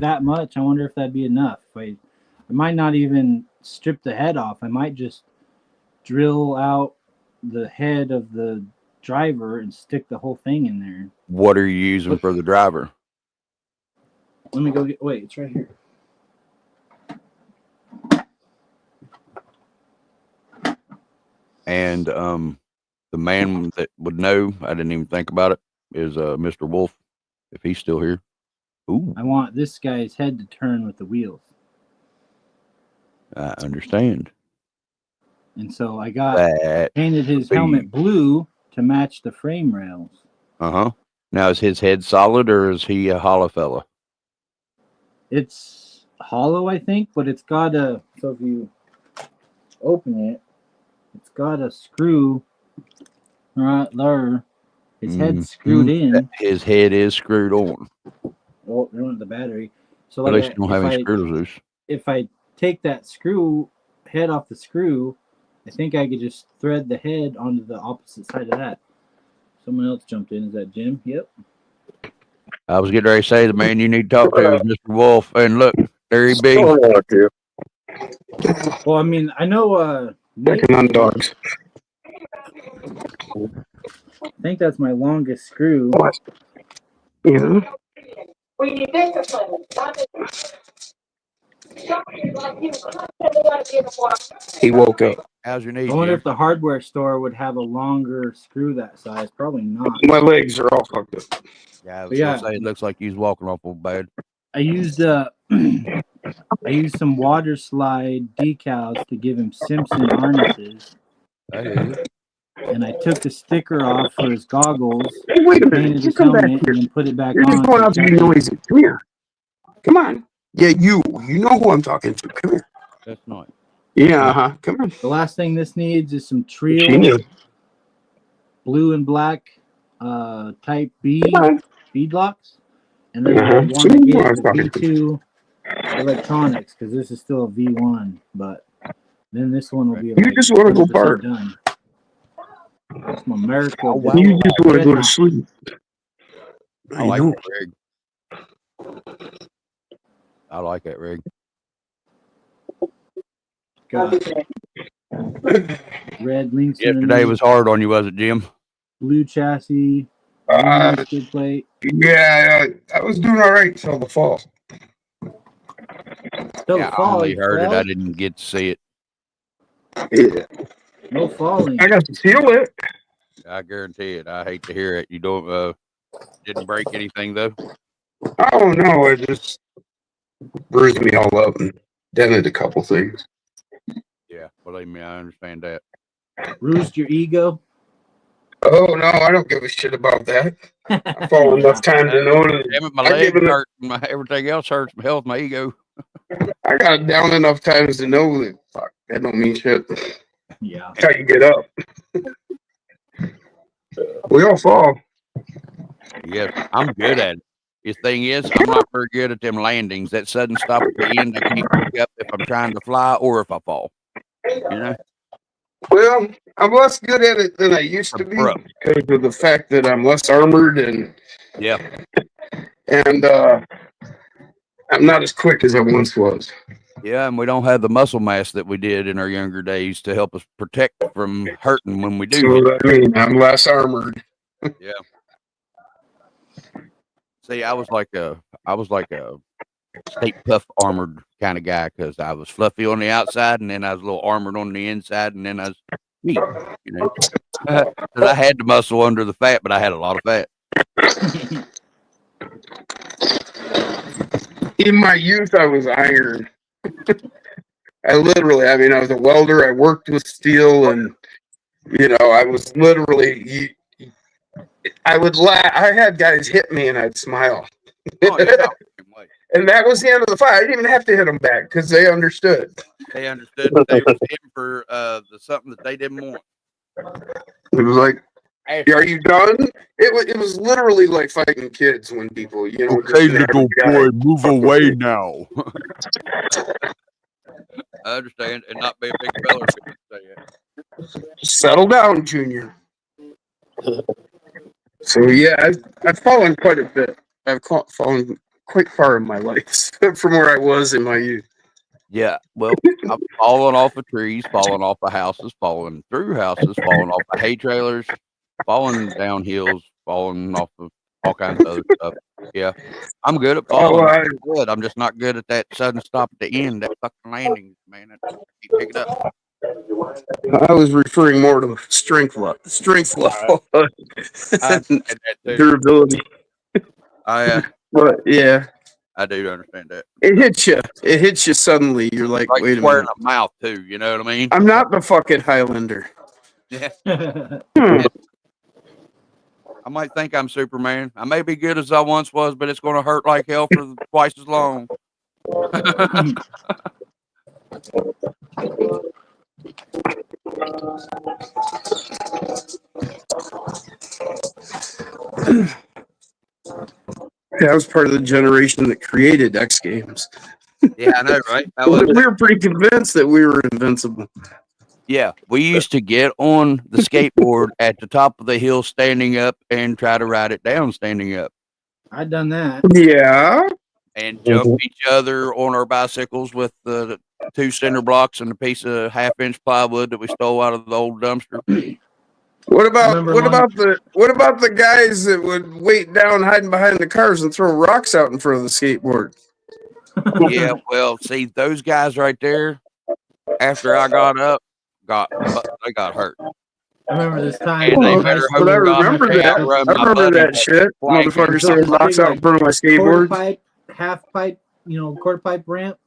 [SPEAKER 1] that much. I wonder if that'd be enough. I might not even strip the head off. I might just drill out the head of the driver and stick the whole thing in there.
[SPEAKER 3] What are you using for the driver?
[SPEAKER 1] Let me go get. Wait, it's right here.
[SPEAKER 3] And the man that would know, I didn't even think about it, is Mr. Wolf, if he's still here. Ooh.
[SPEAKER 1] I want this guy's head to turn with the wheels.
[SPEAKER 3] I understand.
[SPEAKER 1] And so I painted his helmet blue to match the frame rails.
[SPEAKER 3] Now, is his head solid or is he a hollow fella?
[SPEAKER 1] It's hollow, I think, but it's got a. So if you open it, it's got a screw right there. His head's screwed in.
[SPEAKER 3] His head is screwed on.
[SPEAKER 1] Oh, there went the battery. So
[SPEAKER 3] At least you don't have any screws loose.
[SPEAKER 1] If I take that head off the screw, I think I could just thread the head onto the opposite side of that. Someone else jumped in. Is that Jim? Yep.
[SPEAKER 3] I was getting ready to say the man you need to talk to is Mr. Wolf. And look, there he be.
[SPEAKER 1] Well, I mean, I know
[SPEAKER 4] Checking on dogs.
[SPEAKER 1] I think that's my longest screw.
[SPEAKER 4] What? Yeah. He woke up.
[SPEAKER 3] How's your knee,
[SPEAKER 1] I wonder
[SPEAKER 3] Jim?
[SPEAKER 1] if the hardware store would have a longer screw that size. Probably not.
[SPEAKER 4] My legs are all fucked up.
[SPEAKER 3] Yeah, I was gonna say it looks like he's walking awful bad.
[SPEAKER 1] I used some water slide decals to give him Simpson harnesses. And I took the sticker off for his goggles,
[SPEAKER 4] Hey, wait a minute.
[SPEAKER 1] painted
[SPEAKER 4] You
[SPEAKER 1] his
[SPEAKER 4] come back
[SPEAKER 1] helmet,
[SPEAKER 4] here.
[SPEAKER 1] and then put it back
[SPEAKER 4] You're just
[SPEAKER 1] on.
[SPEAKER 4] going out to be noisy. Come here. Come on. Yeah, you. You know who I'm talking to. Come here.
[SPEAKER 3] That's not.
[SPEAKER 4] Yeah, Come here.
[SPEAKER 1] The last thing this needs is some
[SPEAKER 4] She
[SPEAKER 1] Trio
[SPEAKER 4] knew.
[SPEAKER 1] blue and black type B
[SPEAKER 4] Come on.
[SPEAKER 1] beadlocks. And then I
[SPEAKER 4] Uh-huh.
[SPEAKER 1] want
[SPEAKER 4] So
[SPEAKER 1] to
[SPEAKER 4] you know
[SPEAKER 1] get
[SPEAKER 4] I'm
[SPEAKER 1] the
[SPEAKER 4] talking to.
[SPEAKER 1] V2 electronics because this is still a V1, but then this one will be
[SPEAKER 4] You
[SPEAKER 1] like
[SPEAKER 4] just want to go
[SPEAKER 1] 100%
[SPEAKER 4] bark.
[SPEAKER 1] done. That's my America.
[SPEAKER 4] You just want to go to sleep.
[SPEAKER 3] I like that rig. I like that rig.
[SPEAKER 1] Got red links.
[SPEAKER 3] Yesterday was hard on you, was it, Jim?
[SPEAKER 1] Blue chassis. Skid plate.
[SPEAKER 4] Yeah, I was doing all right till the fall.
[SPEAKER 1] Till
[SPEAKER 3] Yeah,
[SPEAKER 1] the fall,
[SPEAKER 3] I only heard it.
[SPEAKER 1] well,
[SPEAKER 3] I didn't get to see it.
[SPEAKER 4] Yeah.
[SPEAKER 1] no falling.
[SPEAKER 4] I got to feel it.
[SPEAKER 3] I guarantee it. I hate to hear it. You don't didn't break anything though.
[SPEAKER 4] Oh no, it just bruised me all up and dented a couple things.
[SPEAKER 3] Yeah, believe me, I understand that.
[SPEAKER 1] Bruised your ego.
[SPEAKER 4] Oh no, I don't give a shit about that. I fall enough time to know that
[SPEAKER 3] Damn it, my
[SPEAKER 4] I
[SPEAKER 3] legs
[SPEAKER 4] give it a-
[SPEAKER 3] hurt. Everything else hurts. My health, my ego.
[SPEAKER 4] I got down enough times to know that fuck, that don't mean shit.
[SPEAKER 1] Yeah.
[SPEAKER 4] That's how you get up. We all fall.
[SPEAKER 3] Yeah, I'm good at it. The thing is, I'm not very good at them landings. That sudden stop at the end, I can't pick up if I'm trying to fly or if I fall. You know?
[SPEAKER 4] Well, I'm less good at it than I used to be
[SPEAKER 3] Bro.
[SPEAKER 4] because of the fact that I'm less armored and
[SPEAKER 3] Yeah.
[SPEAKER 4] I'm not as quick as I once was.
[SPEAKER 3] Yeah, and we don't have the muscle mass that we did in our younger days to help us protect from hurting when we do.
[SPEAKER 4] See what I mean? I'm less armored.
[SPEAKER 3] Yeah. See, I was like a state puff armored kind of guy because I was fluffy on the outside and then I was a little armored on the inside and then I was meat, you know. 'Cause I had the muscle under the fat, but I had a lot of fat.
[SPEAKER 4] In my youth, I was iron. I was a welder. I worked with steel, and I was literally. I would laugh. I had guys hit me, and I'd smile.
[SPEAKER 3] Oh, yeah.
[SPEAKER 4] And that was the end of the fight. I didn't even have to hit them back because they understood.
[SPEAKER 3] They understood that they were hitting for something that they didn't want.
[SPEAKER 4] It was like, are you done? It was literally like fighting kids when people,
[SPEAKER 3] Okay, little boy, move away now. I understand, and not be a big fella.
[SPEAKER 4] Settle down, Junior. So yeah, I've fallen quite a bit. I've fallen quite far in my life from where I was in my youth.
[SPEAKER 3] Yeah, well, I'm falling off of trees, falling off of houses, falling through houses, falling off of hay trailers, falling down hills, falling off of all kinds of other stuff. Yeah, I'm good at falling. I'm good. I'm just not good at that sudden stop at the end, that fucking landing, man. I keep picking up.
[SPEAKER 4] I was referring more to strength level, durability. But yeah,
[SPEAKER 3] I do understand that.
[SPEAKER 4] it hits you suddenly. You're like wait a
[SPEAKER 3] square
[SPEAKER 4] minute.
[SPEAKER 3] in the mouth too. You know what I mean?
[SPEAKER 4] I'm not the fucking Highlander.
[SPEAKER 3] Yeah. I might think I'm Superman. I may be good as I once was, but it's going to hurt like hell for twice as long.
[SPEAKER 4] Yeah, I was part of the generation that created X Games.
[SPEAKER 3] Yeah, I know, right?
[SPEAKER 4] We were pretty convinced that we were invincible.
[SPEAKER 3] Yeah, we used to get on the skateboard at the top of the hill standing up and try to ride it down standing up.
[SPEAKER 1] I've done that.
[SPEAKER 4] Yeah.
[SPEAKER 3] And jump each other on our bicycles with the 2 cinder blocks and a piece of 1/2-inch plywood that we stole out of the old dumpster.
[SPEAKER 4] What about the guys that would wait down hiding behind the cars and throw rocks out in front of the skateboard?
[SPEAKER 3] Yeah, well, see, those guys right there, after I got up, they got hurt.
[SPEAKER 1] I remember this time.
[SPEAKER 4] Well, but I remember that shit. Motherfuckers throwing rocks out in front of my skateboard.
[SPEAKER 1] Quarter pipe, half pipe, quarter pipe ramp.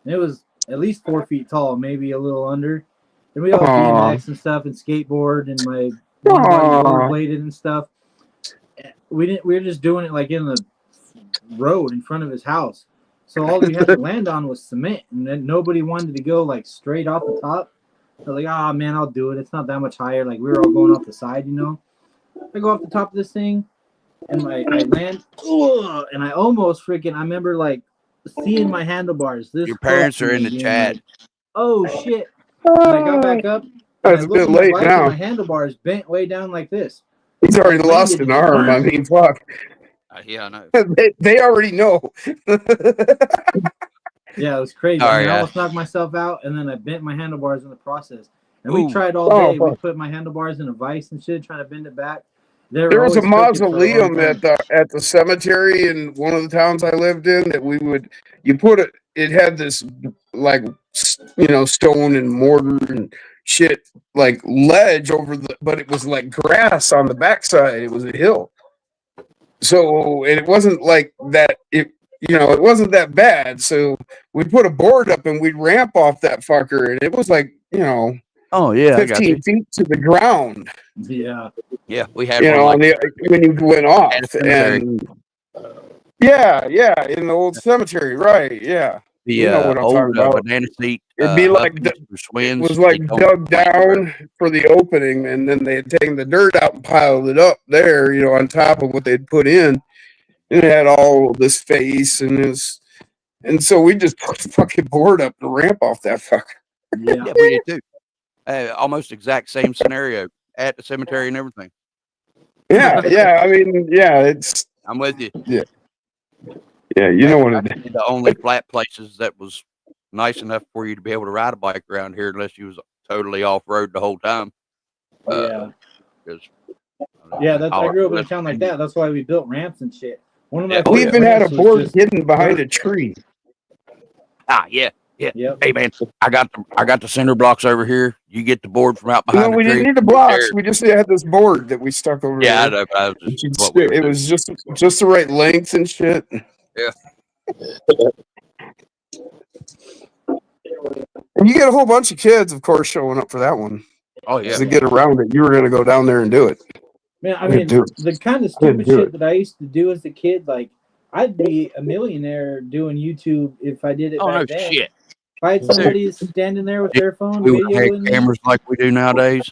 [SPEAKER 1] And it was at least 4 feet tall, maybe a little under. And we all BMX and stuff and skateboard and my rollerbladed and stuff. We were just doing it like in the road in front of his house. So all we had to land on was cement, and then nobody wanted to go like straight off the top. They're like, "Ah, man, I'll do it. It's not that much higher." Like we were all going off the side, I go off the top of this thing, and I land, and I almost freaking. I remember like seeing my handlebars.
[SPEAKER 3] Your parents are in the chat.
[SPEAKER 1] Like, oh shit! And I got back up.
[SPEAKER 4] It's a bit late now.
[SPEAKER 1] My handlebars bent way down like this.
[SPEAKER 4] He's already lost an arm. I mean, fuck.
[SPEAKER 3] Yeah, I know.
[SPEAKER 4] They already know.
[SPEAKER 1] Yeah, it was crazy. I almost knocked myself out, and then I bent my handlebars in the process. And we tried all day. We put my handlebars in a vise and shit, trying to bend it back.
[SPEAKER 4] There was a mausoleum at the cemetery in one of the towns I lived in that it had this like stone and mortar and shit like ledge but it was like grass on the backside. It was a hill. So it wasn't like that. It wasn't that bad. So we put a board up and we'd ramp off that fucker, and it was like 15 feet to the ground.
[SPEAKER 1] Yeah,
[SPEAKER 3] we had
[SPEAKER 4] when you went off, and in the old cemetery, right? Yeah,
[SPEAKER 3] the old banana seat.
[SPEAKER 4] It'd be like it was like dug down for the opening, and then they had taken the dirt out and piled it up there, on top of what they'd put in. And it had all this face and so we just put the fucking board up to ramp off that fucker.
[SPEAKER 3] Yeah, we did too. Almost exact same scenario at the cemetery and everything.
[SPEAKER 4] Yeah. I mean, it's.
[SPEAKER 3] I'm with you.
[SPEAKER 4] Yeah, you know what it is.
[SPEAKER 3] The only flat places that was nice enough for you to be able to ride a bike around here, unless you was totally off road the whole time.
[SPEAKER 1] I grew up in a town like that. That's why we built ramps and shit.
[SPEAKER 4] We even had a board hidden behind a tree.
[SPEAKER 3] Yeah. Hey man, I got the cinder blocks over here. You get the board from out behind.
[SPEAKER 4] No, we didn't need the blocks. We just had this board that we stuck over.
[SPEAKER 3] Yeah,
[SPEAKER 4] there.
[SPEAKER 3] I know.
[SPEAKER 4] It was just the right length and shit.
[SPEAKER 3] Yeah.
[SPEAKER 4] And you get a whole bunch of kids, of course, showing up for that one.
[SPEAKER 3] Oh yeah.
[SPEAKER 4] To get around it, you were going to go down there and do it.
[SPEAKER 1] Man, I mean, the kind of stupid shit that I used to do as a kid, like I'd be a millionaire doing YouTube if I did it back then.
[SPEAKER 3] Shit.
[SPEAKER 1] If I had somebody standing there with their phone,
[SPEAKER 3] we would have cameras like we do nowadays.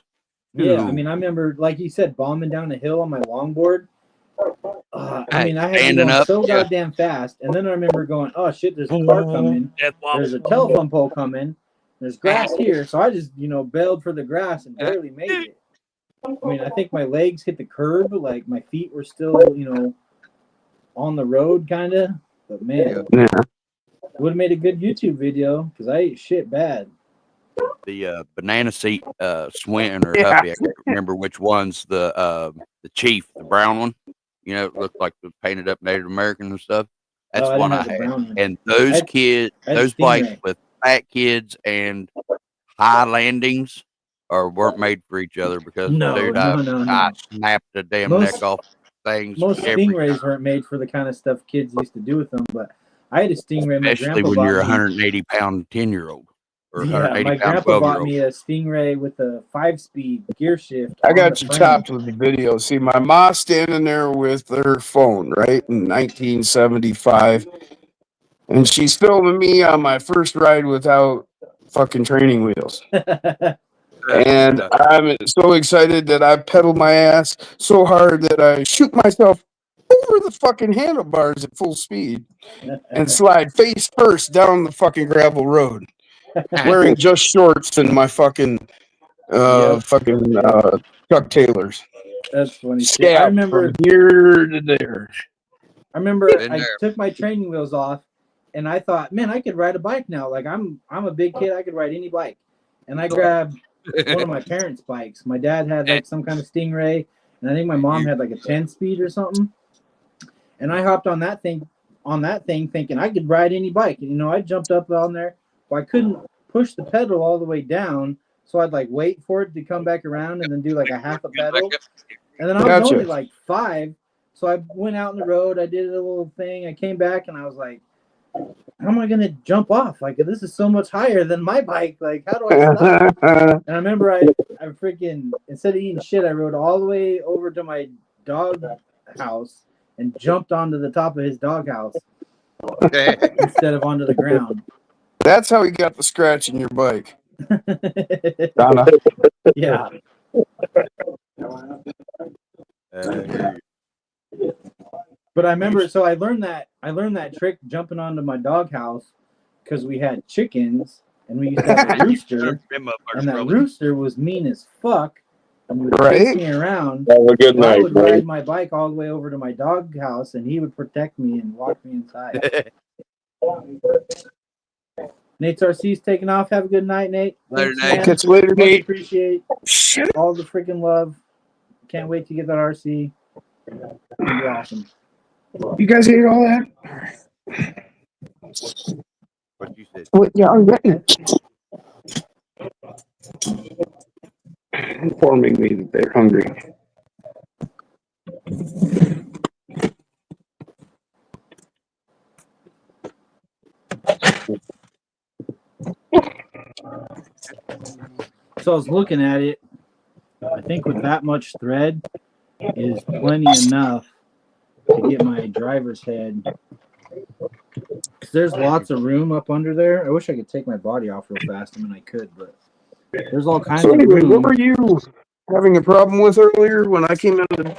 [SPEAKER 1] Yeah, I mean, I remember, like you said, bombing down a hill on my longboard. I had to go so goddamn fast, and then I remember going, "Oh shit, there's a car coming. There's a telephone pole coming. There's grass here." So I just, bailed for the grass and barely made it. I mean, I think my legs hit the curb, like my feet were still, on the road, kind of. But man, would have made a good YouTube video because I ate shit bad.
[SPEAKER 3] The banana seat Swin or Huffy, I can't remember which one's the Chief, the brown one. It looked like the painted up Native American and stuff. That's one I had. And those those bikes with fat kids and high landings weren't made for each other because I snapped the damn neck off things.
[SPEAKER 1] Most Stingrays weren't made for the kind of stuff kids used to do with them, but I had a Stingray.
[SPEAKER 3] Especially when you're a 180-pound 10-year-old or
[SPEAKER 1] Yeah,
[SPEAKER 3] 180
[SPEAKER 1] my
[SPEAKER 3] pound
[SPEAKER 1] grandpa bought
[SPEAKER 3] 12-year-old.
[SPEAKER 1] me a Stingray with a 5-speed gear shift.
[SPEAKER 4] I
[SPEAKER 1] on
[SPEAKER 4] got
[SPEAKER 1] the
[SPEAKER 4] you
[SPEAKER 1] frame.
[SPEAKER 4] chopped with the video. See, my ma standing there with her phone, right, in 1975, and she's filming me on my first ride without fucking training wheels. And I'm so excited that I pedal my ass so hard that I shoot myself over the fucking handlebars at full speed and slide face first down the fucking gravel road, wearing just shorts and my fucking
[SPEAKER 1] Yep.
[SPEAKER 4] Chuck Taylors.
[SPEAKER 1] That's funny. Shit.
[SPEAKER 4] Scab from here to there.
[SPEAKER 1] I remember
[SPEAKER 3] Been
[SPEAKER 1] I
[SPEAKER 3] there.
[SPEAKER 1] took my training wheels off, and I thought, man, I could ride a bike now. Like I'm a big kid, I could ride any bike. And I grabbed one of my parents' bikes. My dad had like some kind of Stingray, and I think my mom had like a 10-speed or something. And I hopped on that thing, thinking I could ride any bike. And I jumped up on there. Well, I couldn't push the pedal all the way down, so I'd like wait for it to come back around and then do like a half a pedal. And then I was only like 5, so I went out on the road. I did a little thing. I came back and I was like, how am I gonna jump off? Like, this is so much higher than my bike. Like, how do I stop? And I remember I freaking, instead of eating shit, I rode all the way over to my dog house and jumped onto the top of his dog house instead of onto the ground.
[SPEAKER 4] That's how he got the scratch in your bike.
[SPEAKER 2] Donna.
[SPEAKER 1] Yeah. But I remember, so I learned that trick jumping onto my doghouse because we had chickens and we used to have a rooster, and that rooster was mean as fuck and would chase me around.
[SPEAKER 2] Have a good night,
[SPEAKER 1] I would
[SPEAKER 2] buddy.
[SPEAKER 1] ride my bike all the way over to my doghouse, and he would protect me and walk me inside. Nate's RC's taking off. Have a good night, Nate.
[SPEAKER 3] Later,
[SPEAKER 1] Thanks,
[SPEAKER 3] Nate.
[SPEAKER 1] man.
[SPEAKER 4] Catch you later,
[SPEAKER 1] Much
[SPEAKER 4] Nate.
[SPEAKER 1] appreciate all the freaking love. Can't wait to get that RC. It'll be awesome.
[SPEAKER 4] You guys ate all that?
[SPEAKER 3] What you said?
[SPEAKER 4] What y'all getting? Informing me that they're hungry.
[SPEAKER 1] So I was looking at it. I think with that much thread is plenty enough to get my driver's head. 'Cause there's lots of room up under there. I wish I could take my body off real fast. I mean, I could, but there's all kinds
[SPEAKER 4] So anyway,
[SPEAKER 1] of room.
[SPEAKER 4] what were you having a problem with earlier when I came in?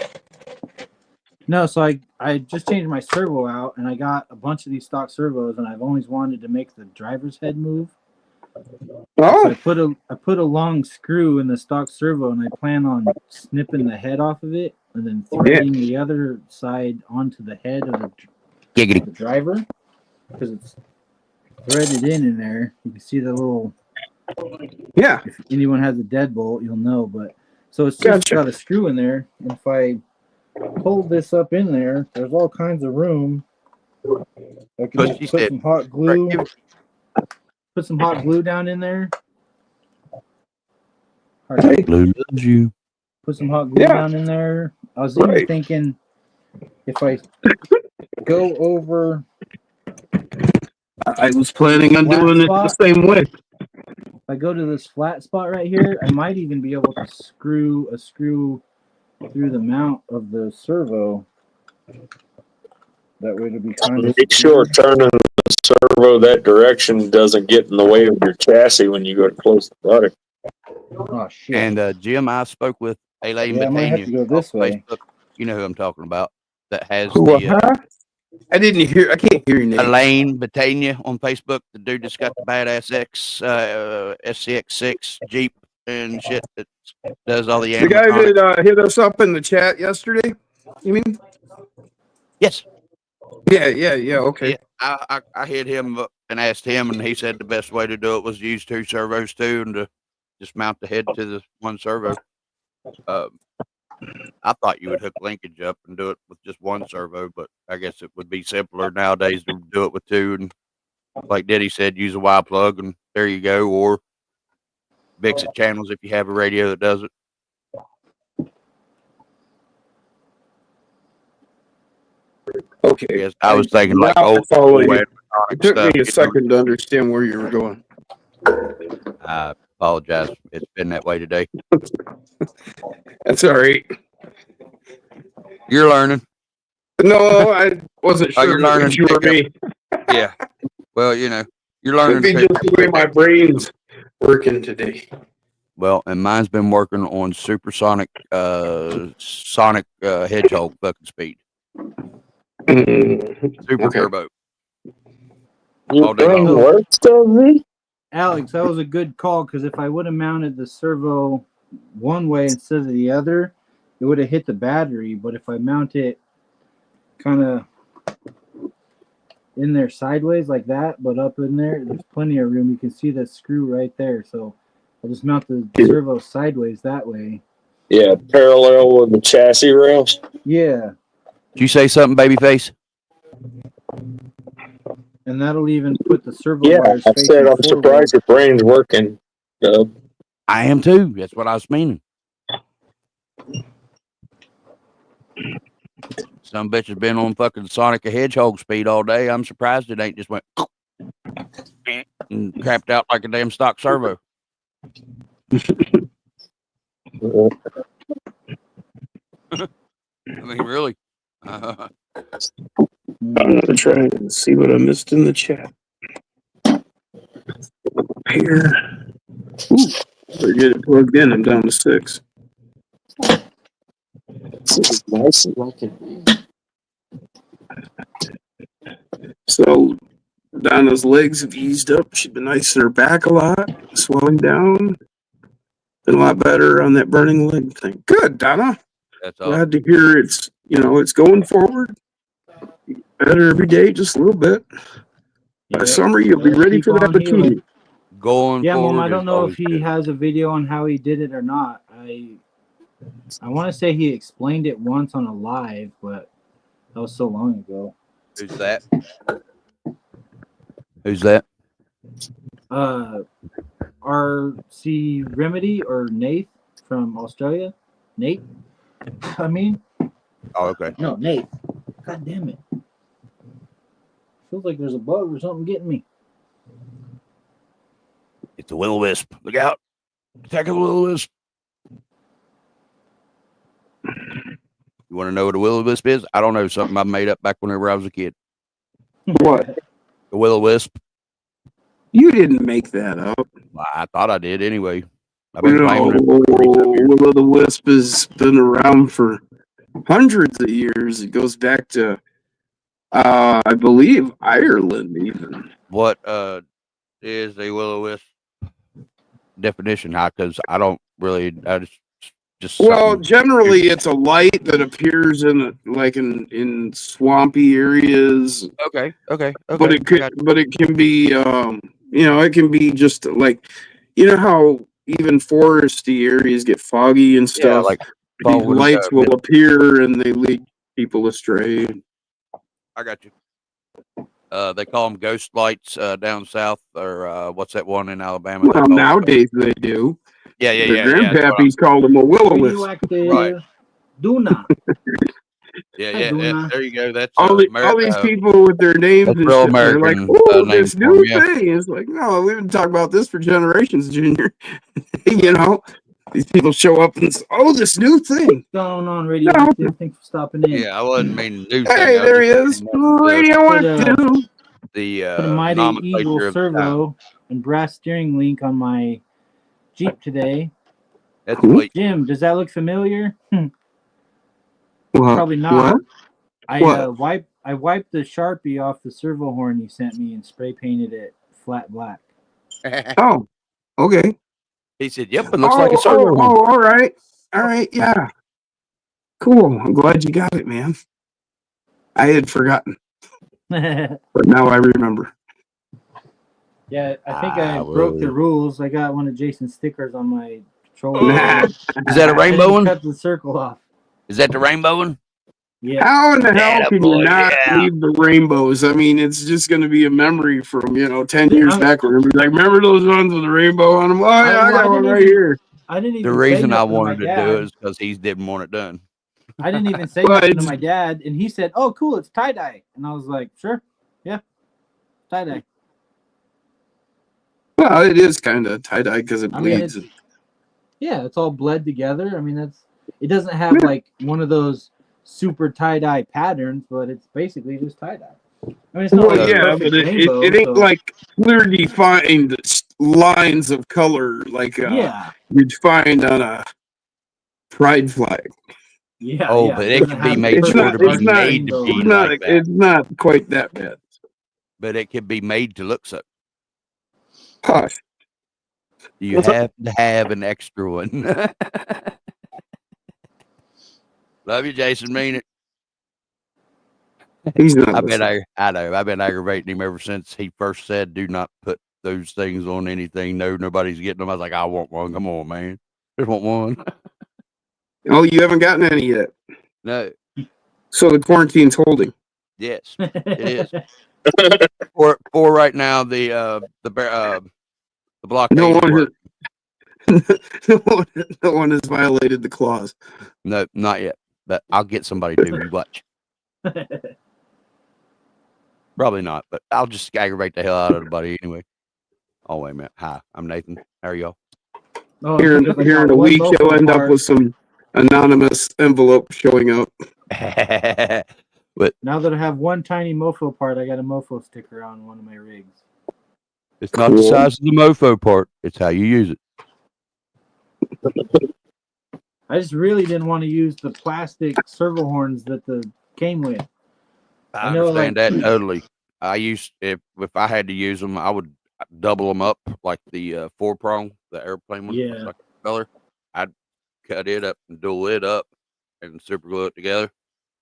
[SPEAKER 1] No, so I just changed my servo out, and I got a bunch of these stock servos, and I've always wanted to make the driver's head move. So I put a long screw in the stock servo, and I plan on snipping the head off of it and then threading the other side onto the head of the driver, because it's threaded in there. You can see the little.
[SPEAKER 4] Yeah.
[SPEAKER 1] If anyone has a deadbolt, you'll know. But so it's just got a screw in there, and if I hold this up in there, there's all kinds of room. I can just put some hot glue. Put some hot glue down in there.
[SPEAKER 3] Glue loves you.
[SPEAKER 1] Put some hot glue down in there. I was even thinking if I go over.
[SPEAKER 4] I was planning on doing it the same way.
[SPEAKER 1] If I go to this flat spot right here, I might even be able to screw a screw through the mount of the servo. That way it'll be kind of.
[SPEAKER 2] Make sure turning the servo that direction doesn't get in the way of your chassis when you go to close the butter.
[SPEAKER 1] Oh shit!
[SPEAKER 3] And Jim, I spoke with Elaine
[SPEAKER 1] I might have to go this way.
[SPEAKER 3] Facebook. You know who I'm talking about. That has
[SPEAKER 4] I didn't hear. I can't hear your name.
[SPEAKER 3] Elaine Batania on Facebook. The dude that's got the badass Ccxrc Jeep and shit that does all the
[SPEAKER 4] The guy that hit us up in the chat yesterday. You mean?
[SPEAKER 3] Yes.
[SPEAKER 4] Yeah. Okay.
[SPEAKER 3] Yeah, I hit him up and asked him, and he said the best way to do it was to use 2 servos too, and to just mount the head to the one servo. I thought you would hook linkage up and do it with just 1 servo, but I guess it would be simpler nowadays to do it with 2. And like Diddy said, use a Y plug, and there you go. Or Vixit channels if you have a radio that does it.
[SPEAKER 4] Okay.
[SPEAKER 3] Yes, I was thinking like
[SPEAKER 4] it took
[SPEAKER 3] stuff,
[SPEAKER 4] me a second to understand where you were going.
[SPEAKER 3] I apologize. It's been that way today.
[SPEAKER 4] That's all right.
[SPEAKER 3] You're learning.
[SPEAKER 4] No, I wasn't
[SPEAKER 3] Oh,
[SPEAKER 4] sure
[SPEAKER 3] you're
[SPEAKER 4] if it
[SPEAKER 3] learning
[SPEAKER 4] was
[SPEAKER 3] to
[SPEAKER 4] you or
[SPEAKER 3] pick up.
[SPEAKER 4] me.
[SPEAKER 3] Yeah. Well, you know, you're
[SPEAKER 4] Could
[SPEAKER 3] learning
[SPEAKER 4] be
[SPEAKER 3] to
[SPEAKER 4] just
[SPEAKER 3] pick
[SPEAKER 4] the way my brain's working today.
[SPEAKER 3] Well, and mine's been working on supersonic, sonic hedgehog fucking speed, super
[SPEAKER 4] Okay.
[SPEAKER 3] turbo.
[SPEAKER 2] Your
[SPEAKER 3] All day
[SPEAKER 2] brain
[SPEAKER 3] long.
[SPEAKER 2] works, does it?
[SPEAKER 1] Alex, that was a good call because if I would have mounted the servo one way instead of the other, it would have hit the battery. But if I mount it kind of in there sideways like that, but up in there, there's plenty of room. You can see the screw right there. So I'll just mount the servo sideways that way.
[SPEAKER 2] Yeah, parallel with the chassis rails.
[SPEAKER 1] Yeah,
[SPEAKER 3] Did you say something, babyface?
[SPEAKER 1] and that'll even put the servo
[SPEAKER 2] Yeah,
[SPEAKER 1] wires
[SPEAKER 2] I
[SPEAKER 1] facing
[SPEAKER 2] said I'm
[SPEAKER 1] forward.
[SPEAKER 2] surprised your brain's working.
[SPEAKER 3] I am too. That's what I was meaning. Some bitch has been on fucking Sonic the Hedgehog speed all day. I'm surprised it ain't just went and crapped out like a damn stock servo. I mean, really.
[SPEAKER 4] I'm gonna try and see what I missed in the chat. Here. Ooh, better get it plugged in. I'm down to 6.
[SPEAKER 2] It's nice and like it.
[SPEAKER 4] So Donna's legs have eased up. She's been nice in her back a lot, swelling down. Been a lot better on that burning leg thing. Good, Donna.
[SPEAKER 3] That's all.
[SPEAKER 4] Glad to hear it's going forward. Better every day, just a little bit. By summer, you'll be ready for that bikini.
[SPEAKER 3] Going
[SPEAKER 1] Yeah,
[SPEAKER 3] forward.
[SPEAKER 1] Mom, I don't know
[SPEAKER 3] is
[SPEAKER 1] if he
[SPEAKER 3] always
[SPEAKER 1] has a video on how he did it or not. I want to say he explained it once on a live, but that was so long ago.
[SPEAKER 3] good. Who's that? Who's that?
[SPEAKER 1] RC Remedy or Nate from Australia. Nate? I mean,
[SPEAKER 3] Oh, okay.
[SPEAKER 1] no, Nate. God damn it. Feels like there's a bug or something getting me.
[SPEAKER 3] It's a will-o-wisp. Look out. Attack of the will-o-wisp. You want to know what a will-o-wisp is? I don't know. Something I made up back whenever I was a kid.
[SPEAKER 4] What?
[SPEAKER 3] The will-o-wisp.
[SPEAKER 4] You didn't make that up.
[SPEAKER 3] I thought I did anyway. I've been claiming it
[SPEAKER 4] No,
[SPEAKER 3] for 47 years.
[SPEAKER 4] Will o' the Wisp has been around for hundreds of years. It goes back to, I believe, Ireland even.
[SPEAKER 3] What is a will-o-wisp definition? Because I don't really. I just
[SPEAKER 4] Well,
[SPEAKER 3] something.
[SPEAKER 4] generally, it's a light that appears in swampy areas.
[SPEAKER 3] Okay.
[SPEAKER 4] But it can be, it can be just like, how even foresty areas get foggy and
[SPEAKER 3] Yeah,
[SPEAKER 4] stuff.
[SPEAKER 3] like
[SPEAKER 4] These lights will appear and they lead people astray.
[SPEAKER 3] I got you. They call them ghost lights down south, or what's that one in Alabama?
[SPEAKER 4] Well, nowadays they do.
[SPEAKER 3] Yeah.
[SPEAKER 4] Their grandpappies called them a will-o-wisp.
[SPEAKER 1] Radioactive Duna.
[SPEAKER 3] Yeah. There you go. That's
[SPEAKER 4] All these people with their names and
[SPEAKER 3] real
[SPEAKER 4] shit, they're like,
[SPEAKER 3] American,
[SPEAKER 4] oh,
[SPEAKER 3] name
[SPEAKER 4] this
[SPEAKER 3] for
[SPEAKER 4] new
[SPEAKER 3] 'em, yeah.
[SPEAKER 4] thing. It's like, no, we've been talking about this for generations, Junior. These people show up and say, oh, this new thing.
[SPEAKER 1] What's going on, Radioactive? Thanks for stopping in.
[SPEAKER 3] Yeah, I wasn't meaning new thing.
[SPEAKER 4] Hey, there he is. Radioactive.
[SPEAKER 1] Put a Mighty
[SPEAKER 3] nomenclature
[SPEAKER 1] Eagle
[SPEAKER 3] of the time.
[SPEAKER 1] servo and brass steering link on my Jeep today.
[SPEAKER 3] That's sweet.
[SPEAKER 1] Jim, does that look familiar?
[SPEAKER 4] What?
[SPEAKER 1] Probably not.
[SPEAKER 4] What?
[SPEAKER 1] I wiped the Sharpie off the servo horn you sent me and spray painted it flat black.
[SPEAKER 4] Oh, okay.
[SPEAKER 3] He said, "Yep, it looks like a servo."
[SPEAKER 4] All right, yeah. Cool. I'm glad you got it, man. I had forgotten, but now I remember.
[SPEAKER 1] Yeah, I think I broke the rules. I got one of Jason's stickers on my controller.
[SPEAKER 3] Is that a rainbow one?
[SPEAKER 1] Cut the circle off.
[SPEAKER 3] Is that the rainbow one?
[SPEAKER 1] Yeah.
[SPEAKER 4] How in the hell can you not leave the rainbows? I mean, it's just going to be a memory from 10 years back. We're gonna be like, remember those ones with the rainbow on them? Oh yeah, I got one right here.
[SPEAKER 1] I didn't even.
[SPEAKER 3] The reason I wanted to do it is because he didn't want it done.
[SPEAKER 1] I didn't even say nothing to my dad, and he said, "Oh, cool, it's tie-dye," and I was like, "Sure, yeah, tie-dye."
[SPEAKER 4] Well, it is kind of tie-dye because it
[SPEAKER 1] I mean,
[SPEAKER 4] bleeds.
[SPEAKER 1] it's all bled together. I mean, it doesn't have like one of those super tie-dye patterns, but it's basically just tie-dye. I mean, it's not
[SPEAKER 4] Well,
[SPEAKER 1] like a
[SPEAKER 4] yeah,
[SPEAKER 1] perfect
[SPEAKER 4] but
[SPEAKER 1] rainbow,
[SPEAKER 4] it ain't
[SPEAKER 1] so
[SPEAKER 4] like clear defined lines of color like
[SPEAKER 1] yeah,
[SPEAKER 4] you'd find on a pride flag.
[SPEAKER 1] yeah,
[SPEAKER 3] Oh,
[SPEAKER 1] yeah.
[SPEAKER 3] but
[SPEAKER 1] It
[SPEAKER 3] it
[SPEAKER 1] doesn't
[SPEAKER 3] could be
[SPEAKER 1] have the
[SPEAKER 3] made
[SPEAKER 4] It's
[SPEAKER 3] sure
[SPEAKER 1] perfect
[SPEAKER 3] to
[SPEAKER 4] not.
[SPEAKER 3] be
[SPEAKER 4] It's not.
[SPEAKER 3] made to
[SPEAKER 1] rainbow
[SPEAKER 3] be
[SPEAKER 1] on it.
[SPEAKER 3] like that.
[SPEAKER 4] It's not quite that bad.
[SPEAKER 3] But it could be made to look so.
[SPEAKER 4] Hush.
[SPEAKER 3] You have to have an extra one. Love you, Jason. Mean it.
[SPEAKER 4] He's not.
[SPEAKER 3] I bet
[SPEAKER 4] listening.
[SPEAKER 3] I know. I've been aggravating him ever since he first said, "Do not put those things on anything. No, nobody's getting them." I was like, "I want one. Come on, man. Just want one."
[SPEAKER 4] Oh, you haven't gotten any yet.
[SPEAKER 3] No.
[SPEAKER 4] So the quarantine's holding.
[SPEAKER 3] Yes, it is. For right now, the blockade
[SPEAKER 4] No
[SPEAKER 3] is
[SPEAKER 4] one,
[SPEAKER 3] working.
[SPEAKER 4] no one has violated the clause.
[SPEAKER 3] No, not yet. But I'll get somebody to. You watch. Probably not, but I'll just aggravate the hell out of everybody anyway. Oh, wait a minute. Hi, I'm Nathan. How are y'all?
[SPEAKER 1] Oh,
[SPEAKER 4] Here
[SPEAKER 1] because I
[SPEAKER 4] in
[SPEAKER 1] got
[SPEAKER 4] a
[SPEAKER 1] one
[SPEAKER 4] week,
[SPEAKER 1] mofo
[SPEAKER 4] you'll end up
[SPEAKER 1] part.
[SPEAKER 4] with some anonymous envelope showing up.
[SPEAKER 1] Now that I have one tiny mofo part, I got a mofo sticker on one of my rigs.
[SPEAKER 3] It's not the size of the mofo part. It's how you use it.
[SPEAKER 1] I just really didn't want to use the plastic servo horns that the came with.
[SPEAKER 3] I
[SPEAKER 1] know,
[SPEAKER 3] understand
[SPEAKER 1] like-
[SPEAKER 3] that totally. I used if I had to use them, I would double them up like the 4-prong, the airplane one,
[SPEAKER 1] Yeah.
[SPEAKER 3] like color. I'd cut it up and dual it up and super glue it together.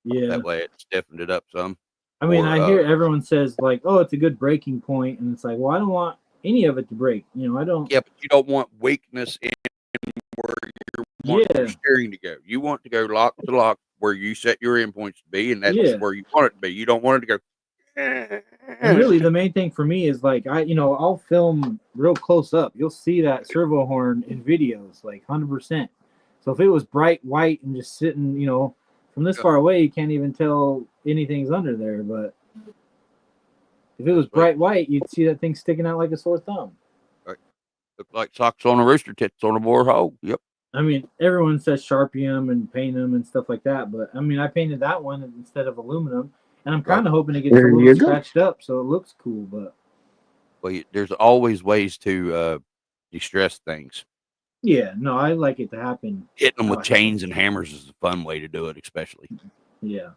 [SPEAKER 1] Yeah.
[SPEAKER 3] That way it stiffened it up some.
[SPEAKER 1] I mean,
[SPEAKER 3] Or,
[SPEAKER 1] I hear everyone says like, "Oh, it's a good breaking point," and it's like, well, I don't want any of it to break. You know, I don't.
[SPEAKER 3] Yeah, but you don't want weakness in where you want your
[SPEAKER 1] Yeah.
[SPEAKER 3] steering to go. You want to go lock to lock where you set your endpoints to be, and that's
[SPEAKER 1] Yeah.
[SPEAKER 3] where you want it to be. You don't want it to go.
[SPEAKER 1] And really, the main thing for me is like I'll film real close up. You'll see that servo horn in videos, like 100%. So if it was bright white and just sitting, from this far away, you can't even tell anything's under there. But if it was bright white, you'd see that thing sticking out like a sore thumb.
[SPEAKER 3] Right. Look like socks on a rooster tits on a bore hole. Yep.
[SPEAKER 1] I mean, everyone says Sharpie them and paint them and stuff like that, but I mean, I painted that one instead of aluminum, and I'm kind of hoping it gets
[SPEAKER 4] There
[SPEAKER 1] a
[SPEAKER 4] you
[SPEAKER 1] little
[SPEAKER 4] go.
[SPEAKER 1] scratched up so it looks cool. But
[SPEAKER 3] Well, there's always ways to de-stress things.
[SPEAKER 1] yeah, no, I like it to happen.
[SPEAKER 3] Hitting them with chains and hammers is a fun way to do it, especially.
[SPEAKER 1] Yeah.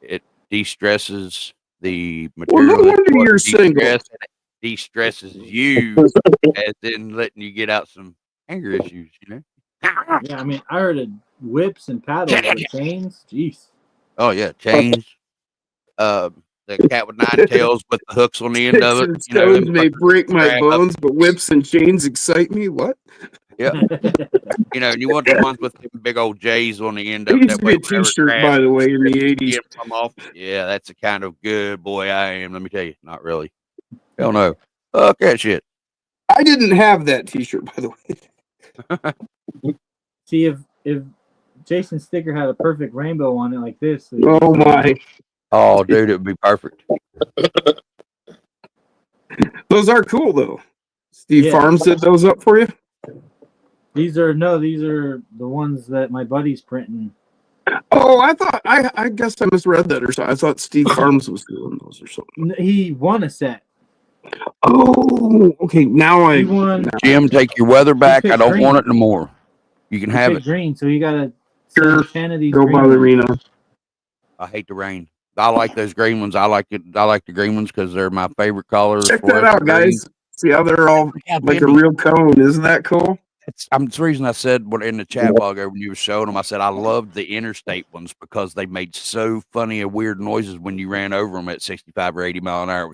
[SPEAKER 3] It de-stresses the
[SPEAKER 4] Well,
[SPEAKER 3] material.
[SPEAKER 4] no wonder you're single.
[SPEAKER 3] It de-stresses you, as in letting you get out some anger issues,
[SPEAKER 1] Yeah, I mean, I heard of whips and paddles with chains. Jeez.
[SPEAKER 3] Oh yeah, chains. The cat with 9 tails with the hooks on the end of it.
[SPEAKER 4] Sticks and stones may break my bones, but whips and chains excite me. What?
[SPEAKER 3] Yeah. And you want the ones with the big old J's on the end of
[SPEAKER 4] It
[SPEAKER 3] it.
[SPEAKER 4] used
[SPEAKER 3] That
[SPEAKER 4] to be
[SPEAKER 3] way,
[SPEAKER 4] a T-shirt, by the way, in the 80s.
[SPEAKER 3] come off. Yeah, that's the kind of good boy I am. Let me tell you, not really. Hell no. Fuck that shit.
[SPEAKER 4] I didn't have that T-shirt, by the way.
[SPEAKER 1] See, if Jason's sticker had a perfect rainbow on it like this.
[SPEAKER 4] Oh my!
[SPEAKER 3] Oh, dude, it would be perfect.
[SPEAKER 4] Those are cool though. Steve
[SPEAKER 1] Yeah.
[SPEAKER 4] Farms did those up for you.
[SPEAKER 1] These are the ones that my buddy's printing.
[SPEAKER 4] Oh, I guess I misread that or something. I thought Steve Farms was doing those or something.
[SPEAKER 1] He won a set.
[SPEAKER 4] Oh, okay. Now
[SPEAKER 1] He won.
[SPEAKER 3] Jim, take your weather back. I don't
[SPEAKER 1] green.
[SPEAKER 3] want it no more. You can have it.
[SPEAKER 1] Green, so you gotta
[SPEAKER 4] Sure.
[SPEAKER 1] 10 of these.
[SPEAKER 4] Go
[SPEAKER 1] green
[SPEAKER 4] by the
[SPEAKER 1] ones.
[SPEAKER 4] Reno.
[SPEAKER 3] I hate the rain. I like those green ones. I like it. I like the green ones because they're my favorite colors.
[SPEAKER 4] Check that out, guys. See how they're all like a real cone. Isn't that cool?
[SPEAKER 3] It's the reason I said in the chat while ago when you were showing them, I said I loved the interstate ones because they made so funny and weird noises when you ran over them at 65 or 80 mile an hour.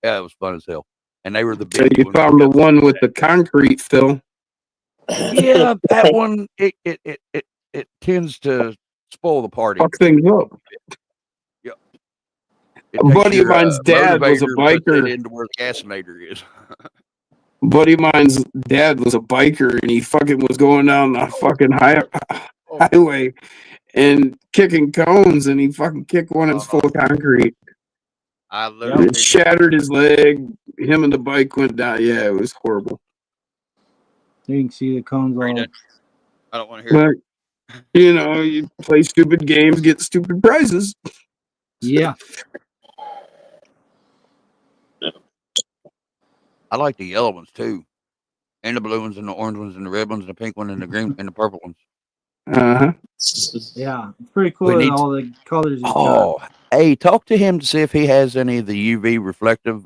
[SPEAKER 3] Yeah, it was fun as hell. And they were the big
[SPEAKER 4] So you
[SPEAKER 3] ones.
[SPEAKER 4] found the one with the concrete fill.
[SPEAKER 3] Yeah, that one it tends to spoil the party.
[SPEAKER 4] Fuck things up.
[SPEAKER 3] Yep.
[SPEAKER 4] A buddy of mine's dad was a biker.
[SPEAKER 3] Into where the gasometer is.
[SPEAKER 4] A buddy of mine's dad was a biker, and he fucking was going down the fucking highway and kicking cones, and he fucking kicked one that's full of concrete.
[SPEAKER 3] I literally
[SPEAKER 4] It shattered his leg. Him and the bike went down. Yeah, it was horrible.
[SPEAKER 1] You can see the cones all.
[SPEAKER 3] I don't want to hear it.
[SPEAKER 4] But, you know, you play stupid games, get stupid prizes.
[SPEAKER 1] Yeah.
[SPEAKER 3] I like the yellow ones too, and the blue ones, and the orange ones, and the red ones, and the pink one, and the green, and the purple ones.
[SPEAKER 4] Uh-huh.
[SPEAKER 1] Yeah, it's pretty cool that all the colors he's got.
[SPEAKER 3] Hey, talk to him to see if he has any of the UV reflective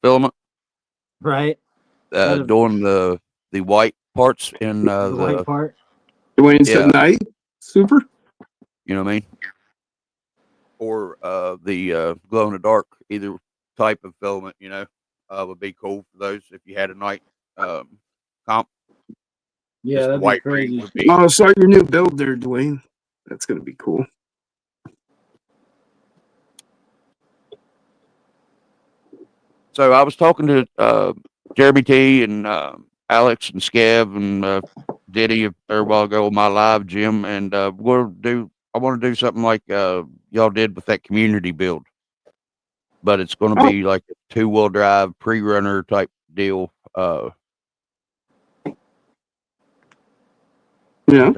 [SPEAKER 3] filament.
[SPEAKER 1] Right.
[SPEAKER 3] Doing the white parts in
[SPEAKER 1] the white part.
[SPEAKER 4] Dwayne said night. Super.
[SPEAKER 3] You know what I mean? Or the glow in the dark, either type of filament, you know, would be cool for those if you had a night comp.
[SPEAKER 1] Yeah,
[SPEAKER 3] Just
[SPEAKER 1] that'd
[SPEAKER 3] white
[SPEAKER 1] be crazy.
[SPEAKER 3] would be.
[SPEAKER 4] Oh, I saw your new build there, Dwayne. That's gonna be cool.
[SPEAKER 3] So I was talking to Jeremy T and Alex and Skev and Diddy a while ago on my live, Jim, and I want to do something like y'all did with that community build, but it's going to be like a 2-wheel drive pre-runner type deal.
[SPEAKER 4] Yeah.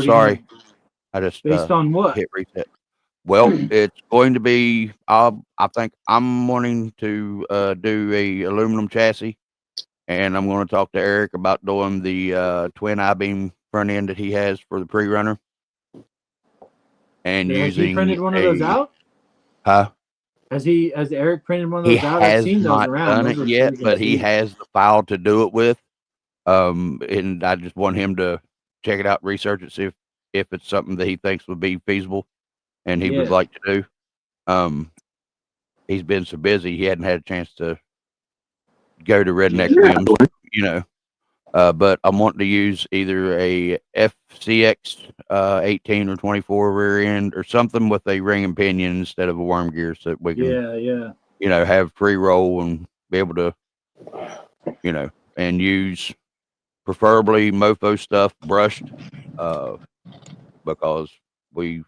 [SPEAKER 3] Sorry, I just
[SPEAKER 1] based on what?
[SPEAKER 3] hit reset. Well, it's going to be. I think I'm wanting to do a aluminum chassis, and I'm going to talk to Eric about doing the twin I-beam front end that he has for the pre-runner, and
[SPEAKER 1] Has
[SPEAKER 3] using
[SPEAKER 1] he printed one of those out?
[SPEAKER 3] Huh?
[SPEAKER 1] Has Eric printed one of those out? I've seen those around.
[SPEAKER 3] Done it yet, but he has the file to do it with. And I just want him to check it out, research it, see if it's something that he thinks would be feasible, and he would like to do. He's been so busy, he hadn't had a chance to go to Redneck Bims, you know. But I'm wanting to use either a FCX 18 or 24 rear end or something with a ring and pinion instead of a worm gear, so that we can, you know, have free roll and be able to, you know, and use preferably mofo stuff brushed, because we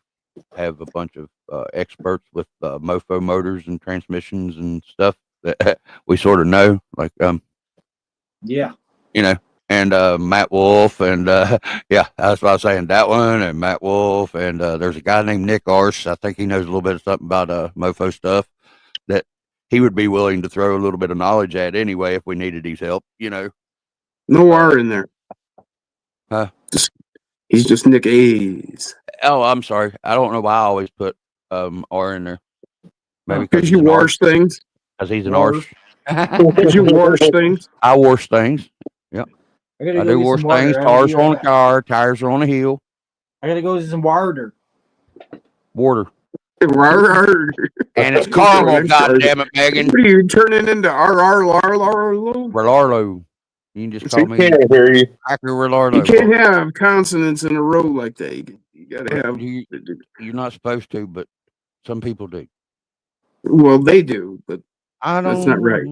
[SPEAKER 3] have a bunch of experts with mofo motors and transmissions and stuff that we sort of know, like you know, and Matt Wolf, and yeah, that's what I was saying, that one, and Matt Wolf, and there's a guy named Nick Arse. I think he knows a little bit of something about mofo stuff that he would be willing to throw a little bit of knowledge at anyway if we needed his help, you know.
[SPEAKER 4] No R in there.
[SPEAKER 3] Huh?
[SPEAKER 4] He's just Nick A's.
[SPEAKER 3] Oh, I'm sorry. I don't know why I always put R in there. Maybe
[SPEAKER 4] because you wash things.
[SPEAKER 3] Because he's an arse.
[SPEAKER 4] Because you wash things.
[SPEAKER 3] I wash things. Yep. I do wash things. Tires are on the car. Tires are on the hill.
[SPEAKER 1] I gotta go get some water.
[SPEAKER 3] Water.
[SPEAKER 4] And
[SPEAKER 3] it's caramel, goddammit, Megan.
[SPEAKER 4] What are you turning into Larlo?
[SPEAKER 3] Larlo. You can just call me.
[SPEAKER 2] Can't hear you.
[SPEAKER 3] Larlo.
[SPEAKER 4] You can't have consonants in a row like that. You gotta have.
[SPEAKER 3] You're not supposed to, but some people do.
[SPEAKER 4] Well, they do, but
[SPEAKER 3] I don't.
[SPEAKER 4] That's not right.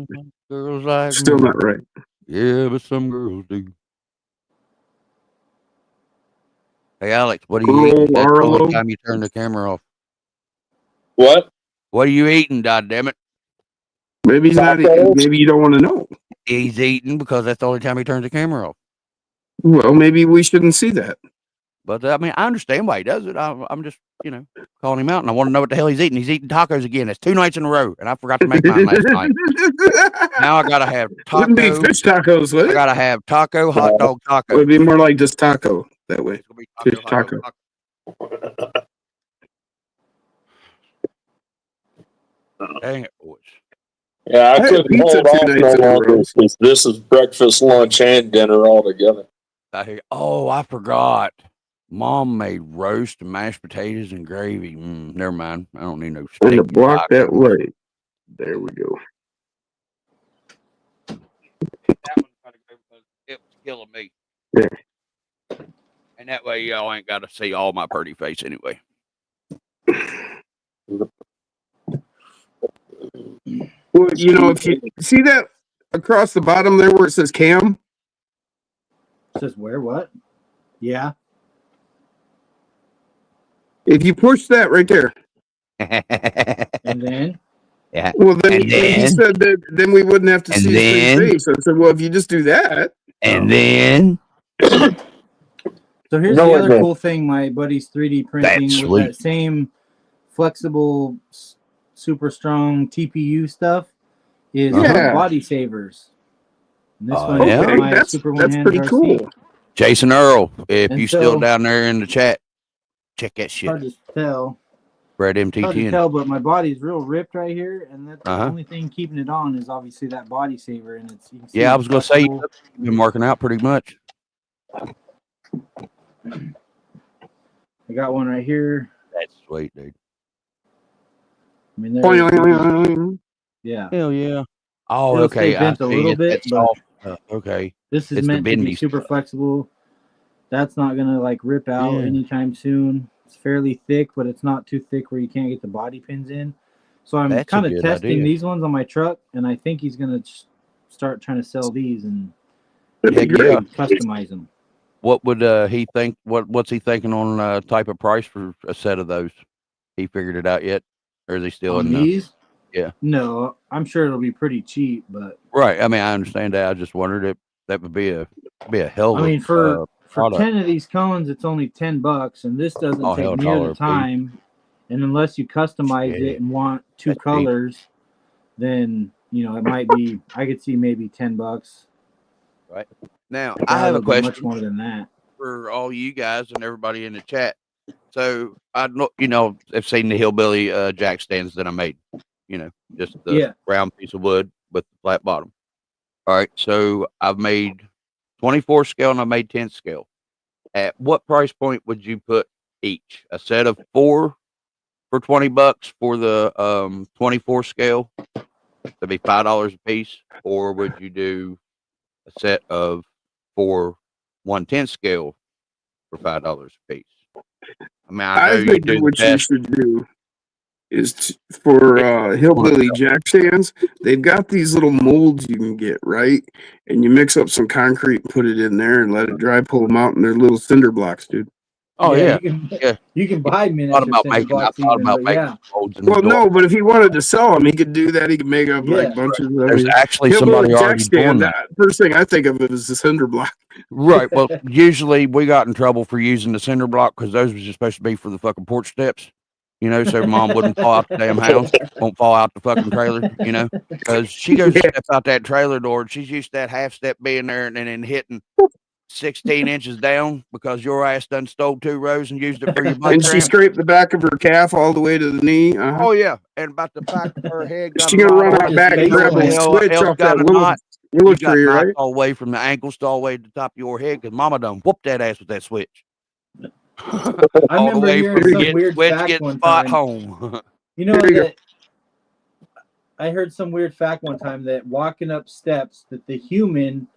[SPEAKER 3] Girls like
[SPEAKER 4] still
[SPEAKER 3] me.
[SPEAKER 4] Not right.
[SPEAKER 3] Yeah, but some girls do. Hey, Alex, what are you eating? That's the only time you turn the camera off.
[SPEAKER 2] What?
[SPEAKER 3] What are you eating, goddammit?
[SPEAKER 4] Maybe he's not eating. Maybe you don't want to know.
[SPEAKER 3] He's eating because that's the only time he turns the camera off.
[SPEAKER 4] Well, maybe we shouldn't see that.
[SPEAKER 3] But I mean, I understand why he does it. I'm just, you know, calling him out, and I want to know what the hell he's eating. He's eating tacos again. That's 2 nights in a row, and I forgot to make mine last night. Now I gotta have taco.
[SPEAKER 4] Wouldn't be fish tacos, would it?
[SPEAKER 3] I gotta have taco, hot dog, taco.
[SPEAKER 4] It would be more like just taco that way.
[SPEAKER 3] It's gonna be taco,
[SPEAKER 4] fish taco.
[SPEAKER 3] Dang it, boys.
[SPEAKER 2] Yeah, I couldn't hold on no longer because this is breakfast, lunch, and dinner all together.
[SPEAKER 3] I forgot. Mom made roast and mashed potatoes and gravy. Never mind. I don't need no steak.
[SPEAKER 4] And block that way. There we go.
[SPEAKER 3] That one's gotta go because it was killing me.
[SPEAKER 4] Yeah.
[SPEAKER 3] And that way y'all ain't got to see all my pretty face anyway.
[SPEAKER 4] Well, you know, if you see that across the bottom there where it says cam.
[SPEAKER 1] It says where? What? Yeah.
[SPEAKER 4] If you push that right there.
[SPEAKER 1] And then?
[SPEAKER 3] Yeah.
[SPEAKER 4] Well, then
[SPEAKER 3] And
[SPEAKER 4] he
[SPEAKER 3] then-
[SPEAKER 4] said that then we wouldn't have to
[SPEAKER 3] and
[SPEAKER 4] see his
[SPEAKER 3] then-
[SPEAKER 4] pretty face. I said, well, if you just do that.
[SPEAKER 3] And then
[SPEAKER 1] So here's
[SPEAKER 2] No,
[SPEAKER 1] the
[SPEAKER 2] it
[SPEAKER 1] other
[SPEAKER 2] won't.
[SPEAKER 1] cool thing my buddy's 3D printing
[SPEAKER 3] That's
[SPEAKER 1] with
[SPEAKER 3] sweet.
[SPEAKER 1] that same flexible, super strong TPU stuff is
[SPEAKER 4] Yeah.
[SPEAKER 1] body savers. And this
[SPEAKER 3] Oh,
[SPEAKER 1] one
[SPEAKER 3] yeah?
[SPEAKER 1] is
[SPEAKER 4] Okay,
[SPEAKER 1] my
[SPEAKER 4] that's
[SPEAKER 1] Superonehanded
[SPEAKER 4] pretty
[SPEAKER 1] RC.
[SPEAKER 4] cool.
[SPEAKER 3] Jason Earl, if
[SPEAKER 1] And
[SPEAKER 3] you still
[SPEAKER 1] so-
[SPEAKER 3] down there in the chat, check that shit.
[SPEAKER 1] Hard to tell.
[SPEAKER 3] Brad
[SPEAKER 1] Hard to
[SPEAKER 3] MT10.
[SPEAKER 1] tell, but my body's real ripped right here, and that's the
[SPEAKER 3] Uh-huh.
[SPEAKER 1] only thing keeping it on is obviously that body saver. And it's you can see
[SPEAKER 3] Yeah, I
[SPEAKER 1] it's
[SPEAKER 3] was gonna say
[SPEAKER 1] flexible.
[SPEAKER 3] you've been working out pretty much.
[SPEAKER 1] I got one right here.
[SPEAKER 3] That's sweet, dude.
[SPEAKER 1] I mean, there's, yeah.
[SPEAKER 3] Hell yeah. Oh,
[SPEAKER 1] It'll
[SPEAKER 3] okay.
[SPEAKER 1] stay bent a
[SPEAKER 3] see.
[SPEAKER 1] little
[SPEAKER 3] It's
[SPEAKER 1] bit,
[SPEAKER 3] that
[SPEAKER 1] but-
[SPEAKER 3] soft stuff. Okay.
[SPEAKER 1] This is
[SPEAKER 3] It's the
[SPEAKER 1] meant to be
[SPEAKER 3] bendy
[SPEAKER 1] super
[SPEAKER 3] stuff.
[SPEAKER 1] flexible. That's not gonna like rip out
[SPEAKER 3] Yeah.
[SPEAKER 1] anytime soon. It's fairly thick, but it's not too thick where you can't get the body pins in. So I'm
[SPEAKER 3] That's a
[SPEAKER 1] kind of
[SPEAKER 3] good
[SPEAKER 1] testing
[SPEAKER 3] idea.
[SPEAKER 1] these ones on my truck, and I think he's gonna start trying to sell these and
[SPEAKER 3] Heck yeah.
[SPEAKER 1] customize them.
[SPEAKER 3] What would he think? What's he thinking on type of price for a set of those? He figured it out yet, or is he still
[SPEAKER 1] On
[SPEAKER 3] in the
[SPEAKER 1] these?
[SPEAKER 3] Yeah.
[SPEAKER 1] No, I'm sure it'll be pretty cheap, but
[SPEAKER 3] right? I mean, I understand that. I just wondered if that would be a hell of
[SPEAKER 1] I mean for
[SPEAKER 3] product.
[SPEAKER 1] 10 of these cones, it's only $10, and this doesn't
[SPEAKER 3] Oh,
[SPEAKER 1] take
[SPEAKER 3] hell,
[SPEAKER 1] near
[SPEAKER 3] $1 a
[SPEAKER 1] the
[SPEAKER 3] piece.
[SPEAKER 1] time. And unless you customize
[SPEAKER 3] Yeah.
[SPEAKER 1] it and want two
[SPEAKER 3] That's cheap.
[SPEAKER 1] colors, then it might be. I could see maybe $10.
[SPEAKER 3] Now,
[SPEAKER 1] But
[SPEAKER 3] I have a
[SPEAKER 1] it'll be much
[SPEAKER 3] question
[SPEAKER 1] more than that.
[SPEAKER 3] for all you guys and everybody in the chat. So I know, have seen the hillbilly jack stands that I made. Just the
[SPEAKER 1] Yeah.
[SPEAKER 3] round piece of wood with the flat bottom. All right, so I've made 24 scale and I made 10 scale. At what price point would you put each? A set of 4 for $20 for the 24 scale? That'd be $5 a piece, or would you do a set of 4 110 scale for $5 a piece? I mean, I know
[SPEAKER 4] I
[SPEAKER 3] you
[SPEAKER 4] think
[SPEAKER 3] do the
[SPEAKER 4] what you
[SPEAKER 3] best.
[SPEAKER 4] should do is for hillbilly jack stands, they've got these little molds you can get, right? And you mix up some concrete and put it in there and let it dry, pull them out, and they're little cinder blocks, dude.
[SPEAKER 3] Oh yeah,
[SPEAKER 1] You can buy
[SPEAKER 3] I
[SPEAKER 1] miniature
[SPEAKER 3] thought about
[SPEAKER 1] cinder blocks even, but
[SPEAKER 3] making
[SPEAKER 1] yeah.
[SPEAKER 3] molds in the
[SPEAKER 4] Well,
[SPEAKER 3] door.
[SPEAKER 4] no, but if he wanted to sell them, he could do that. He could make up
[SPEAKER 1] Yeah.
[SPEAKER 4] like bunches of
[SPEAKER 3] There's
[SPEAKER 4] them.
[SPEAKER 3] actually
[SPEAKER 4] Hillbilly
[SPEAKER 3] somebody
[SPEAKER 4] jack
[SPEAKER 3] already doing
[SPEAKER 4] stand,
[SPEAKER 3] that.
[SPEAKER 4] first thing I think of it is the cinder block.
[SPEAKER 3] Right. Well, usually we got in trouble for using the cinder block because those was just supposed to be for the fucking porch steps. So mom wouldn't fall out the damn house, won't fall out the fucking trailer, because she goes to step out that trailer door and she's used to that half step being there and then hitting 16 inches down because your ass done stole 2 rows and used it for your butt
[SPEAKER 4] And she
[SPEAKER 3] cramp.
[SPEAKER 4] scraped the back of her calf all the way to the knee.
[SPEAKER 3] Oh yeah, and about the back of her head. Got
[SPEAKER 4] She
[SPEAKER 3] a
[SPEAKER 4] gonna
[SPEAKER 3] knot
[SPEAKER 4] run
[SPEAKER 3] on
[SPEAKER 4] out
[SPEAKER 3] it.
[SPEAKER 4] back and
[SPEAKER 1] You
[SPEAKER 4] grab
[SPEAKER 1] know,
[SPEAKER 4] a
[SPEAKER 3] hell-
[SPEAKER 4] switch
[SPEAKER 3] hell's
[SPEAKER 4] off
[SPEAKER 3] got
[SPEAKER 4] that
[SPEAKER 3] a
[SPEAKER 4] little,
[SPEAKER 3] knot.
[SPEAKER 4] little
[SPEAKER 3] You got
[SPEAKER 4] tree,
[SPEAKER 3] knots
[SPEAKER 4] right?
[SPEAKER 3] all the way from the ankles to all the way to the top of your head because mama done whooped that ass with that switch.
[SPEAKER 1] I
[SPEAKER 3] all the
[SPEAKER 1] remember
[SPEAKER 3] way
[SPEAKER 1] hearing
[SPEAKER 3] from
[SPEAKER 1] some
[SPEAKER 3] get
[SPEAKER 1] weird
[SPEAKER 3] switch
[SPEAKER 1] fact
[SPEAKER 3] get
[SPEAKER 1] one
[SPEAKER 3] spot
[SPEAKER 1] time.
[SPEAKER 3] home.
[SPEAKER 1] You know
[SPEAKER 4] There you go.
[SPEAKER 1] that I heard some weird fact one time that walking up steps, that the human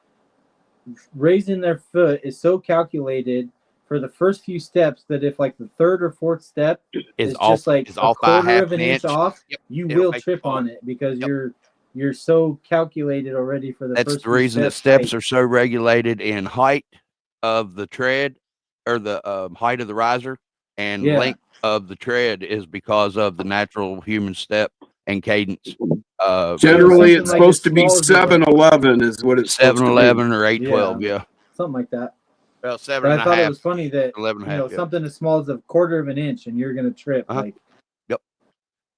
[SPEAKER 1] raising their foot is so calculated for the first few steps that if like the third or fourth step
[SPEAKER 3] It's
[SPEAKER 1] is
[SPEAKER 3] off.
[SPEAKER 1] just like
[SPEAKER 3] It's
[SPEAKER 1] a
[SPEAKER 3] off by a
[SPEAKER 1] quarter
[SPEAKER 3] half
[SPEAKER 1] of an
[SPEAKER 3] an
[SPEAKER 1] inch
[SPEAKER 3] inch.
[SPEAKER 1] off,
[SPEAKER 3] Yep,
[SPEAKER 1] you
[SPEAKER 3] it'll
[SPEAKER 1] will
[SPEAKER 3] make
[SPEAKER 1] trip
[SPEAKER 3] you fall.
[SPEAKER 1] on it because
[SPEAKER 3] Yep.
[SPEAKER 1] you're so calculated already for the
[SPEAKER 3] That's
[SPEAKER 1] first
[SPEAKER 3] the
[SPEAKER 1] few
[SPEAKER 3] reason that
[SPEAKER 1] steps.
[SPEAKER 3] steps are so regulated in height of the tread or the height of the riser and
[SPEAKER 1] Yeah.
[SPEAKER 3] length of the tread is because of the natural human step and cadence.
[SPEAKER 4] Generally,
[SPEAKER 1] something
[SPEAKER 4] it's
[SPEAKER 1] like
[SPEAKER 4] supposed
[SPEAKER 1] as
[SPEAKER 4] to be
[SPEAKER 1] small as like-
[SPEAKER 4] 7-11 is what it's supposed to be.
[SPEAKER 3] 7-11 or 8-12, yeah.
[SPEAKER 1] something like that.
[SPEAKER 3] Well,
[SPEAKER 1] But
[SPEAKER 3] 7
[SPEAKER 1] I
[SPEAKER 3] and a
[SPEAKER 1] thought it
[SPEAKER 3] half,
[SPEAKER 1] was funny that
[SPEAKER 3] 11 and a half. Yeah.
[SPEAKER 1] something as small as a quarter of an inch and you're gonna trip.
[SPEAKER 3] Uh-huh.
[SPEAKER 1] Like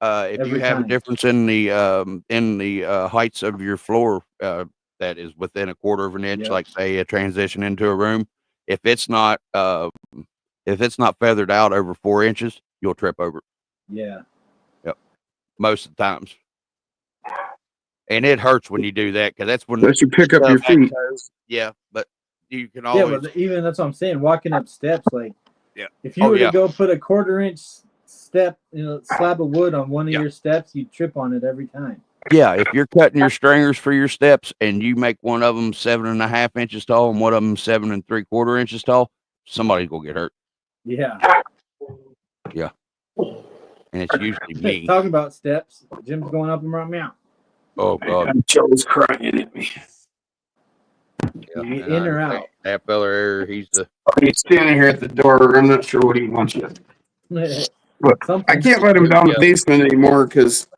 [SPEAKER 3] If you
[SPEAKER 1] every
[SPEAKER 3] have
[SPEAKER 1] time.
[SPEAKER 3] a difference in the heights of your floor that is within a quarter of an inch,
[SPEAKER 1] Yeah.
[SPEAKER 3] like say a transition into a room, if it's not feathered out over 4 inches, you'll trip over it
[SPEAKER 1] yeah.
[SPEAKER 3] most of the times. And it hurts when you do that because that's when
[SPEAKER 4] Unless you pick up your
[SPEAKER 3] back
[SPEAKER 4] feet.
[SPEAKER 3] toes. Yeah, but you can
[SPEAKER 1] Yeah,
[SPEAKER 3] always
[SPEAKER 1] but even that's what I'm saying. Walking up steps, like
[SPEAKER 3] Yeah.
[SPEAKER 1] if you
[SPEAKER 3] Oh,
[SPEAKER 1] were
[SPEAKER 3] yeah.
[SPEAKER 1] to go put a quarter-inch step, slab of wood on one of
[SPEAKER 3] Yeah.
[SPEAKER 1] your steps, you'd trip on it every time.
[SPEAKER 3] Yeah, if you're cutting your stringers for your steps and you make one of them 7.5 inches tall and one of them 7 3/4 inches tall, somebody's gonna get hurt,
[SPEAKER 1] Yeah.
[SPEAKER 3] and it's usually me.
[SPEAKER 1] Talking about steps, Jim's going up and around meow.
[SPEAKER 3] Oh God,
[SPEAKER 4] Joe's crying at me.
[SPEAKER 3] yeah,
[SPEAKER 1] You get
[SPEAKER 3] and
[SPEAKER 1] in
[SPEAKER 3] I
[SPEAKER 1] or
[SPEAKER 3] understand.
[SPEAKER 1] out?
[SPEAKER 3] That fella there, he's the
[SPEAKER 4] He's standing here at the door. I'm not sure what he wants yet.
[SPEAKER 1] Something.
[SPEAKER 4] I can't let him down the basement anymore because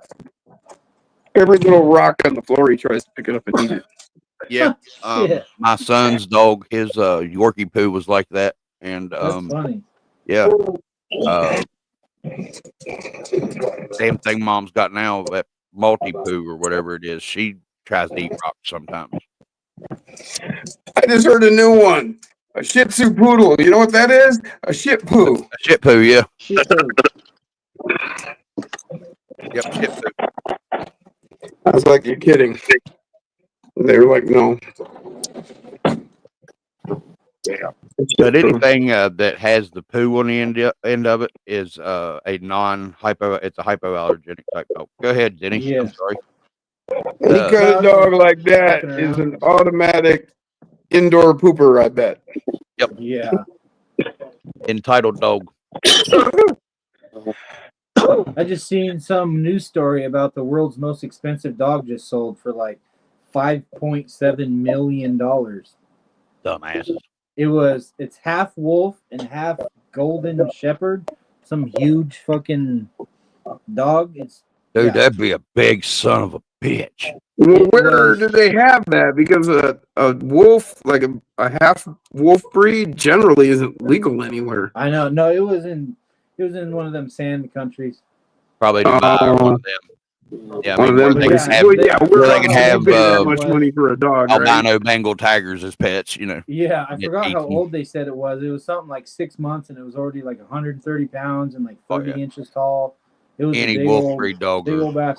[SPEAKER 4] Every little rock on the floor, he tries to pick it up and eat it.
[SPEAKER 3] Yeah.
[SPEAKER 1] Shit.
[SPEAKER 3] My son's dog, his Yorkie poo was like that, and
[SPEAKER 1] That's funny.
[SPEAKER 3] yeah. Same thing Mom's got now, that multi poo or whatever it is. She tries to eat rocks sometimes.
[SPEAKER 4] I just heard a new one. A Shih Tzu poodle. You know what that is? A shit poo.
[SPEAKER 3] A shit poo, yeah.
[SPEAKER 1] Shit. Poo.
[SPEAKER 3] Yep, shit poo.
[SPEAKER 4] I was like, you're kidding. And they were like, no.
[SPEAKER 3] Yeah. But anything that has the poo on the end of it is a it's a hypoallergenic type dog. Go ahead, Denny.
[SPEAKER 1] Yeah.
[SPEAKER 3] I'm sorry.
[SPEAKER 4] Any kind of dog like that is an automatic indoor pooper, I bet.
[SPEAKER 3] Yep.
[SPEAKER 1] Yeah.
[SPEAKER 3] Entitled dog.
[SPEAKER 1] I just seen some news story about the world's most expensive dog just sold for like $5.7 million.
[SPEAKER 3] Dumbasses.
[SPEAKER 1] It's half wolf and half golden shepherd. Some huge fucking dog.
[SPEAKER 3] Dude, that'd be a big son of a bitch.
[SPEAKER 4] Well, where do they have that? Because a wolf, like a half wolf breed, generally isn't legal anywhere.
[SPEAKER 1] I know. No, it was in one of them sand countries.
[SPEAKER 3] Probably Dubai, one of them. Yeah,
[SPEAKER 4] one of them.
[SPEAKER 3] They can have
[SPEAKER 4] that much money for a dog,
[SPEAKER 3] albino
[SPEAKER 4] right?
[SPEAKER 3] Bengal tigers as pets, you know.
[SPEAKER 1] Yeah, I forgot how old they said it was. It was something like 6 months, and it was already like 130 pounds and like 30 inches tall. It was
[SPEAKER 3] any wolf breed dog are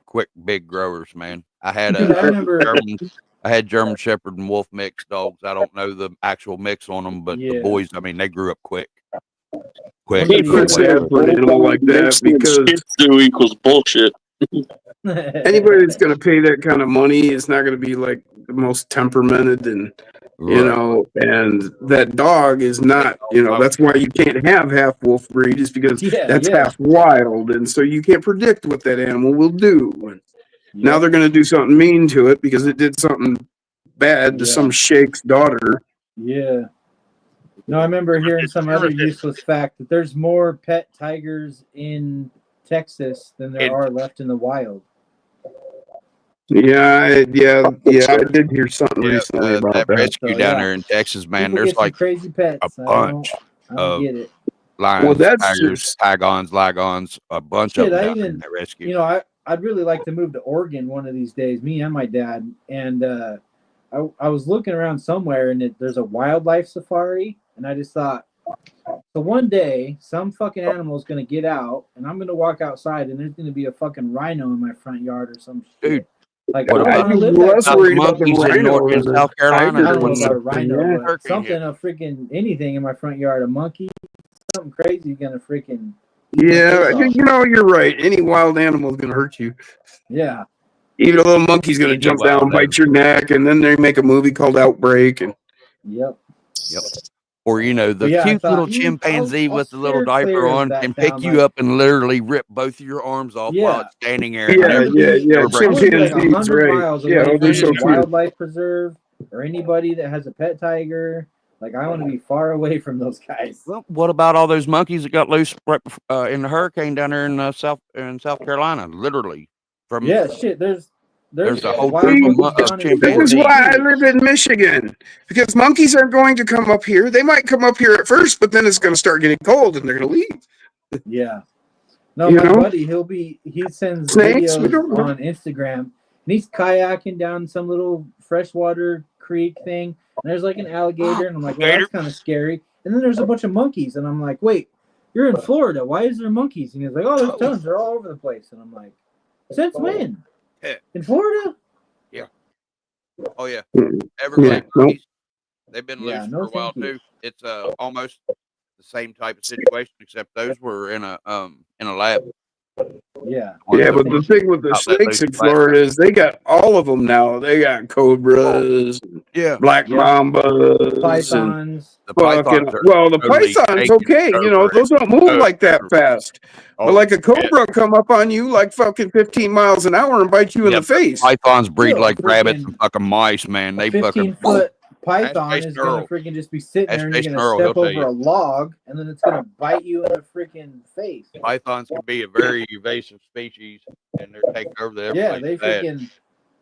[SPEAKER 3] quick, big growers, man. I had I had German Shepherd and Wolf mix dogs. I don't know the actual mix on them, but the boys, I mean, they grew up quick.
[SPEAKER 4] It's sad for an animal like that because
[SPEAKER 2] Shih Tzu equals bullshit.
[SPEAKER 4] Anybody that's going to pay that kind of money is not going to be like the most temperamented and you know, and that dog is not, you know, that's why you can't have half wolf breed is because that's half wild, and so you can't predict what that animal will do. And now they're going to do something mean to it because it did something bad to some sheik's daughter.
[SPEAKER 1] Yeah. No, I remember hearing some other useless fact that there's more pet tigers in Texas than there are left in the wild.
[SPEAKER 4] Yeah, I did hear something recently about that.
[SPEAKER 3] Rescue down there in Texas, man.
[SPEAKER 1] People
[SPEAKER 3] there's like
[SPEAKER 1] crazy pets.
[SPEAKER 3] a bunch
[SPEAKER 1] of get it.
[SPEAKER 3] Lions, tigers, lagons, a bunch of them down in that rescue.
[SPEAKER 1] You know, I'd really like to move to Oregon one of these days, me and my dad. And I was looking around somewhere, and there's a wildlife safari, and I just thought, so one day some fucking animal is going to get out, and I'm going to walk outside, and there's going to be a fucking rhino in my front yard or some shit.
[SPEAKER 3] Dude.
[SPEAKER 1] Like,
[SPEAKER 3] what
[SPEAKER 1] about
[SPEAKER 3] less worried about the rhino in South Carolina?
[SPEAKER 1] I don't know about a rhino, but something, a freaking anything in my front yard, a monkey, something crazy gonna freaking.
[SPEAKER 4] Yeah, you know, you're right. Any wild animal is gonna hurt you.
[SPEAKER 1] Yeah.
[SPEAKER 4] Even a little monkey's gonna jump down, bite your neck, and then they make a movie called Outbreak. And
[SPEAKER 1] Yep.
[SPEAKER 3] Or, you know, the cute little chimpanzee with the little diaper on can pick you up and literally rip both of your arms off while it's standing there.
[SPEAKER 1] Yeah. Chimpanzees, right. Yeah, it'll be so wildlife preserve or anybody that has a pet tiger. Like, I want to be far away from those guys.
[SPEAKER 3] Well, what about all those monkeys that got loose right in the hurricane down there in South Carolina? Literally. There's a whole group of chimpanzees.
[SPEAKER 4] This is why I live in Michigan. Because monkeys aren't going to come up here. They might come up here at first, but then it's going to start getting cold and they're going to leave.
[SPEAKER 1] Yeah. No, my buddy, he sends videos on Instagram, and he's kayaking down some little freshwater creek thing, and there's like an alligator, and I'm like, well, that's kind of scary. And then there's a bunch of monkeys, and I'm like, wait, you're in Florida. Why is there monkeys? And he's like, oh, there's tons. They're all over the place. And I'm like, since when? In Florida?
[SPEAKER 3] Yeah. Oh, yeah. Everglades monkeys. They've been loose for a while, too. It's almost the same type of situation, except those were in a lab.
[SPEAKER 1] Yeah.
[SPEAKER 4] Yeah, but the thing with the snakes in Florida is they got all of them now. They got cobras, black mambas,
[SPEAKER 1] pythons.
[SPEAKER 3] The python's
[SPEAKER 4] okay. You know, those don't move like that fast. But like a cobra come up on you like fucking 15 miles an hour and bite you in the face.
[SPEAKER 3] Pythons breed like rabbits and fucking mice, man. They
[SPEAKER 1] 15-foot python
[SPEAKER 3] Ask
[SPEAKER 1] is
[SPEAKER 3] Jason
[SPEAKER 1] gonna
[SPEAKER 3] Earl.
[SPEAKER 1] freaking just be sitting there, and
[SPEAKER 3] Jason
[SPEAKER 1] you're gonna
[SPEAKER 3] Earl, he'll
[SPEAKER 1] step
[SPEAKER 3] tell
[SPEAKER 1] over
[SPEAKER 3] you.
[SPEAKER 1] a log, and then it's gonna bite you in the freaking face.
[SPEAKER 3] Pythons can be a very evasive species, and they're taking over the
[SPEAKER 1] Yeah,
[SPEAKER 3] everyplace
[SPEAKER 1] they
[SPEAKER 3] bad.
[SPEAKER 1] freaking.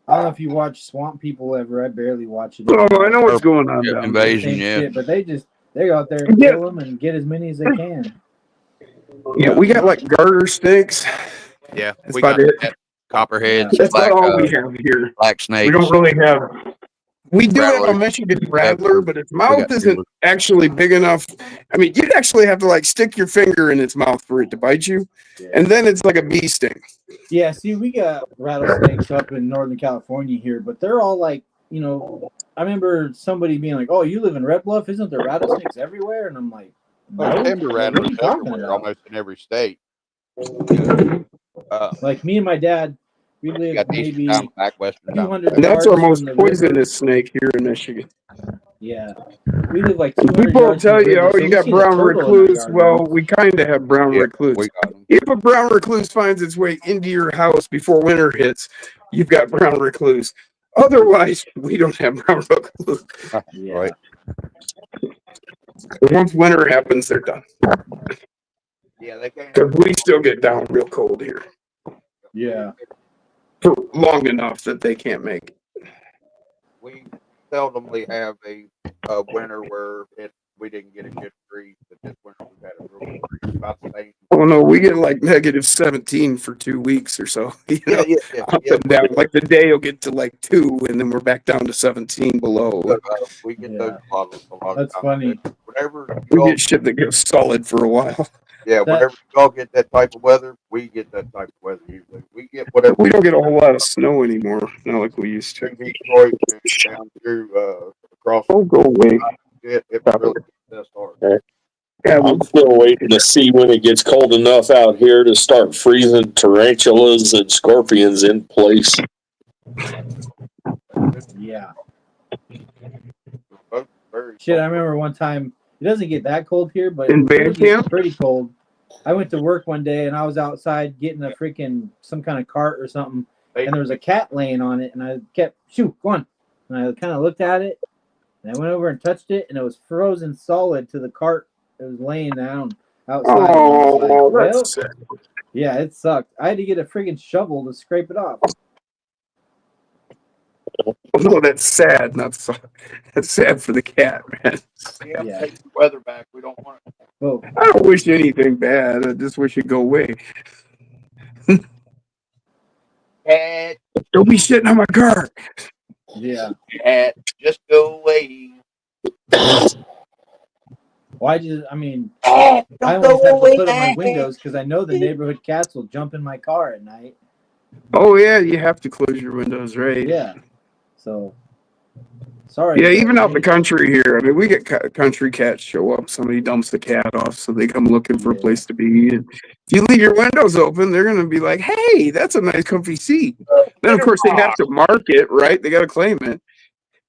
[SPEAKER 1] I don't know if you watch Swamp People ever. I barely watch it.
[SPEAKER 4] Oh, I know what's going on down there.
[SPEAKER 3] Invasion,
[SPEAKER 1] Same
[SPEAKER 3] yeah.
[SPEAKER 1] shit, but they go out there and
[SPEAKER 4] Yeah.
[SPEAKER 1] kill them and get as many as they can.
[SPEAKER 4] Yeah, we got like garter snakes.
[SPEAKER 3] Yeah,
[SPEAKER 4] That's
[SPEAKER 3] we
[SPEAKER 4] about
[SPEAKER 3] got
[SPEAKER 4] it.
[SPEAKER 3] that. Copperheads,
[SPEAKER 4] That's
[SPEAKER 3] black,
[SPEAKER 4] about all we have here.
[SPEAKER 3] black
[SPEAKER 4] We
[SPEAKER 3] snakes.
[SPEAKER 4] don't really have. We do have a
[SPEAKER 3] Rattlers.
[SPEAKER 4] Michigan rattler, but its mouth
[SPEAKER 3] got
[SPEAKER 4] isn't actually big enough. I mean, you'd actually have to like stick your finger in its mouth for it to bite you, and then it's like a bee sting.
[SPEAKER 1] Yeah, see, we got rattlesnakes up in Northern California here, but they're all like, you know, I remember somebody being like, "Oh, you live in Red Bluff? Isn't there rattlesnakes everywhere?" And I'm like,
[SPEAKER 3] Well, timber
[SPEAKER 1] what are
[SPEAKER 3] rattlers
[SPEAKER 1] you talking
[SPEAKER 3] everywhere,
[SPEAKER 1] about?
[SPEAKER 3] almost in every state.
[SPEAKER 1] Like me and my dad, we
[SPEAKER 3] You
[SPEAKER 1] live
[SPEAKER 3] got
[SPEAKER 1] maybe
[SPEAKER 3] eastern Diamondback, western
[SPEAKER 1] 200
[SPEAKER 3] Diamondback.
[SPEAKER 4] That's our
[SPEAKER 1] yards
[SPEAKER 4] most
[SPEAKER 1] from the river.
[SPEAKER 4] poisonous snake here in Michigan.
[SPEAKER 1] Yeah, we live like 200
[SPEAKER 4] People will
[SPEAKER 1] yards from
[SPEAKER 4] tell
[SPEAKER 1] the
[SPEAKER 4] you,
[SPEAKER 1] river,
[SPEAKER 4] "Oh,
[SPEAKER 1] so
[SPEAKER 4] you
[SPEAKER 1] we
[SPEAKER 4] got
[SPEAKER 1] seen a
[SPEAKER 4] brown
[SPEAKER 1] turtle in our
[SPEAKER 4] recluse."
[SPEAKER 1] yard
[SPEAKER 4] Well,
[SPEAKER 1] once.
[SPEAKER 4] we kind of have brown
[SPEAKER 3] Yeah,
[SPEAKER 4] recluse.
[SPEAKER 3] we got them.
[SPEAKER 4] If a brown recluse finds its way into your house before winter hits, you've got brown recluse. Otherwise, we don't have brown recluse.
[SPEAKER 1] Yeah.
[SPEAKER 3] Right.
[SPEAKER 4] Once winter happens, they're done.
[SPEAKER 3] Yeah, they can't.
[SPEAKER 4] Because we still get down real cold here
[SPEAKER 1] Yeah.
[SPEAKER 4] for long enough that they can't make it.
[SPEAKER 3] We seldomly have a winter where we didn't get a good freeze, but this winter we've had a real good freeze. About the same.
[SPEAKER 4] Oh no, we get like -17 for 2 weeks or so. You know, up and down. Like the day will get to like 2, and then we're back down to 17 below.
[SPEAKER 3] We get
[SPEAKER 1] Yeah.
[SPEAKER 3] those a lot of
[SPEAKER 1] That's
[SPEAKER 3] times.
[SPEAKER 1] funny.
[SPEAKER 3] Whenever
[SPEAKER 4] We
[SPEAKER 3] y'all,
[SPEAKER 4] get shit that goes solid for a while.
[SPEAKER 3] whenever y'all get that type of weather, we get that type of weather usually. We get whatever.
[SPEAKER 4] We don't get a whole lot of snow anymore, not like we used to.
[SPEAKER 3] through Detroit and down through across.
[SPEAKER 4] Oh, go away.
[SPEAKER 3] It really does hard.
[SPEAKER 4] Yeah,
[SPEAKER 2] I'm still waiting to see when it gets cold enough out here to start freezing tarantulas and scorpions in place.
[SPEAKER 1] Yeah.
[SPEAKER 3] Both very
[SPEAKER 1] Shit, I
[SPEAKER 3] cold.
[SPEAKER 1] remember one time, it doesn't get that cold here, but
[SPEAKER 4] In
[SPEAKER 1] it
[SPEAKER 4] band
[SPEAKER 1] gets
[SPEAKER 4] camp?
[SPEAKER 1] pretty cold. I went to work one day and I was outside getting a freaking some kind of cart or something, and there was a cat laying on it, and I kept, "Shoot, go on." And I kind of looked at it, and I went over and touched it, and it was frozen solid to the cart. It was laying down outside.
[SPEAKER 4] Oh,
[SPEAKER 1] Well,
[SPEAKER 4] that's sad.
[SPEAKER 1] yeah, it sucked. I had to get a freaking shovel to scrape it off.
[SPEAKER 4] No, that's sad. Not so. That's sad for the cat, man.
[SPEAKER 1] Yeah.
[SPEAKER 3] Take the weather back. We don't want it.
[SPEAKER 1] Oh,
[SPEAKER 4] I don't wish anything bad. I just wish it'd go away.
[SPEAKER 3] Cat,
[SPEAKER 4] Don't be shitting on my car.
[SPEAKER 1] yeah.
[SPEAKER 3] cat, just go away.
[SPEAKER 1] Well, I mean,
[SPEAKER 3] Cat,
[SPEAKER 1] I
[SPEAKER 3] don't
[SPEAKER 1] always
[SPEAKER 3] go
[SPEAKER 1] have to
[SPEAKER 3] away.
[SPEAKER 1] put up my windows because I know the neighborhood cats will jump in my car at night.
[SPEAKER 4] Oh yeah, you have to close your windows, right?
[SPEAKER 1] Yeah. So, sorry.
[SPEAKER 4] Yeah, even out
[SPEAKER 1] I
[SPEAKER 4] the
[SPEAKER 1] mean,
[SPEAKER 4] country here. I mean, we get country cats show up. Somebody dumps the cat off, so they come looking for a place to be. And if you leave your windows open, they're gonna be like, "Hey, that's a nice, comfy seat." Then, of course, they have to mark it, right? They got to claim it.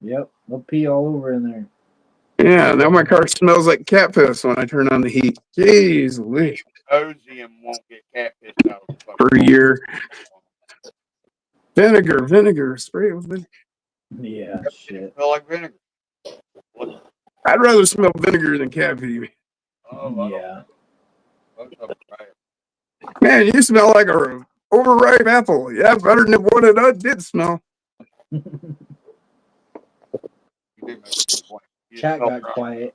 [SPEAKER 1] Yep, they'll pee all over in there.
[SPEAKER 4] Yeah, now my car smells like cat piss when I turn on the heat. Jeez, Louise.
[SPEAKER 3] Osium won't get cat pissed out of the fucking
[SPEAKER 4] For a year. Vinegar, spray it with vinegar.
[SPEAKER 1] Yeah, shit.
[SPEAKER 3] Smell like vinegar.
[SPEAKER 4] I'd rather smell vinegar than cat pee.
[SPEAKER 3] Oh,
[SPEAKER 1] Yeah.
[SPEAKER 3] Both of them right.
[SPEAKER 4] Man, you smell like a overripe apple. Yeah, better than what it did smell.
[SPEAKER 3] You do make a good point. You
[SPEAKER 1] Chat
[SPEAKER 3] smell
[SPEAKER 1] got
[SPEAKER 3] right.
[SPEAKER 1] quiet.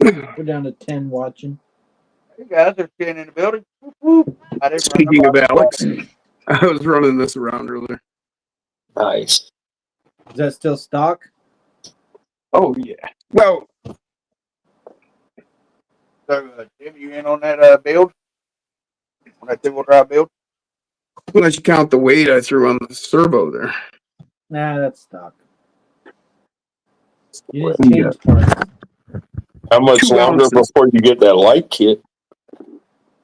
[SPEAKER 1] We're down to 10 watching.
[SPEAKER 3] Hey guys, there's 10 in the building. Whoop, whoop. I didn't
[SPEAKER 4] Speaking
[SPEAKER 3] run
[SPEAKER 4] of
[SPEAKER 3] the
[SPEAKER 4] Alex, I was running this around earlier.
[SPEAKER 2] Nice.
[SPEAKER 1] Is that still stock?
[SPEAKER 4] Oh, yeah. Well,
[SPEAKER 3] So, Jim, you in on that build? On that 2-wheel drive build?
[SPEAKER 4] unless you count the weight I threw on the servo there.
[SPEAKER 1] Nah, that's stock. You didn't change parts.
[SPEAKER 2] How much
[SPEAKER 4] 2
[SPEAKER 2] longer
[SPEAKER 4] ounces.
[SPEAKER 2] before you get that light kit?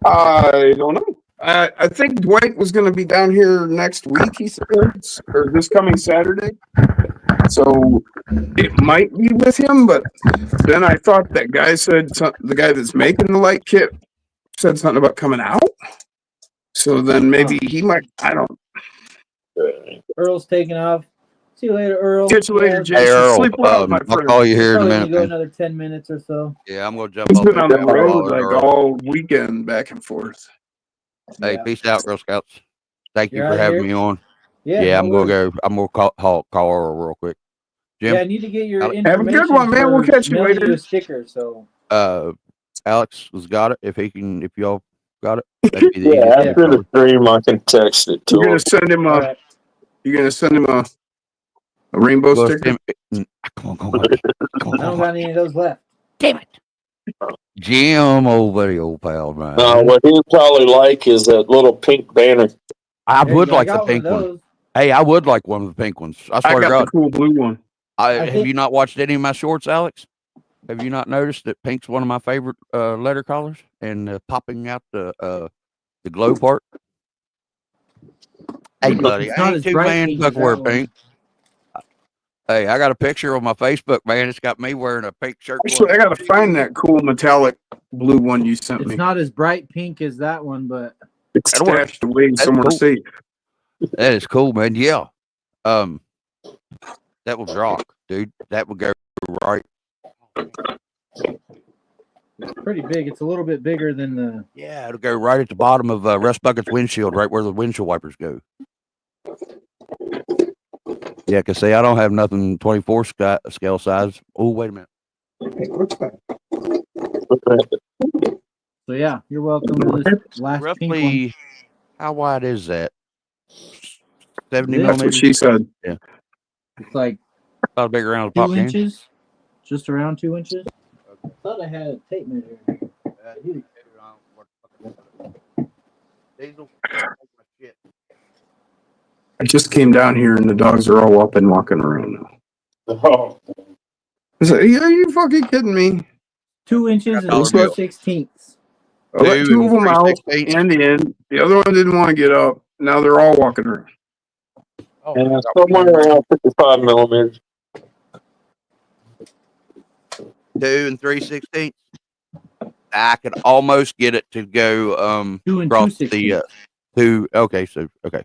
[SPEAKER 4] I don't know. I think Dwight was going to be down here next week, he said, or this coming Saturday. So it might be with him, but then I thought that guy said, the guy that's making the light kit said something about coming out. So then maybe he might. I don't.
[SPEAKER 1] Earl's taking off. See you later, Earl.
[SPEAKER 4] Catch you later, Jason.
[SPEAKER 3] Hey, Earl,
[SPEAKER 4] Sleep well, my
[SPEAKER 3] I'll
[SPEAKER 4] friend.
[SPEAKER 3] call you here in a
[SPEAKER 1] Probably
[SPEAKER 3] minute,
[SPEAKER 1] gonna go
[SPEAKER 3] man.
[SPEAKER 1] another 10 minutes or so.
[SPEAKER 3] Yeah, I'm gonna jump
[SPEAKER 4] He's
[SPEAKER 3] off.
[SPEAKER 4] been on the
[SPEAKER 3] camera
[SPEAKER 4] road
[SPEAKER 3] while
[SPEAKER 4] like
[SPEAKER 3] Earl-
[SPEAKER 4] all weekend, back and forth.
[SPEAKER 3] Hey,
[SPEAKER 1] Yeah.
[SPEAKER 3] peace out, Girl Scouts. Thank you
[SPEAKER 1] You're
[SPEAKER 3] for
[SPEAKER 1] out
[SPEAKER 3] having
[SPEAKER 1] here?
[SPEAKER 3] me on.
[SPEAKER 1] Yeah,
[SPEAKER 3] Yeah,
[SPEAKER 1] no
[SPEAKER 3] I'm gonna
[SPEAKER 1] worries.
[SPEAKER 3] go. I'm gonna call Earl real quick. Jim,
[SPEAKER 1] Yeah, I need to get your
[SPEAKER 3] Alex.
[SPEAKER 4] Have a
[SPEAKER 1] information
[SPEAKER 4] good one, man. We'll
[SPEAKER 1] for
[SPEAKER 4] catch you
[SPEAKER 1] mailing
[SPEAKER 4] later.
[SPEAKER 1] you a sticker. So
[SPEAKER 3] Alex has got it. If y'all got it, that'd be the
[SPEAKER 2] Yeah,
[SPEAKER 3] easiest.
[SPEAKER 2] after the stream, I can text it to
[SPEAKER 4] You're gonna
[SPEAKER 2] him.
[SPEAKER 4] send him
[SPEAKER 1] all
[SPEAKER 4] a.
[SPEAKER 1] right.
[SPEAKER 4] You're gonna send him a rainbow
[SPEAKER 3] Well,
[SPEAKER 4] sticker.
[SPEAKER 3] Come on, buddy. Come
[SPEAKER 1] I don't
[SPEAKER 3] on.
[SPEAKER 1] got any of those left.
[SPEAKER 3] Damn it. Jim, old buddy, old pal, man.
[SPEAKER 2] What he'd probably like is that little pink banner.
[SPEAKER 3] I
[SPEAKER 1] There you
[SPEAKER 3] would
[SPEAKER 1] go. I
[SPEAKER 3] like the
[SPEAKER 1] got one of
[SPEAKER 3] pink one.
[SPEAKER 1] those.
[SPEAKER 3] Hey, I would like one of the pink ones. I
[SPEAKER 4] I
[SPEAKER 3] swear to
[SPEAKER 4] got the
[SPEAKER 3] God.
[SPEAKER 4] cool blue one.
[SPEAKER 3] Have
[SPEAKER 1] think-
[SPEAKER 3] you not watched any of my shorts, Alex? Have you not noticed that pink's one of my favorite letter colors and popping out the glow part? Hey, buddy,
[SPEAKER 1] It's
[SPEAKER 3] I
[SPEAKER 1] not
[SPEAKER 3] ain't
[SPEAKER 1] as
[SPEAKER 3] too
[SPEAKER 1] bright
[SPEAKER 3] man
[SPEAKER 1] pink
[SPEAKER 3] fuck
[SPEAKER 1] as that
[SPEAKER 3] wear
[SPEAKER 1] one.
[SPEAKER 3] pink. Hey, I got a picture on my Facebook, man. It's got me wearing a pink shirt.
[SPEAKER 4] Actually, I gotta find that cool metallic blue one you sent
[SPEAKER 1] It's
[SPEAKER 4] me.
[SPEAKER 1] not as bright pink as that one, but
[SPEAKER 4] It's
[SPEAKER 3] That'll work.
[SPEAKER 4] stashed away
[SPEAKER 3] That's
[SPEAKER 4] somewhere
[SPEAKER 3] cool.
[SPEAKER 4] safe.
[SPEAKER 3] That is cool, man. Yeah. That would rock, dude. That would go right.
[SPEAKER 1] it's pretty big. It's a little bit bigger than the.
[SPEAKER 3] Yeah, it'll go right at the bottom of Russ Bucket's windshield, right where the windshield wipers go. Yeah, cause see, I don't have nothing 24 scale size. Oh, wait a minute.
[SPEAKER 1] So yeah, you're welcome to this last pink one.
[SPEAKER 3] Roughly, how wide is that? 70
[SPEAKER 1] This?
[SPEAKER 4] That's what
[SPEAKER 3] millimeters.
[SPEAKER 4] she said.
[SPEAKER 1] It's like
[SPEAKER 3] About big around the
[SPEAKER 1] 2
[SPEAKER 3] pop can.
[SPEAKER 1] inches, just around 2 inches. I thought I had a tape measure.
[SPEAKER 4] I just came down here and the dogs are all up and walking around now.
[SPEAKER 2] Oh,
[SPEAKER 4] I said, are you fucking kidding me?
[SPEAKER 1] 2 inches and
[SPEAKER 3] Dollar
[SPEAKER 1] 2/16.
[SPEAKER 4] I let 2 of them out
[SPEAKER 3] 3/16.
[SPEAKER 4] and in. The other one didn't want to get up. Now they're all walking around.
[SPEAKER 2] and somewhere around 55 millimeters.
[SPEAKER 3] 2 3/16. I could almost get it to go
[SPEAKER 1] 2 and
[SPEAKER 3] across
[SPEAKER 1] 2/16.
[SPEAKER 3] the okay.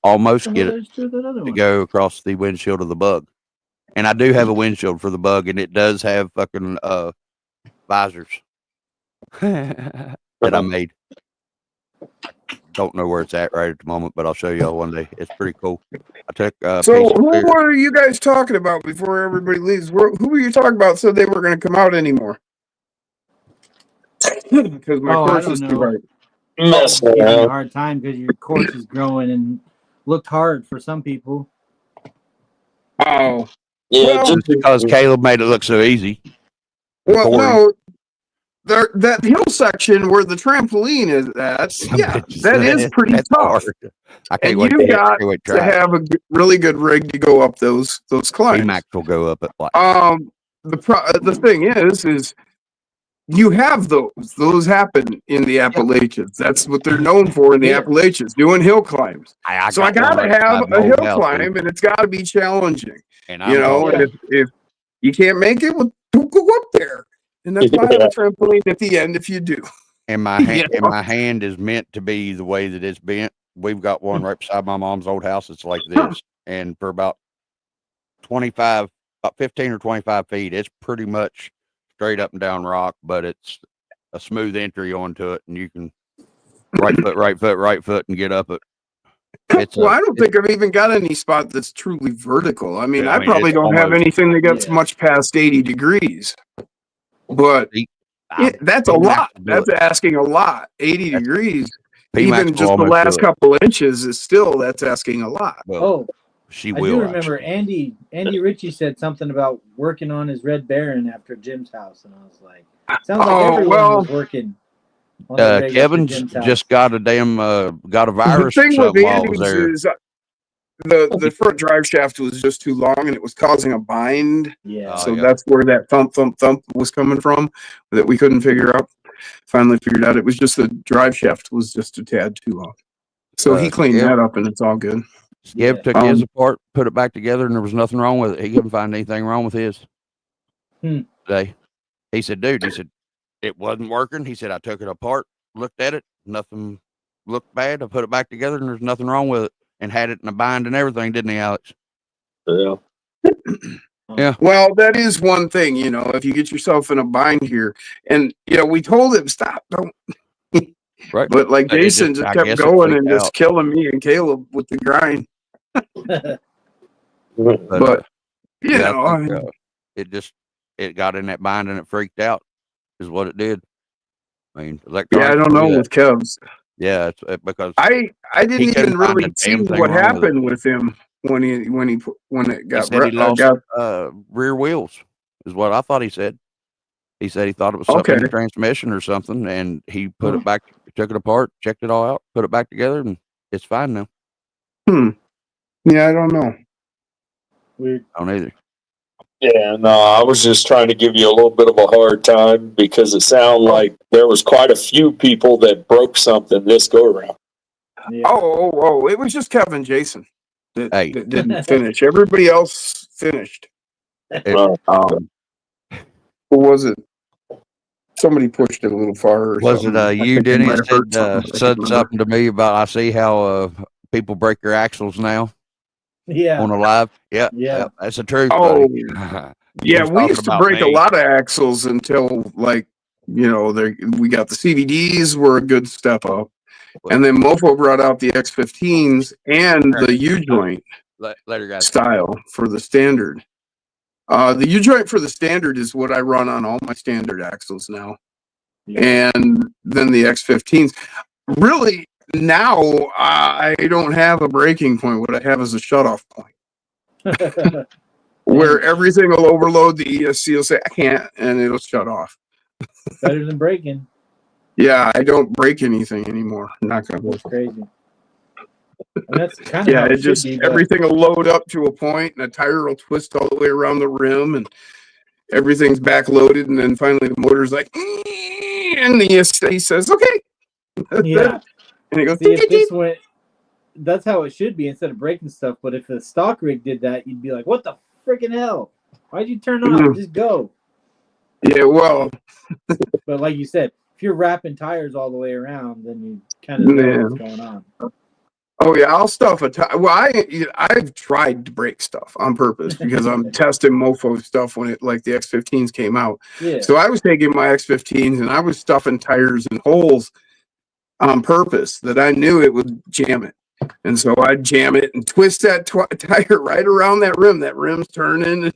[SPEAKER 3] Almost get it
[SPEAKER 1] There's that other
[SPEAKER 3] to
[SPEAKER 1] one.
[SPEAKER 3] go across the windshield of the Bug. And I do have a windshield for the Bug, and it does have fucking visors that I made. Don't know where it's at right at the moment, but I'll show y'all one day. It's pretty cool. I took
[SPEAKER 4] So
[SPEAKER 3] piece of
[SPEAKER 4] who
[SPEAKER 3] clear-
[SPEAKER 4] were you guys talking about before everybody leaves? Who were you talking about said they were going to come out anymore? Because my
[SPEAKER 1] Oh, I
[SPEAKER 4] course
[SPEAKER 1] don't
[SPEAKER 4] is too
[SPEAKER 1] know.
[SPEAKER 4] bright.
[SPEAKER 2] Mess
[SPEAKER 1] Giving you a
[SPEAKER 2] around.
[SPEAKER 1] hard time because your course is growing and looked hard for some people.
[SPEAKER 4] Oh.
[SPEAKER 2] Yeah,
[SPEAKER 4] Well-
[SPEAKER 2] just
[SPEAKER 3] because Caleb made it look so easy.
[SPEAKER 4] Well,
[SPEAKER 3] Corey.
[SPEAKER 4] no. That hill section where the trampoline is at, yeah, that is pretty
[SPEAKER 3] That's
[SPEAKER 4] tough.
[SPEAKER 3] hard. I
[SPEAKER 4] And
[SPEAKER 3] can't wait
[SPEAKER 4] you've got
[SPEAKER 3] to
[SPEAKER 4] to
[SPEAKER 3] try.
[SPEAKER 4] have a really good rig to go up those climbs.
[SPEAKER 3] Max will go up at like
[SPEAKER 4] The thing is you have those happen in the Appalachians. That's what they're known for in the
[SPEAKER 1] Yeah.
[SPEAKER 4] Appalachians, doing hill climbs. So I
[SPEAKER 3] got one
[SPEAKER 4] gotta
[SPEAKER 3] right
[SPEAKER 4] have
[SPEAKER 3] beside my
[SPEAKER 4] a
[SPEAKER 3] old
[SPEAKER 4] hill
[SPEAKER 3] house,
[SPEAKER 4] climb,
[SPEAKER 3] dude.
[SPEAKER 4] and it's got to be challenging.
[SPEAKER 3] And
[SPEAKER 4] You know,
[SPEAKER 1] Yeah.
[SPEAKER 4] and if you can't make it, well, don't go up there. And that's why I have a trampoline at the end if you do.
[SPEAKER 3] and my hand and my hand is meant to be the way that it's bent. We've got one right beside my mom's old house. It's like this, and for about 15 or 25 feet, it's pretty much straight up and down rock, but it's a smooth entry onto it, and you can right foot, and get up it.
[SPEAKER 4] Well, I don't think I've even got any spot that's truly vertical. I mean,
[SPEAKER 3] Yeah, I
[SPEAKER 4] I
[SPEAKER 3] mean,
[SPEAKER 4] probably
[SPEAKER 3] it's
[SPEAKER 4] don't have
[SPEAKER 3] almost-
[SPEAKER 4] anything that gets
[SPEAKER 1] Yeah.
[SPEAKER 4] much past 80 degrees. But that's a
[SPEAKER 3] P-Max
[SPEAKER 4] lot.
[SPEAKER 3] will do
[SPEAKER 4] That's
[SPEAKER 3] it.
[SPEAKER 4] asking a lot. 80
[SPEAKER 3] That's-
[SPEAKER 4] degrees,
[SPEAKER 3] P-Max
[SPEAKER 4] even
[SPEAKER 3] will
[SPEAKER 4] just the
[SPEAKER 3] almost do
[SPEAKER 4] last
[SPEAKER 3] it.
[SPEAKER 4] couple inches is still, that's asking a lot.
[SPEAKER 3] Well,
[SPEAKER 1] Oh,
[SPEAKER 3] she
[SPEAKER 1] I
[SPEAKER 3] will.
[SPEAKER 1] do remember
[SPEAKER 3] actually.
[SPEAKER 1] Andy Ritchie said something about working on his Red Baron after Jim's house, and I was like, sounds like
[SPEAKER 4] Oh,
[SPEAKER 1] everyone
[SPEAKER 4] well,
[SPEAKER 1] was working. On the rig after
[SPEAKER 3] Kevin's
[SPEAKER 1] Jim's house.
[SPEAKER 3] just got a damn got a
[SPEAKER 4] The
[SPEAKER 3] virus or
[SPEAKER 4] thing with
[SPEAKER 3] something while I was
[SPEAKER 4] Andy's
[SPEAKER 3] there.
[SPEAKER 4] is the front drive shaft was just too long and it was causing a bind.
[SPEAKER 1] Yeah.
[SPEAKER 3] Oh,
[SPEAKER 4] So
[SPEAKER 3] yeah.
[SPEAKER 4] that's where that thump was coming from that we couldn't figure out. Finally figured out it was just the drive shaft was just a tad too long. So he cleaned that up and it's all good.
[SPEAKER 3] Skev
[SPEAKER 1] Yeah.
[SPEAKER 3] took his apart, put it back together, and there was nothing wrong with it. He couldn't find anything wrong with his. Today, he said, "Dude," he said, "it wasn't working." He said, "I took it apart, looked at it, nothing looked bad. I put it back together, and there's nothing wrong with it, and had it in a bind and everything, didn't he, Alex?
[SPEAKER 2] Yeah.
[SPEAKER 3] Yeah.
[SPEAKER 4] Well, that is one thing, you know, if you get yourself in a bind here, and you know, we told him stop, don't.
[SPEAKER 3] Right.
[SPEAKER 4] But like
[SPEAKER 3] But
[SPEAKER 4] Jason just
[SPEAKER 3] I
[SPEAKER 4] kept
[SPEAKER 3] guess it
[SPEAKER 4] going
[SPEAKER 3] freaked
[SPEAKER 4] and just
[SPEAKER 3] out.
[SPEAKER 4] killing me and Caleb with the grind. But you
[SPEAKER 3] yeah,
[SPEAKER 4] know,
[SPEAKER 3] I think, it got in that bind and it freaked out, is what it did. I mean,
[SPEAKER 4] yeah,
[SPEAKER 3] electronics
[SPEAKER 4] I don't
[SPEAKER 3] do
[SPEAKER 4] know
[SPEAKER 3] that.
[SPEAKER 4] with Kevs.
[SPEAKER 3] Yeah, it's because
[SPEAKER 4] I
[SPEAKER 3] he
[SPEAKER 4] didn't
[SPEAKER 3] couldn't
[SPEAKER 4] even
[SPEAKER 3] find a
[SPEAKER 4] really see
[SPEAKER 3] damn thing
[SPEAKER 4] what
[SPEAKER 3] wrong with it.
[SPEAKER 4] happened with him when it
[SPEAKER 3] He
[SPEAKER 4] got
[SPEAKER 3] said he lost
[SPEAKER 4] got
[SPEAKER 3] rear wheels, is what I thought he said. He said he thought it was something
[SPEAKER 4] okay.
[SPEAKER 3] in the transmission or something, and he put it back, took it apart, checked it all out, put it back together, and it's fine now.
[SPEAKER 4] Yeah, I don't know.
[SPEAKER 1] Weird.
[SPEAKER 3] I don't either.
[SPEAKER 2] Yeah, no, I was just trying to give you a little bit of a hard time because it sounded like there was quite a few people that broke something this go around.
[SPEAKER 1] Yeah.
[SPEAKER 4] Oh! It was just Kevin Jason that didn't finish. Everybody else finished.
[SPEAKER 2] Oh,
[SPEAKER 4] Who was it? Somebody pushed it a little far. Or
[SPEAKER 3] Was
[SPEAKER 4] something.
[SPEAKER 3] it you,
[SPEAKER 4] I think
[SPEAKER 3] Denny,
[SPEAKER 4] might have heard something. I
[SPEAKER 3] said
[SPEAKER 4] can't remember.
[SPEAKER 3] something to me about I see how people break their axles now
[SPEAKER 1] Yeah.
[SPEAKER 3] on a live? Yeah,
[SPEAKER 1] Yeah.
[SPEAKER 3] that's the truth,
[SPEAKER 4] Oh,
[SPEAKER 3] buddy.
[SPEAKER 4] yeah,
[SPEAKER 3] was
[SPEAKER 4] we
[SPEAKER 3] talking
[SPEAKER 4] used to
[SPEAKER 3] about
[SPEAKER 4] break a
[SPEAKER 3] me.
[SPEAKER 4] lot of axles until like, you know, we got the CVDs were a good step up. And then Mofo brought out the X15s and the U-joint
[SPEAKER 3] Later, guys.
[SPEAKER 4] style for the standard. The U-joint for the standard is what I run on all my standard axles now.
[SPEAKER 1] Yeah.
[SPEAKER 4] And then the X15s. Really, now I don't have a breaking point. What I have is a shutoff point. Where everything will overload, the ESC will say, I can't, and it'll shut off.
[SPEAKER 1] Better than breaking.
[SPEAKER 4] Yeah, I don't break anything anymore. Not gonna
[SPEAKER 1] That's crazy. And that's kind of
[SPEAKER 4] yeah,
[SPEAKER 1] how
[SPEAKER 4] it
[SPEAKER 1] it
[SPEAKER 4] just
[SPEAKER 1] should be.
[SPEAKER 4] everything will load up to a point, and a tire will twist all the way around the rim, and everything's back loaded, and then finally the motor's like, and the ESC says, okay.
[SPEAKER 1] Yeah.
[SPEAKER 4] And it goes,
[SPEAKER 1] see, if this went, that's how it should be instead of breaking stuff. But if the stock rig did that, you'd be like, what the freaking hell? Why'd you turn on? Just go.
[SPEAKER 4] Yeah, well.
[SPEAKER 1] But like you said, if you're wrapping tires all the way around, then you kind of know what's going on.
[SPEAKER 4] Oh yeah, I'll stuff a tire. Well, I've tried to break stuff on purpose because I'm testing Mofo stuff when it like the X15s came out.
[SPEAKER 1] Yeah.
[SPEAKER 4] So I was taking my X15s and I was stuffing tires in holes on purpose that I knew it would jam it. And so I'd jam it and twist that tire right around that rim. That rim's turning. And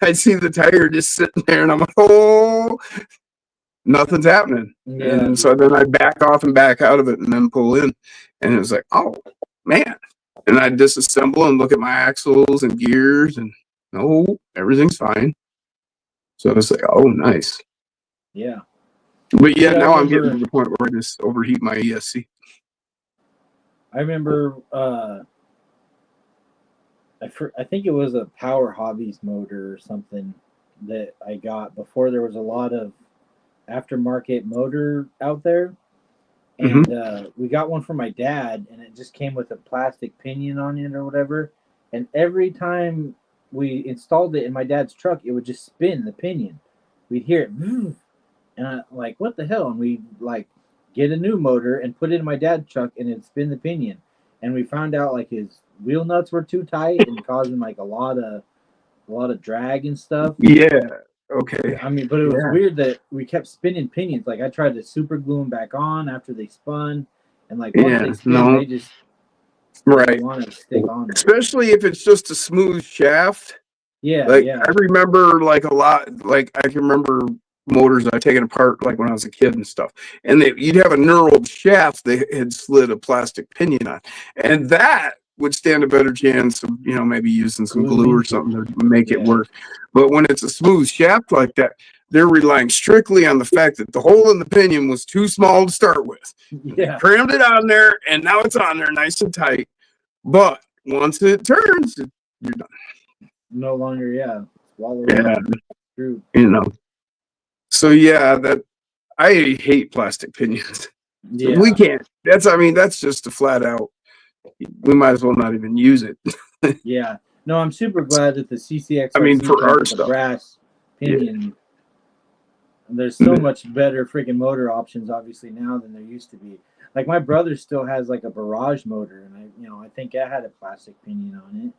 [SPEAKER 4] I'd see the tire just sitting there, and I'm like, oh, nothing's happening.
[SPEAKER 1] Yeah.
[SPEAKER 4] And so then I'd back off and back out of it and then pull in. And it was like, oh, man. And I'd disassemble and look at my axles and gears, and no, everything's fine. So it's like, oh, nice.
[SPEAKER 1] Yeah.
[SPEAKER 4] But yeah, now I'm getting to the point where I just overheat my ESC.
[SPEAKER 1] I remember, I think it was a Power Hobbies motor or something that I got before there was a lot of aftermarket motor out there. And we got one for my dad, and it just came with a plastic pinion on it or whatever. And every time we installed it in my dad's truck, it would just spin the pinion. We'd hear it, and I'm like, what the hell? And we'd like get a new motor and put it in my dad's truck, and it'd spin the pinion. And we found out like his wheel nuts were too tight and causing like a lot of drag and stuff.
[SPEAKER 4] Yeah. Okay.
[SPEAKER 1] I mean, but it was weird that we kept spinning pinions. Like I tried to super glue them back on after they spun, and like once they spin, they just want to stick on there.
[SPEAKER 4] Especially if it's just a smooth shaft.
[SPEAKER 1] Yeah,
[SPEAKER 4] like I remember like a lot. Like I can remember motors I've taken apart like when I was a kid and stuff, and you'd have a knurled shaft they had slid a plastic pinion on, and that would stand a better chance of, you know, maybe using some glue or something to make it work. But when it's a smooth shaft like that, they're relying strictly on the fact that the hole in the pinion was too small to start with.
[SPEAKER 1] Yeah.
[SPEAKER 4] They crammed it on there, and now it's on there nice and tight. But once it turns, you're done.
[SPEAKER 1] No longer, swallow
[SPEAKER 4] you know. So that I hate plastic pinions.
[SPEAKER 1] Yeah.
[SPEAKER 4] We can't. That's just a flat out. We might as well not even use it.
[SPEAKER 1] Yeah. No, I'm super glad that the Ccxrc
[SPEAKER 4] for our
[SPEAKER 1] the
[SPEAKER 4] stuff,
[SPEAKER 1] brass pinion There's so much better freaking motor options, obviously, now than there used to be. Like my brother still has like a barrage motor, and I think it had a plastic pinion on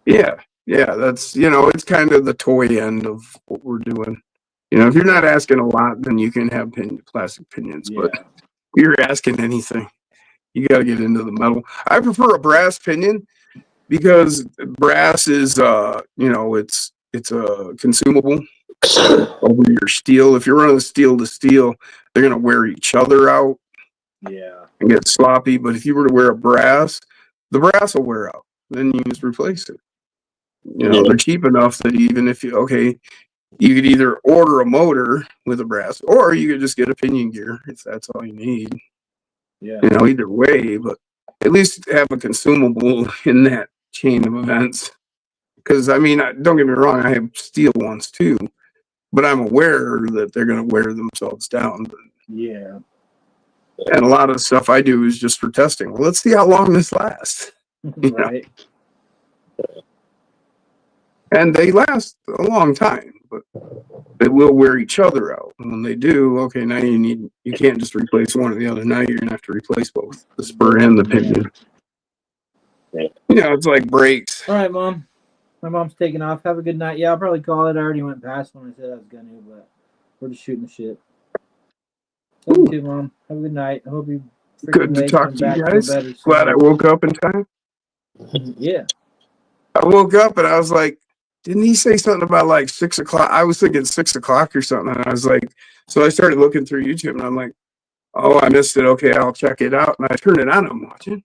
[SPEAKER 1] it.
[SPEAKER 4] Yeah, that's it's kind of the toy end of what we're doing. If you're not asking a lot, then you can have plastic pinions.
[SPEAKER 1] Yeah.
[SPEAKER 4] But if you're asking anything, you got to get into the metal. I prefer a brass pinion because brass is it's a consumable over your steel. If you're running steel to steel, they're gonna wear each other out.
[SPEAKER 1] Yeah.
[SPEAKER 4] And get sloppy. But if you were to wear a brass, the brass will wear out. Then you just replace it. They're cheap enough that even if you could either order a motor with a brass, or you could just get a pinion gear if that's all you need.
[SPEAKER 1] Yeah.
[SPEAKER 4] Either way, but at least have a consumable in that chain of events. Because don't get me wrong, I have steel ones too, but I'm aware that they're going to wear themselves down.
[SPEAKER 1] Yeah.
[SPEAKER 4] And a lot of the stuff I do is just for testing. Well, let's see how long this lasts.
[SPEAKER 1] Right.
[SPEAKER 4] And they last a long time, but they will wear each other out. And when they do, okay, now you can't just replace one or the other. Now you're gonna have to replace both the spur and the pinion. It's like brakes.
[SPEAKER 1] All right, Mom. My mom's taking off. Have a good night. Yeah, I'll probably call it. I already went past when I said I was gonna, but we're just shooting the shit. Love you too, Mom. Have a good night. I hope you
[SPEAKER 4] Good to talk to you guys. Glad I woke up in time.
[SPEAKER 1] Yeah.
[SPEAKER 4] I woke up and I was like, didn't he say something about like 6 o'clock? I was thinking 6 o'clock or something. And I was like, so I started looking through YouTube and I'm like, oh, I missed it. Okay, I'll check it out. And I turned it on. I'm watching.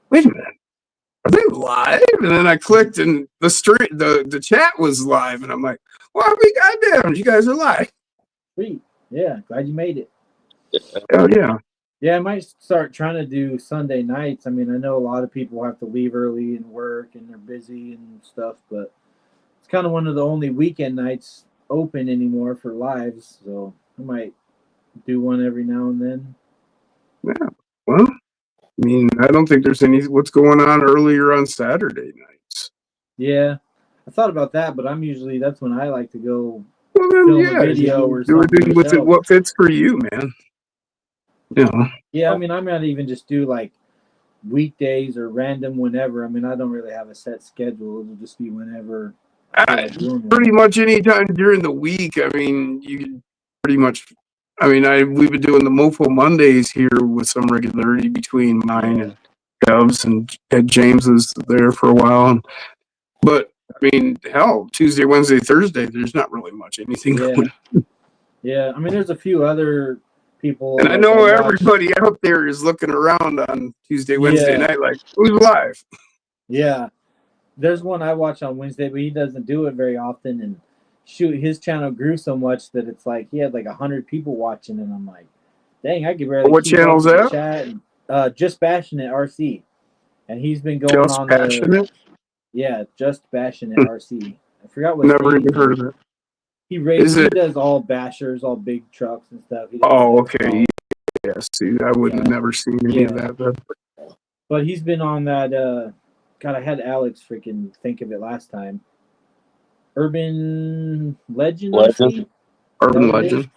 [SPEAKER 4] Wait a minute. Are they live? And then I clicked and the chat was live. And I'm like, well, I mean, goddamn, you guys are live.
[SPEAKER 1] Sweet. Yeah, glad you made it.
[SPEAKER 4] Oh, yeah.
[SPEAKER 1] Yeah, I might start trying to do Sunday nights. I mean, I know a lot of people have to leave early and work and they're busy and stuff, but it's kind of one of the only weekend nights open anymore for lives. So I might do one every now and then.
[SPEAKER 4] Yeah. Well, I don't think there's what's going on earlier on Saturday nights.
[SPEAKER 1] Yeah, I thought about that, but that's when I like to go
[SPEAKER 4] film
[SPEAKER 1] a video or something.
[SPEAKER 4] With it, what fits for you, man.
[SPEAKER 1] Yeah, I might even just do like weekdays or random whenever. I don't really have a set schedule. It'll just be whenever.
[SPEAKER 4] Pretty much any time during the week. You can pretty much. We've been doing the Mofo Mondays here with some regularity between mine and Gov's, and Ed James is there for a while. But hell, Tuesday, Wednesday, Thursday, there's not really much anything going on.
[SPEAKER 1] Yeah, there's a few other people.
[SPEAKER 4] And I know everybody out there is looking around on Tuesday, Wednesday night, like, who's live?
[SPEAKER 1] Yeah. There's one I watch on Wednesday, but he doesn't do it very often. And shoot, his channel grew so much that it's like he had like 100 people watching, and I'm like, dang, I could barely.
[SPEAKER 4] What channel's that?
[SPEAKER 1] Chat and, Just Bashing It RC, and he's been going
[SPEAKER 4] Just Passionate.
[SPEAKER 1] Just Bashing It RC. I forgot what.
[SPEAKER 4] Never even heard of it.
[SPEAKER 1] He does all bashers, all big trucks and stuff.
[SPEAKER 4] Oh, okay. Yeah, see, I would have never seen any of that.
[SPEAKER 1] But he's been on that. God, I had Alex freaking think of it last time. Urban Legend.
[SPEAKER 4] Urban Legend.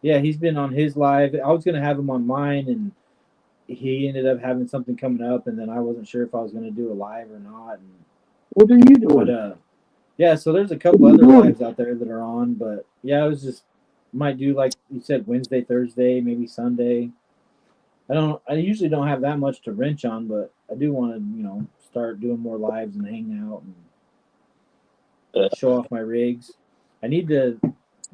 [SPEAKER 1] Yeah, he's been on his live. I was gonna have him on mine, and he ended up having something coming up, and then I wasn't sure if I was gonna do a live or not. And,
[SPEAKER 4] what are you doing?
[SPEAKER 1] But, yeah, so there's a couple other lives out there that are on, but yeah, I was just might do like you said, Wednesday, Thursday, maybe Sunday. I usually don't have that much to wrench on, but I do want to, start doing more lives and hang out and show off my rigs. I need to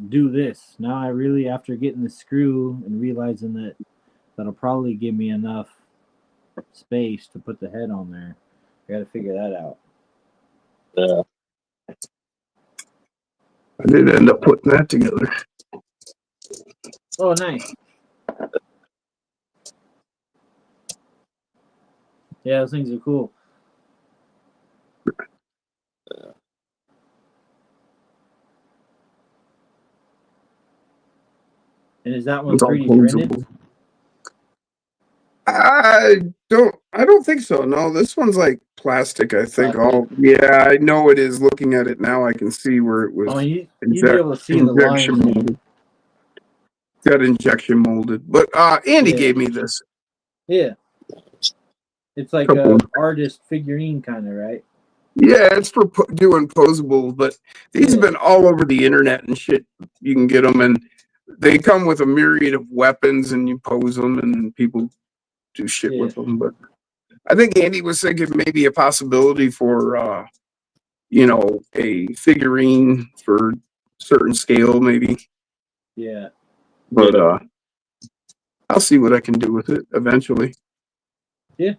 [SPEAKER 1] do this. Now I really, after getting the screw and realizing that that'll probably give me enough space to put the head on there, I got to figure that out.
[SPEAKER 2] Yeah.
[SPEAKER 4] I did end up putting that together.
[SPEAKER 1] Oh, nice. Yeah, those things are cool. And is that one 3D printed?
[SPEAKER 4] I don't think so. No, this one's like plastic, I think.
[SPEAKER 1] Plastic.
[SPEAKER 4] Yeah, I know it is. Looking at it now, I can see where it was
[SPEAKER 1] Oh, you'd be able to see the
[SPEAKER 4] injection
[SPEAKER 1] lines.
[SPEAKER 4] molded. Got injection molded. But Andy
[SPEAKER 1] Yeah.
[SPEAKER 4] gave me this.
[SPEAKER 1] Yeah. It's like
[SPEAKER 4] Couple.
[SPEAKER 1] a artist figurine kind of, right?
[SPEAKER 4] Yeah, it's for doing posables, but these have
[SPEAKER 1] Yeah.
[SPEAKER 4] been all over the internet and shit. You can get them, and they come with a myriad of weapons, and you pose them, and people do shit
[SPEAKER 1] Yeah.
[SPEAKER 4] with them. But I think Andy was thinking maybe a possibility for, a figurine for certain scale, maybe.
[SPEAKER 1] Yeah.
[SPEAKER 4] But I'll see what I can do with it eventually.
[SPEAKER 1] Yeah.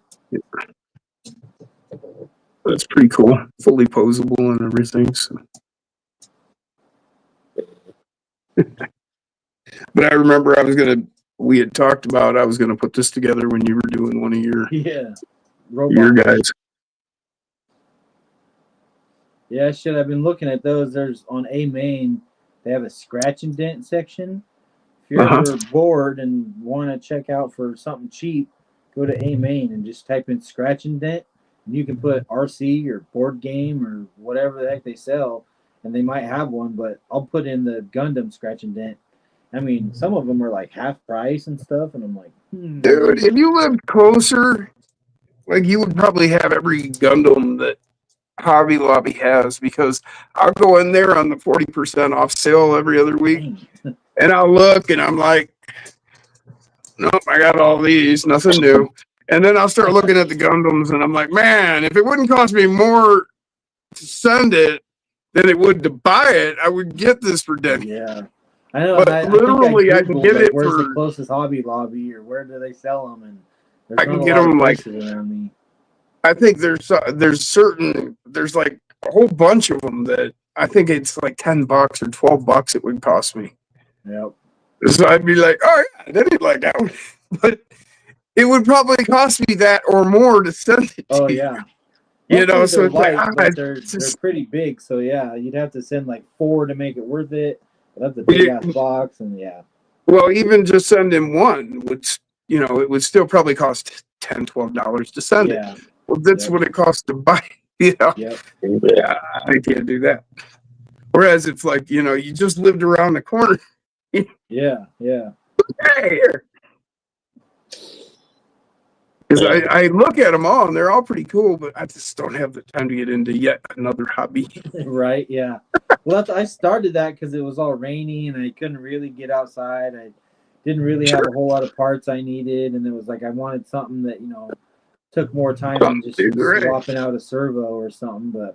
[SPEAKER 4] That's pretty cool. Fully posable and everything. So. But I remember we had talked about I was gonna put this together when you were doing one of your
[SPEAKER 1] Robot.
[SPEAKER 4] guys.
[SPEAKER 1] Yeah, shit. I've been looking at those. There's on A Main, they have a scratch and dent section. If you're ever bored and want to check out for something cheap, go to A Main and just type in scratch and dent. And you can put RC or board game or whatever the heck they sell, and they might have one. But I'll put in the Gundam scratch and dent. I mean, some of them are like half price and stuff, and I'm like,
[SPEAKER 4] Dude, if you lived closer, like you would probably have every Gundam that Hobby Lobby has, because I'll go in there on the 40% off sale every other week, and I'll look and I'm like, nope, I got all these, nothing new. And then I'll start looking at the Gundams and I'm like, man, if it wouldn't cost me more to send it than it would to buy it, I would get this for Denny.
[SPEAKER 1] Yeah. I know.
[SPEAKER 4] But literally, I can get it
[SPEAKER 1] where's
[SPEAKER 4] for.
[SPEAKER 1] the closest Hobby Lobby or where do they sell them? And there's
[SPEAKER 4] I can
[SPEAKER 1] not
[SPEAKER 4] get
[SPEAKER 1] a lot
[SPEAKER 4] them
[SPEAKER 1] of
[SPEAKER 4] like.
[SPEAKER 1] places around me.
[SPEAKER 4] I think there's like a whole bunch of them that I think it's like $10 or $12 it would cost me.
[SPEAKER 1] Yep.
[SPEAKER 4] So I'd be like, oh yeah, I didn't like that one, but it would probably cost me that or more to send it.
[SPEAKER 1] Oh
[SPEAKER 4] to
[SPEAKER 1] yeah.
[SPEAKER 4] You know, so it's
[SPEAKER 1] light,
[SPEAKER 4] like,
[SPEAKER 1] but they're pretty big. So yeah, you'd have to send like 4 to make it worth it. That's a big ass box, and yeah.
[SPEAKER 4] Well, even just sending one would, it would still probably cost $10, $12 to send it. Well, that's what it costs to buy.
[SPEAKER 1] Yep.
[SPEAKER 4] Yeah, I can't do that. Whereas if like, you just lived around the corner.
[SPEAKER 1] Yeah.
[SPEAKER 4] Hey, here. Because I look at them all and they're all pretty cool, but I just don't have the time to get into yet another hobby.
[SPEAKER 1] Right, yeah. Well, I started that because it was all rainy and I couldn't really get outside. I didn't really have a whole lot of parts I needed, and it was like I wanted something that, took more time than just swapping out a servo or something.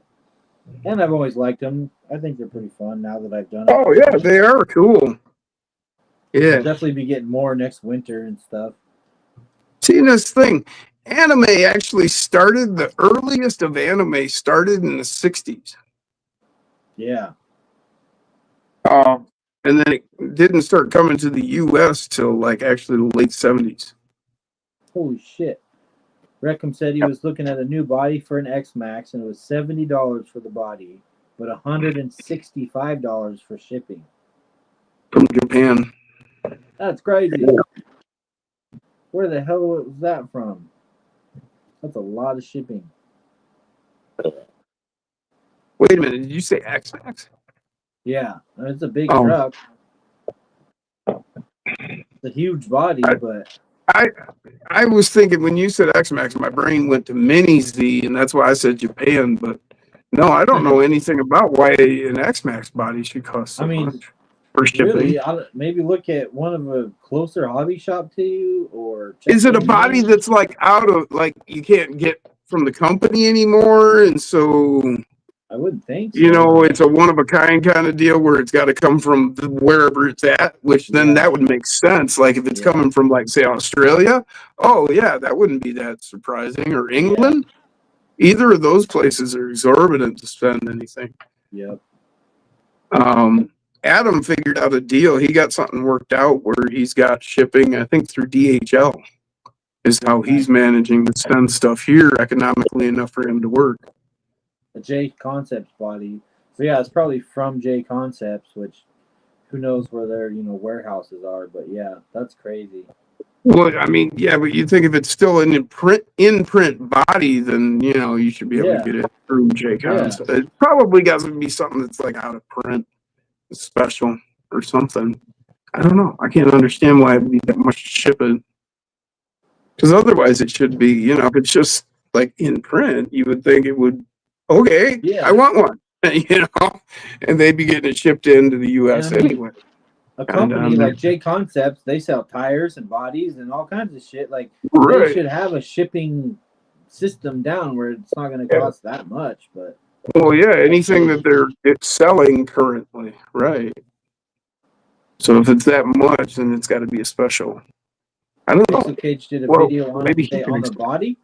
[SPEAKER 1] And I've always liked them. I think they're pretty fun now that I've done it.
[SPEAKER 4] Oh, yeah, they are cool. Yeah.
[SPEAKER 1] I'll definitely be getting more next winter and stuff.
[SPEAKER 4] See, this thing, anime actually started, the earliest of anime started in the 60s.
[SPEAKER 1] Yeah.
[SPEAKER 4] And then it didn't start coming to the U.S. till like actually the late 70s.
[SPEAKER 1] Holy shit. Reckham said he was looking at a new body for an X-Max, and it was $70 for the body, but $165 for shipping.
[SPEAKER 4] From Japan.
[SPEAKER 1] That's crazy. Where the hell was that from? That's a lot of shipping.
[SPEAKER 4] Wait a minute, did you say X-Max?
[SPEAKER 1] Yeah, it's a big truck. It's a huge body, but...
[SPEAKER 4] I was thinking when you said X-Max, my brain went to Mini Z, and that's why I said Japan, but no, I don't know anything about why an X-Max body should cost so much for shipping.
[SPEAKER 1] Really, maybe look at one of a closer hobby shop to you, or...
[SPEAKER 4] Is it a body that's like out of, like, you can't get from the company anymore, and so...
[SPEAKER 1] I wouldn't think so.
[SPEAKER 4] It's a one-of-a-kind kind of deal where it's got to come from wherever it's at, which then that would make sense. Like if it's coming from, like, say, Australia, oh, yeah, that wouldn't be that surprising. Or England. Yeah. Either of those places are exorbitant to spend anything.
[SPEAKER 1] Yep.
[SPEAKER 4] Adam figured out a deal. He got something worked out where he's got shipping, I think, through DHL is how he's managing to send stuff here economically enough for him to work.
[SPEAKER 1] A J Concepts body. So yeah, it's probably from J Concepts, which who knows where their warehouses are, but yeah, that's crazy.
[SPEAKER 4] Well, I mean, yeah, but you think if it's still an in print body, then you should be able
[SPEAKER 1] Yeah.
[SPEAKER 4] to get it through JCon.
[SPEAKER 1] Yeah.
[SPEAKER 4] So it probably got to be something that's like out of print, special or something. I don't know. I can't understand why it'd be that much shipping. Because otherwise, it should be. If it's just like in print, you would think it would. Okay,
[SPEAKER 1] Yeah.
[SPEAKER 4] I want one. And they'd be getting it shipped into the U.S.
[SPEAKER 1] And I mean,
[SPEAKER 4] anyway.
[SPEAKER 1] a company like J Concepts, they sell tires and bodies and all kinds of shit. Like they should have a shipping system down where it's not going to cost that much. But
[SPEAKER 4] well, yeah, anything that it's selling currently, right? So if it's that much, then it's got to be a special. I don't know.
[SPEAKER 1] Cage did a video on the body.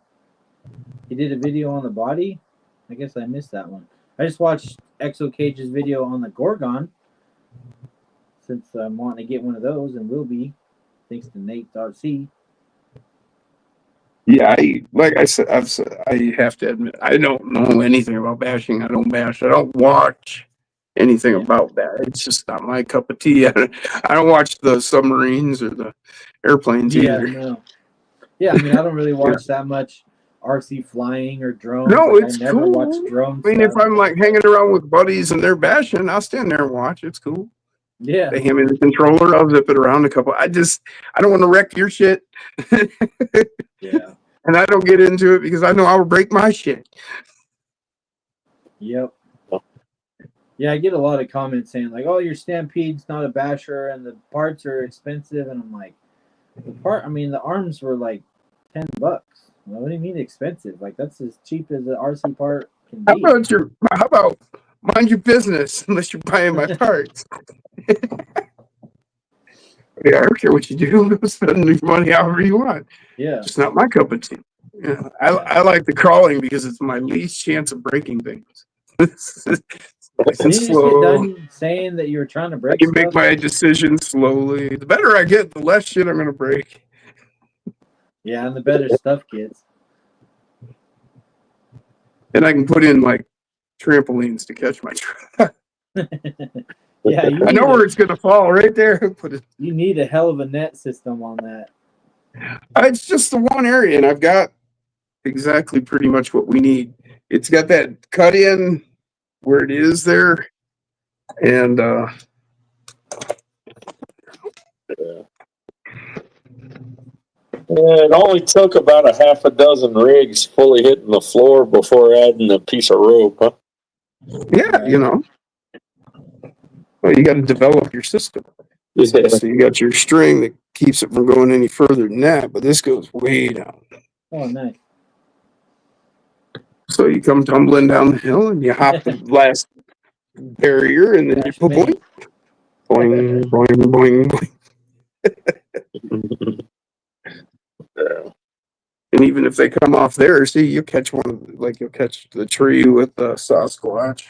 [SPEAKER 1] He did a video on the body. I guess I missed that one. I just watched Cage's video on the Gorgon. Since I'm wanting to get one of those, and will be, thanks to Nate.c.
[SPEAKER 4] Yeah, like I said, I have to admit, I don't know anything about bashing. I don't bash. I don't watch anything about that. It's just not my cup of tea. I don't watch the submarines or the airplanes either.
[SPEAKER 1] No. Yeah, I mean, I don't really watch that much RC flying or drones.
[SPEAKER 4] No, it's
[SPEAKER 1] I never
[SPEAKER 4] cool.
[SPEAKER 1] watch drones.
[SPEAKER 4] I mean, if I'm like hanging around with buddies and they're bashing, I'll stand there and watch. It's cool.
[SPEAKER 1] Yeah.
[SPEAKER 4] They hand me the controller, I'll zip it around a couple. I don't want to wreck your shit.
[SPEAKER 1] Yeah.
[SPEAKER 4] And I don't get into it because I know I will break my shit.
[SPEAKER 1] Yep. Yeah, I get a lot of comments saying like, "Oh, your Stampede's not a basher, and the parts are expensive." And I'm like, the arms were like $10. Well, what do you mean expensive? Like that's as cheap as an RC part can be.
[SPEAKER 4] How about mind your business unless you're buying my parts? Yeah, I don't care what you do. Go spend your money however you want.
[SPEAKER 1] Yeah,
[SPEAKER 4] it's not my cup of tea. Yeah, I like the crawling because it's my least chance of breaking things.
[SPEAKER 1] Did you just get done saying that you were trying to break?
[SPEAKER 4] I can make my decisions slowly. The better I get, the less shit I'm gonna break.
[SPEAKER 1] Yeah, and the better stuff gets.
[SPEAKER 4] And I can put in like trampolines to catch my truck.
[SPEAKER 1] Yeah,
[SPEAKER 4] I know where it's gonna fall right there.
[SPEAKER 1] You need a hell of a net system on that.
[SPEAKER 4] It's just the one area, and I've got exactly pretty much what we need. It's got that cut in where it is there, and
[SPEAKER 2] it only took about a half a dozen rigs fully hitting the floor before adding a piece of rope, huh?
[SPEAKER 4] Yeah, well, you got to develop your system.
[SPEAKER 2] Yeah.
[SPEAKER 4] So you got your string that keeps it from going any further than that, but this goes way down.
[SPEAKER 1] Oh, nice.
[SPEAKER 4] So you come tumbling down the hill and you hop the last barrier, and then you boing, boing, boing, boing. Yeah. And even if they come off there, see, you catch you'll catch the tree with the Sasquatch.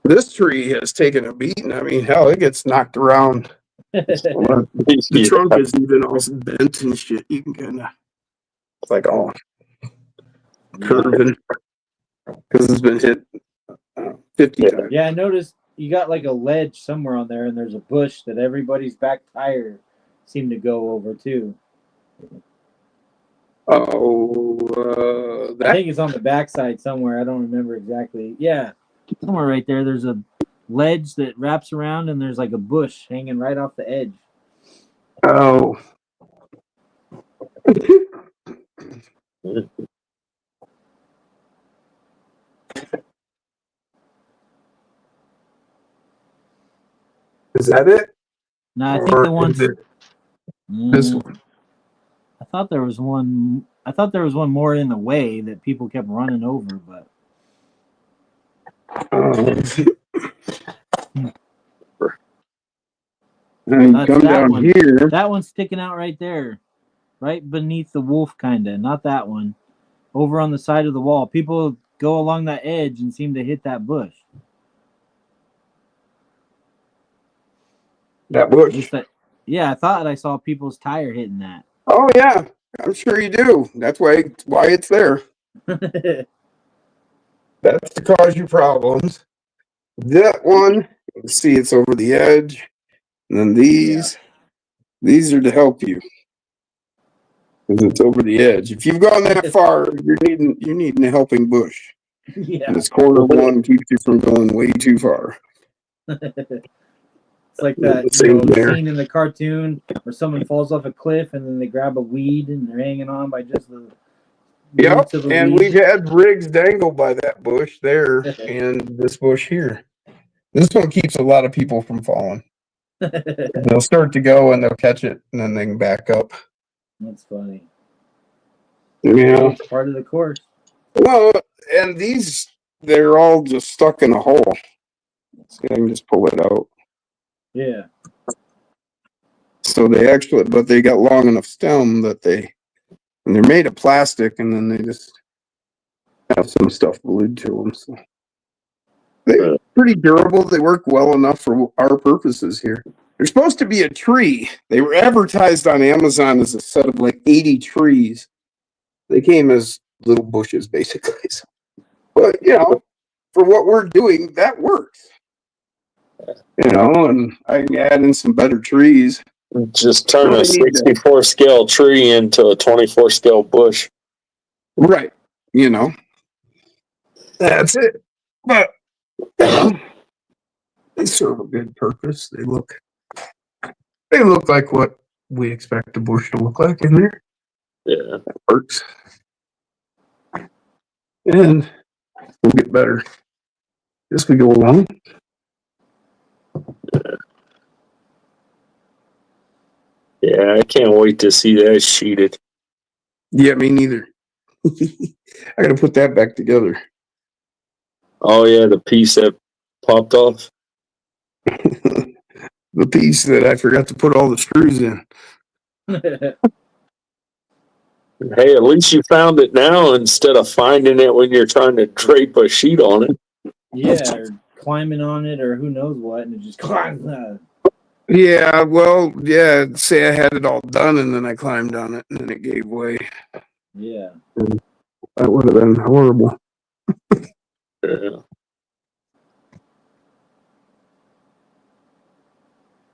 [SPEAKER 4] This tree has taken a beating. I mean, hell, it gets knocked around. The trunk is even all bent and shit. You can kind of, it's like all curving because it's been hit 50 times.
[SPEAKER 1] Yeah, I noticed you got like a ledge somewhere on there, and there's a bush that everybody's back tire seemed to go over too.
[SPEAKER 4] Oh,
[SPEAKER 1] I think it's on the backside somewhere. I don't remember exactly. Yeah, somewhere right there. There's a ledge that wraps around, and there's like a bush hanging right off the edge.
[SPEAKER 4] Oh. Is that it?
[SPEAKER 1] No, I think the one's
[SPEAKER 4] this one.
[SPEAKER 1] I thought there was one. I thought there was one more in the way that people kept running over, but.
[SPEAKER 4] Come down
[SPEAKER 1] one.
[SPEAKER 4] here.
[SPEAKER 1] That one's sticking out right there, right beneath the wolf, kinda. Not that one. Over on the side of the wall. People go along that edge and seem to hit that bush.
[SPEAKER 4] That bush.
[SPEAKER 1] Yeah, I thought I saw people's tire hitting that.
[SPEAKER 4] Oh yeah, I'm sure you do. That's why it's there. That's to cause you problems. That one, you can see it's over the edge. And then these are to help you. because it's over the edge. If you've gone that far, you're needing a helping bush.
[SPEAKER 1] Yeah.
[SPEAKER 4] And this corner one keeps you from going way too far.
[SPEAKER 1] It's like that scene in the cartoon where someone falls off a cliff and then they grab a weed and they're hanging on by just the
[SPEAKER 4] Yep,
[SPEAKER 1] roots of the
[SPEAKER 4] and
[SPEAKER 1] weed.
[SPEAKER 4] we've had rigs dangle by that bush there and this bush here. This one keeps a lot of people from falling. They'll start to go and they'll catch it and then they can back up.
[SPEAKER 1] That's funny.
[SPEAKER 4] Yeah.
[SPEAKER 1] It's part of the course.
[SPEAKER 4] Well, and these, they're all just stuck in a hole. See, I can just pull it out.
[SPEAKER 1] Yeah.
[SPEAKER 4] So they actually, but they got long enough stem that and they're made of plastic, and then they just have some stuff glued to them. So they're pretty durable. They work well enough for our purposes here. They're supposed to be a tree. They were advertised on Amazon as a set of like 80 trees. They came as little bushes, basically. So, but, for what we're doing, that works. And I can add in some better trees.
[SPEAKER 2] Just turn a 64 scale tree into a 24 scale bush.
[SPEAKER 4] Right. That's it. But they serve a good purpose. They look like what we expect a bush to look like in there.
[SPEAKER 2] Yeah.
[SPEAKER 4] That works. And we'll get better as we go along.
[SPEAKER 2] Yeah, I can't wait to see that sheeted.
[SPEAKER 4] Yeah, me neither. I gotta put that back together.
[SPEAKER 2] Oh yeah, the piece that popped off.
[SPEAKER 4] The piece that I forgot to put all the screws in.
[SPEAKER 2] Hey, at least you found it now instead of finding it when you're trying to drape a sheet on it.
[SPEAKER 1] Yeah, or climbing on it, or who knows what, and it just
[SPEAKER 4] Yeah, well, yeah, say I had it all done and then I climbed on it and then it gave way.
[SPEAKER 1] Yeah.
[SPEAKER 4] That would have been horrible.
[SPEAKER 2] Yeah.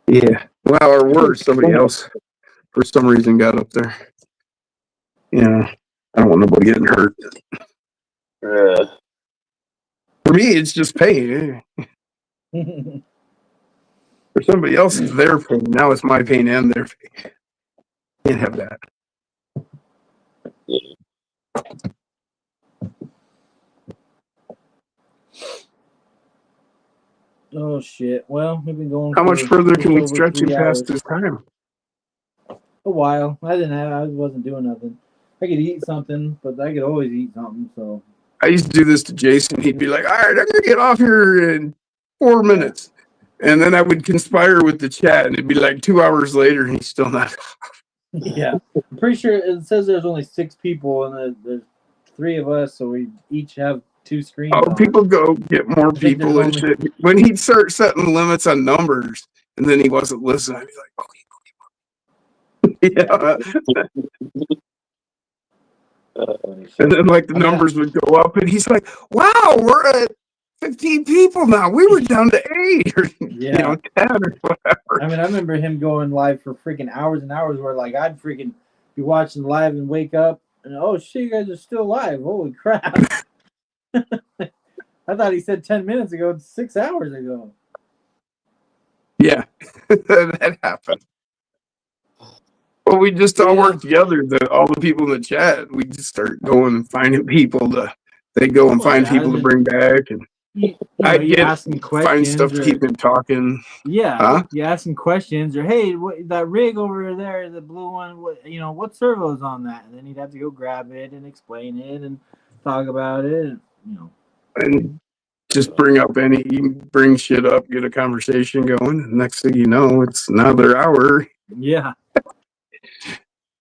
[SPEAKER 4] Yeah. Well, or worse, somebody else for some reason got up there. I don't want nobody getting hurt.
[SPEAKER 2] Yeah.
[SPEAKER 4] For me, it's just pain. For somebody else, it's their pain. Now it's my pain and their pain. Can't have that.
[SPEAKER 1] Oh shit! Well, we've been going.
[SPEAKER 4] How much further can we stretch it past
[SPEAKER 1] this
[SPEAKER 4] this time?
[SPEAKER 1] A while. I wasn't doing nothing. I could eat something, but I could always eat something. So
[SPEAKER 4] I used to do this to Jason. He'd be like, "All right, I'm gonna get off here in 4 minutes," and then I would conspire with the chat, and it'd be like 2 hours later, and he's still not.
[SPEAKER 1] Yeah, I'm pretty sure it says there's only 6 people, and there's 3 of us, so we each have 2 screens.
[SPEAKER 4] Oh, people go get more people and shit. When he'd start setting limits on numbers, and then he wasn't listening, I'd be like, "Okay." Yeah. And then like the numbers would go up, and he's like, "Wow, we're at 15 people now. We were down to 8 or 10 or whatever."
[SPEAKER 1] I mean, I remember him going live for freaking hours and hours, where like I'd freaking be watching live and wake up and oh shit, you guys are still live! Holy crap! I thought he said 10 minutes ago. It's 6 hours ago.
[SPEAKER 4] Yeah, that happened. Well, we just all work together. All the people in the chat, we just start going and finding people they go and find people to bring back, and find stuff to keep them talking.
[SPEAKER 1] Yeah, you ask them questions, or hey, that rig over there, the blue one, what servo is on that? And then you'd have to go grab it and explain it and talk about it,
[SPEAKER 4] and just bring shit up, get a conversation going. And next thing you know, it's another hour.
[SPEAKER 1] Yeah.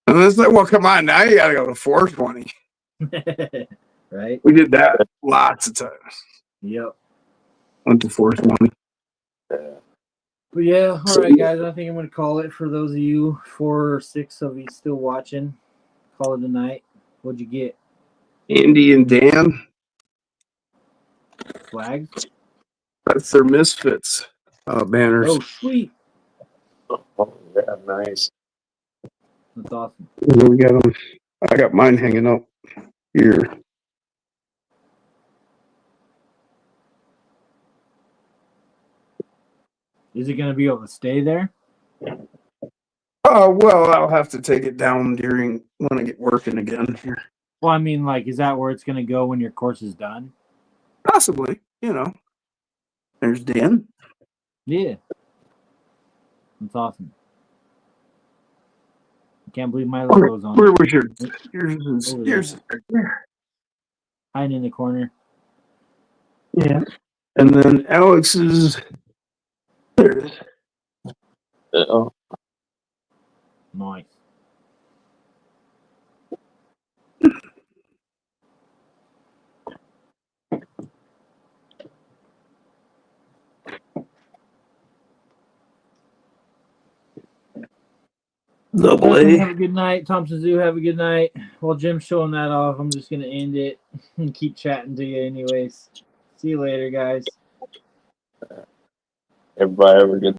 [SPEAKER 4] And it's like, well, come on, now you got to go to 420.
[SPEAKER 1] Right.
[SPEAKER 4] We did that lots of times.
[SPEAKER 1] Yep.
[SPEAKER 4] Went to 420.
[SPEAKER 1] But yeah, all right, guys. I think I'm going to call it for those of you 4 or 6 of you still watching. Call it a night. What'd you get?
[SPEAKER 4] Andy and Dan.
[SPEAKER 1] Flags?
[SPEAKER 4] That's their Misfits banners.
[SPEAKER 1] Oh, sweet.
[SPEAKER 2] Oh, yeah, nice.
[SPEAKER 1] That's awesome.
[SPEAKER 4] We got them. I got mine hanging up here.
[SPEAKER 1] Is it going to be able to stay there?
[SPEAKER 4] Oh, well, I'll have to take it down during when I get working again here.
[SPEAKER 1] Well, I mean, like, is that where it's going to go when your course is done?
[SPEAKER 4] Possibly, There's Dan.
[SPEAKER 1] Yeah. That's awesome. I can't believe my logo's on
[SPEAKER 4] Where
[SPEAKER 1] there.
[SPEAKER 4] was yours?
[SPEAKER 1] Hiding in the corner.
[SPEAKER 4] Yeah. And then Alex's. There it is.
[SPEAKER 2] Oh,
[SPEAKER 1] Nice.
[SPEAKER 4] Double
[SPEAKER 1] Have
[SPEAKER 4] A.
[SPEAKER 1] a good night. Thompson Zoo, have a good night. While Jim's showing that off, I'm just going to end it and keep chatting to you anyways. See you later, guys.
[SPEAKER 2] everybody have a good